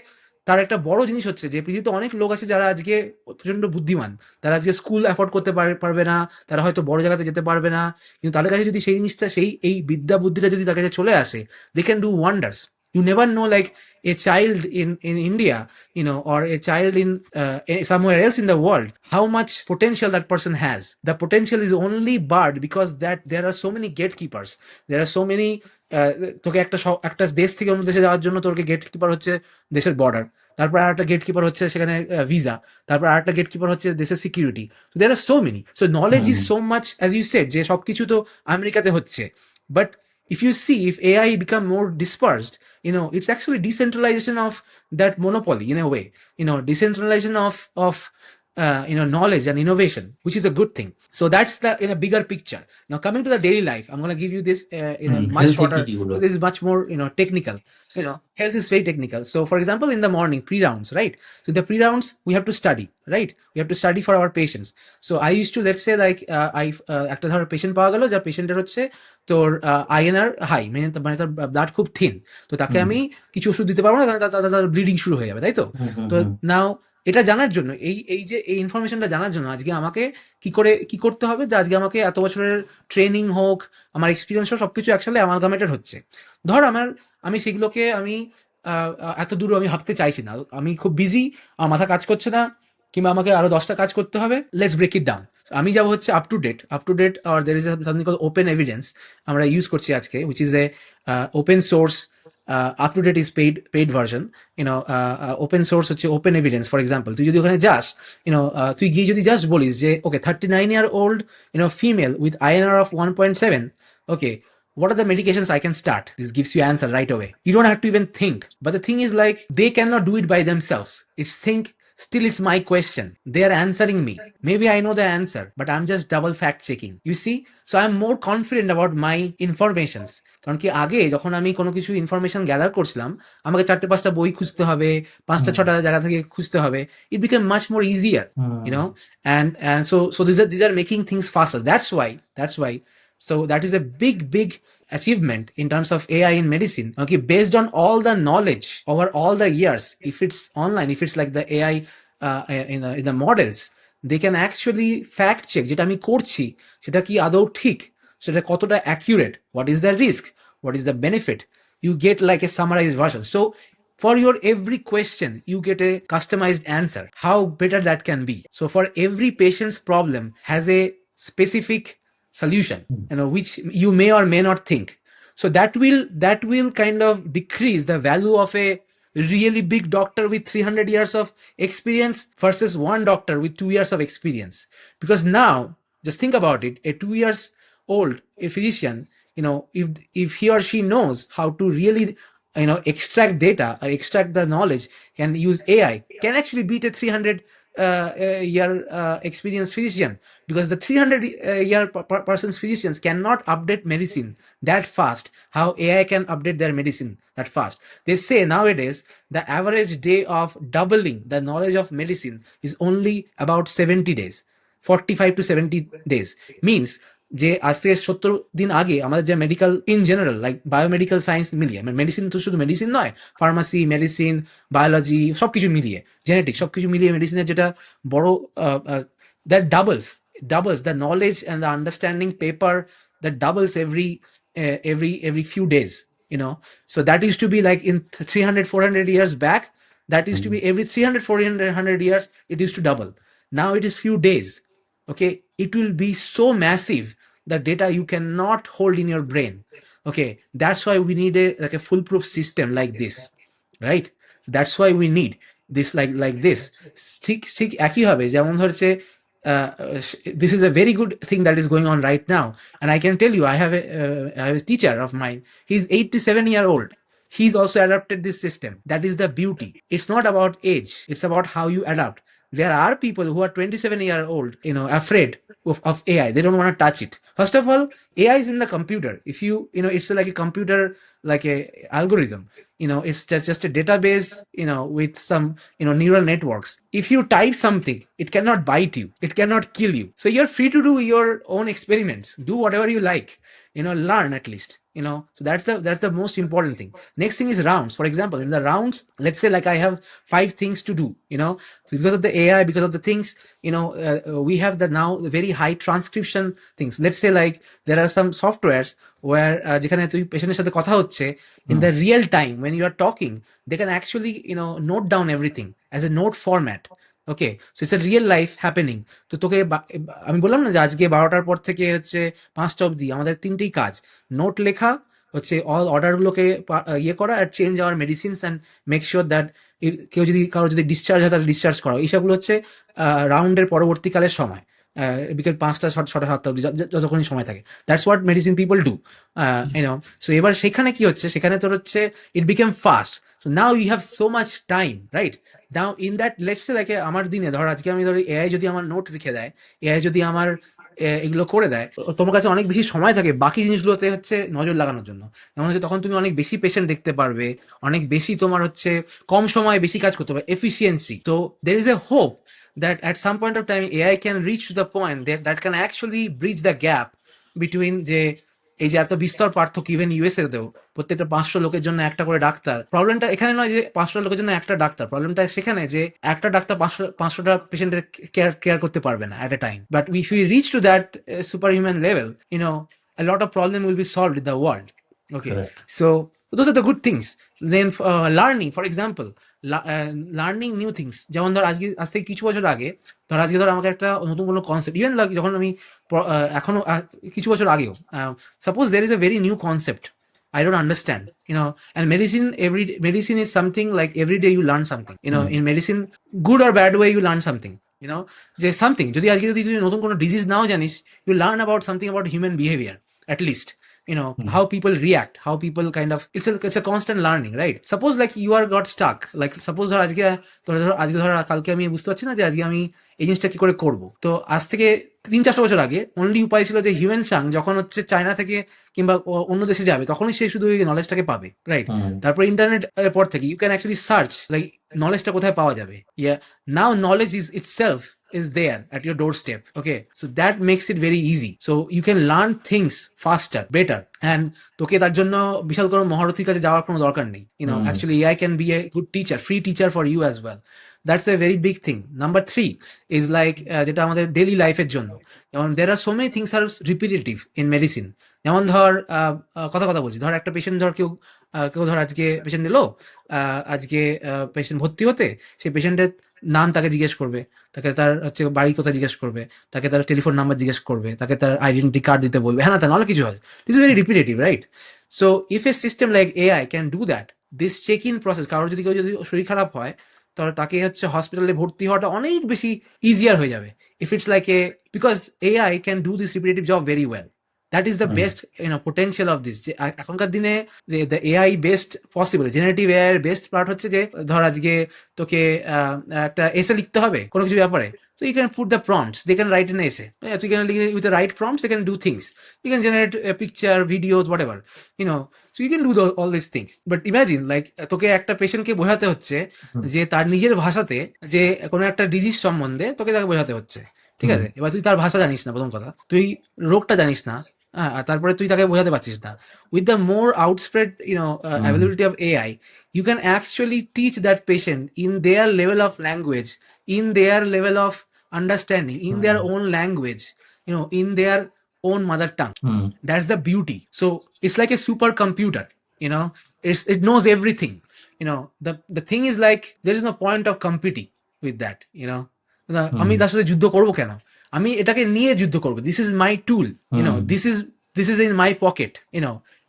তার একটা বড় জিনিস হচ্ছে যে পৃথিবীতে অনেক লোক আছে যারা আজকে প্রচন্ড বুদ্ধিমান, তারা আজকে স্কুল অ্যাফোর্ড করতে পারবে না, তারা হয়তো বড় জায়গাতে যেতে পারবে না, কিন্তু তাদের কাছে যদি সেই জিনিসটা, এই বিদ্যা বুদ্ধিটা যদি তার কাছে চলে আসে, they can do wonders. You never know, like a child in India, or a child in somewhere else in the world, how much potential that person has. The potential is only barred because that there are so many gatekeepers. There are so many. তোকে একটা দেশ থেকে অন্য দেশে যাওয়ার জন্য তোকে gatekeeper হচ্ছে দেশের বর্ডার, তারপর আর একটা গেটকিপার হচ্ছে সেখানে ভিসা, তারপর আর একটা গেটকিপার হচ্ছে দেশের security. There are so many. So knowledge is so much, as you said, যে সবকিছু তো আমেরিকাতে হচ্ছে, but if you see, if AI become more dispersed, it's actually decentralization of that monopoly in a way, decentralization of knowledge and innovation, which is a good thing. So that's the in a bigger picture. Now coming to the daily life, I'm going to give you this in a much Health shorter, কি হলো? this is much more technical. Health is very technical. So for example, in the morning pre-rounds, right? So the pre-rounds we have to study, right? We have to study for our patients. So I used to, let's say, like একটা ধর patient পাওয়া গেল, যার পেশেন্টের হচ্ছে তোর INR high, মানে তার ব্লাড খুব থিন, তো তাকে আমি কিছু ওষুধ দিতে পারবো না, কারণ তার ব্লিডিং শুরু হয়ে যাবে, তাই তো? তো নাও এটা জানার জন্য, এই যে এই ইনফরমেশনটা জানার জন্য আজকে আমাকে কি করতে হবে, যে আজকে আমাকে এত বছরের ট্রেনিং হোক, আমার এক্সপিরিয়েন্স হোক, সবকিছু অ্যাকচুয়ালি অ্যামালগামেটেড হচ্ছে। ধর আমি সেগুলোকে এত দূর আমি ভাবতে চাইছি না, আমি খুব বিজি, আমার মাথা কাজ করছে না, কিংবা আমাকে আরো 10টা কাজ করতে হবে। Let's break it down. আমি যাবো হচ্ছে আপ টু ডেট, আর there is something call open evidence, আমরা ইউজ করছি আজকে, which is a open source. Up to date is paid version. Open source হচ্ছে ওপেন এভিডেন্স। ফর এক্সাম্পল, তুই যদি ওখানে যাস, তুই গিয়ে যদি জাস্ট বলিস যে ওকে 39-year-old female with INR of 1.7, okay, what are the medications I can start? This gives you answer right away. You don't have to even think. But the thing is, like, they cannot do it by themselves. Still it's my question. They are answering me. Maybe I know the answer, but I'm just double fact checking. You see? So I'm more confident about my informations. কারণ কি আগে যখন আমি কোনো কিছু information gather করছিলাম, আমাকে 4-5টা বই খুঁজতে হবে, 5টা-6টা জায়গা থেকে খুঁজতে হবে। It became much more easier, and so these are making things faster. That's why. So that is a big achievement in terms of AI in medicine. Okay, based on all the knowledge over all the years, if it's online, if it's like the AI in the models, they can actually fact check যেটা আমি করছি সেটা কি আদৌ ঠিক, সেটা কতটা accurate, what is the risk, what is the benefit. You get like a summarized version. So for your every question, you get a customized answer. How better that can be. So for every patient's problem has a specific solution, which you may or may not think. So that will kind of decrease the value of a really big doctor with 300 years of experience versus one doctor with 2 years of experience. Because now, just think about it, a 2 years old a physician, if he or she knows how to really extract data or extract the knowledge and use AI, can actually beat a 300 year experienced physician, because the 300 year person's physicians cannot update medicine that fast how AI can update their medicine that fast. They say nowadays the average day of doubling the knowledge of medicine is only about 70 days, 45 to 70 days. Means যে আজ থেকে 70 দিন আগে আমাদের যে medical in general like biomedical science মিলিয়ে, medicine তো শুধু মেডিসিন নয়, ফার্মাসি, মেডিসিন, বায়োলজি সবকিছু মিলিয়ে, জেনেটিক্স সবকিছু মিলিয়ে মেডিসিনের যেটা বড় that doubles the knowledge and the understanding paper, that doubles every few days, so that used to be like in 300 400 years back, that used to be every 300 400 years it used to double. Now it is few days. Okay, it will be so massive, the data you cannot hold in your brain. Okay, that's why we need a foolproof system like this, right? So that's why we need this like this. ঠিক ঠিক একই হবে যেমন ধরছে this is a very good thing that is going on right now, and I can tell you, I have a teacher of mine. He's 87-year-old. He's also adapted this system. That is the beauty. It's not about age, it's about how you adapt. There are people who are 27-year-old, afraid of AI. They don't want to touch it. First of all, AI is in the computer. If it's like a computer, like a algorithm. It's just a database, with some, neural networks. If you type something, it cannot bite you. It cannot kill you. So you're free to do your own experiments. Do whatever you like. Learn at least. So that's the most important thing. Next thing is rounds. For example, in the rounds, let's say like I have 5 things to do, because of the AI, because of the things, we have the now very high transcription things. Let's say like there are some softwares where যেখানে তুই পেশেন্টের সাথে কথা হচ্ছে, in the real time when you are talking, they can actually note down everything as a note format. Okay, so it's a real life happening. তো তোকে আমি বললাম না যে আজকে 12টার পর থেকে হচ্ছে 5টা অবধি আমাদের 3টেই কাজ, নোট লেখা, হচ্ছে অল অর্ডারগুলোকে ইয়ে করা, আর change our medicines and make sure that কারো যদি ডিসচার্জ হয় তাহলে ডিসচার্জ করা। এইসবগুলো হচ্ছে রাউন্ডের পরবর্তীকালের সময়, বিকেল 5টা 6টা 7টা অবধি যতক্ষণই সময় থাকে। That's what medicine people do, so এবার সেখানে কি হচ্ছে, সেখানে তোর হচ্ছে it became fast. So now you have so much time, right? Now in that let's say like আমার দিনে ধর আজকে আমি এআই যদি আমার নোট লিখে দেয়, এআই যদি আমার এগুলো করে দেয়, তোমার কাছে অনেক বেশি সময় থাকে বাকি জিনিসগুলোতে হচ্ছে নজর লাগানোর জন্য। যেমন হচ্ছে তখন তুমি অনেক বেশি পেশেন্ট দেখতে পারবে, অনেক বেশি তোমার হচ্ছে কম সময়ে বেশি কাজ করতে পারবে, এফিসিয়েন্সি। তো there is a hope that at some point of time AI can reach to the point that can actually bridge the gap between যে এই যে এত বিস্তর পার্থক্য, ইভেন ইউএসএ তেও প্রত্যেকটা 500 লোকের জন্য একটা করে ডাক্তার। প্রবলেমটা এখানে নয় যে 500 লোকের জন্য একটা ডাক্তার, প্রবলেমটা সেখানে যে একটা ডাক্তার 500টা পেশেন্টের কেয়ার করতে পারবে না at a time. But if we reach to that superhuman level, a lot of problem will be solved in the world. Okay, Correct. so those are the good things. Then learning, for example, learning new things, যেমন ধর আজ থেকে কিছু বছর আগে, আজকে ধর আমাকে একটা নতুন কোনো কনসেপ্ট, ইভেন যখন আমি এখনো কিছু বছর আগেও, suppose there is a very new concept I don't understand, and medicine is something like every day you learn something, in medicine, good or bad way, you learn something, যে something, যদি আজকে যদি তুই নতুন কোনো ডিজিজ নাও জানিস, you learn about something about human behavior at least, how people react, how people kind of, it's a constant learning, right? Suppose like you are got stuck, like suppose ধর আজকে ধর কালকে আমি বুঝতে পারছি না যে আজকে আমি এই জিনিসটা কি করে করবো। তো আজ থেকে 300-400 বছর আগে অনলি উপায় ছিল যে হিউম্যান সাং যখন হচ্ছে চায়না থেকে কিংবা অন্য দেশে যাবে, তখনই সে শুধু ওই নলেজটাকে পাবে, রাইট? তারপর ইন্টারনেট এর পর থেকে you can actually search like নলেজটা কোথায় পাওয়া যাবে। Yeah, now knowledge is itself is there at your doorstep. Okay, so that makes it very easy, so you can learn things faster, better, and তোকে তার জন্য বিশাল কোনো মহারথীর কাছে যাওয়ার কোনো দরকার নেই। Actually AI can be a good teacher, free teacher for you as well. That's a very big thing. Number 3 is like যেটা আমাদের ডেইলি লাইফের জন্য, যেমন there are so many things are repetitive in medicine. যেমন ধর কথা বলছি, ধর একটা পেশেন্ট, ধর কেউ ধর আজকে পেশেন্ট এলো, আজকে পেশেন্ট ভর্তি হতে, সেই পেশেন্টের নাম তাকে জিজ্ঞেস করবে, তাকে তার হচ্ছে বাড়ি কোথায় জিজ্ঞেস করবে, তাকে তার টেলিফোন নাম্বার জিজ্ঞেস করবে, তাকে তার আইডেন্টি কার্ড দিতে বলবে, হ্যাঁ না তা নাহলে কিছু হয়। This is very repetitive, right? So if a system like AI can do that, this check in process, কারোর যদি শরীর খারাপ হয় তাহলে তাকে হচ্ছে হসপিটালে ভর্তি হওয়াটা অনেক বেশি ইজিয়ার হয়ে যাবে। If it's like because AI can do this repetitive job very well, that is the best potential of this. যে এখনকার দিনে যে the AI best possible, generative AI এর বেস্ট পার্ট হচ্ছে যে ধর আজকে তোকে একটা এসে লিখতে হবে কোনো কিছু ব্যাপারে, so you can put the prompts, they can write an essay, yeah, so you can with the right prompts they can do things, you can generate a picture, videos, whatever, so you can do all these things. But imagine like তোকে একটা পেশেন্টকে বোঝাতে হচ্ছে যে তার নিজের ভাষাতে যে কোনো একটা ডিজিজ সম্বন্ধে তোকে তাকে বোঝাতে হচ্ছে, ঠিক আছে? এবার তুই তার ভাষা জানিস না, প্রথম কথা তুই রোগটা জানিস না, হ্যাঁ, আর তারপরে তুই তাকে বোঝাতে পারছিস না। With the more outspread availability of AI, you can actually teach that patient in their level of language, in their level of understanding, in their own language, in their own mother tongue. That's the beauty. So it's like a supercomputer, it knows everything. The thing is like there is no point of competing with that. আমি তার সাথে যুদ্ধ করবো কেন? আমি এটাকে নিয়ে যুদ্ধ করবো। This is my tool. This is in my pocket.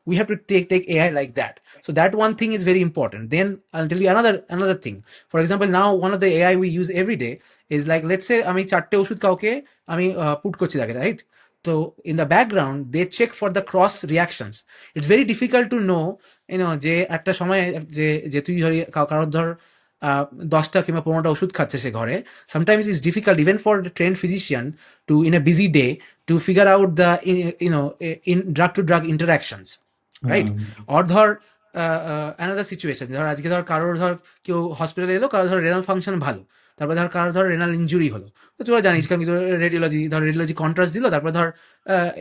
We have to take AI like that. So that one thing is very important. Then I'll tell you another thing. For example, now one of the AI we use every day is like, let's say আমি 4টে ওষুধ কাউকে আমি put করছি তাকে, right? So in the background they check for the cross reactions. It's very difficult to know, যে একটা সময় যে তুই ধর কারোর ধর 10টা কিংবা 15টা ওষুধ খাচ্ছে সে ঘরে, sometimes it's difficult even for the trained physician to in a busy day to figure out the in drug to drug interactions, right? or ধর another situation, ধর আজকে ধর কারোর ধর কেউ হসপিটালে এলো, কারোর ধর রেনাল ফাংশন ভালো, তারপরে ধর কারোর ধর রেনাল ইঞ্জুরি হলো, তো তোরা জানিস কারণ রেডিওলজি কন্ট্রাস্ট দিল, তারপরে ধর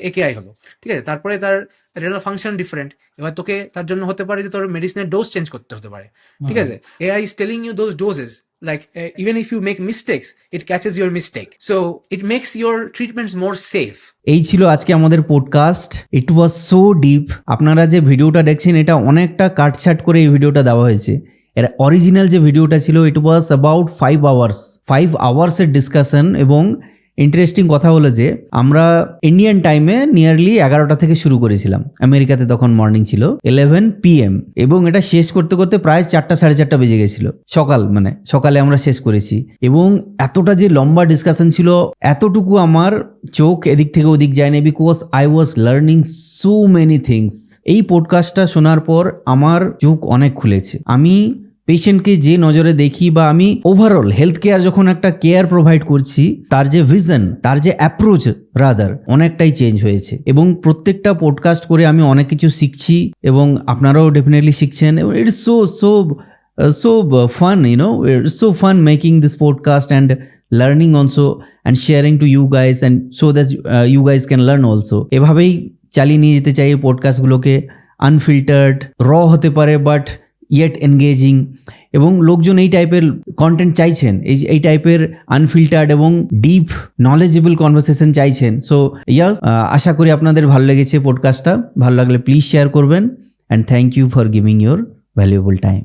একেআই হলো, ঠিক আছে? তারপরে তার রেনাল ফাংশন ডিফারেন্ট, এবার তোকে তার জন্য হতে পারে যে তোর মেডিসিনের ডোজ চেঞ্জ করতে হতে পারে, ঠিক আছে? AI is telling you those doses, like even if you make mistakes it catches your mistake, so it makes your treatments more safe. এই ছিল আজকে আমাদের podcast. It was so deep. আপনারা যে ভিডিওটা দেখছেন এটা অনেকটা কাটছাট করে এই ভিডিওটা দেওয়া হয়েছে। এর অরিজিনাল যে ভিডিওটা ছিল ইট ওয়াজ অ্যাবাউট 5 আওয়ার্সের ডিসকাশন। এবং ইন্টারেস্টিং কথা হলো যে আমরা ইন্ডিয়ান টাইমে নিয়ারলি 11টা থেকে শুরু করেছিলাম, আমেরিকাতে তখন মর্নিং ছিল 11 PM, এবং এটা শেষ করতে করতে প্রায় 4টা 4:30 বেজে গেছিল সকালে আমরা শেষ করেছি। এবং এতটা যে লম্বা ডিসকাশন ছিল, এতটুকু আমার চোখ এদিক থেকে ওদিক যায়নি, because I was learning so many things. এই পডকাস্টটা শোনার পর আমার চোখ অনেক খুলেছে। আমি পেশেন্টকে যে নজরে দেখি বা আমি ওভারঅল হেলথ কেয়ার যখন একটা কেয়ার প্রোভাইড করছি, তার যে ভিশন, তার যে অ্যাপ্রোচ রাদার অনেকটাই চেঞ্জ হয়েছে। এবং প্রত্যেকটা পডকাস্ট করে আমি অনেক কিছু শিখছি এবং আপনারাও ডেফিনেটলি শিখছেন। It is so fun, it's so fun making this podcast and learning also and sharing to you guys, and so that you guys can learn also. এভাবেই চালিয়ে নিয়ে যেতে চাই এই পডকাস্টগুলোকে। আনফিল্টার্ড, র হতে পারে বাট ইয়েট এনগেজিং, এবং লোকজন এই টাইপের কন্টেন্ট চাইছেন, এই টাইপের আনফিল্টার্ড এবং ডিপ নলেজেবল কনভারসেশন চাইছেন। সো আশা করি আপনাদের ভালো লেগেছে পডকাস্টটা। ভালো লাগলে প্লিজ শেয়ার করবেন, and thank you for giving your valuable time.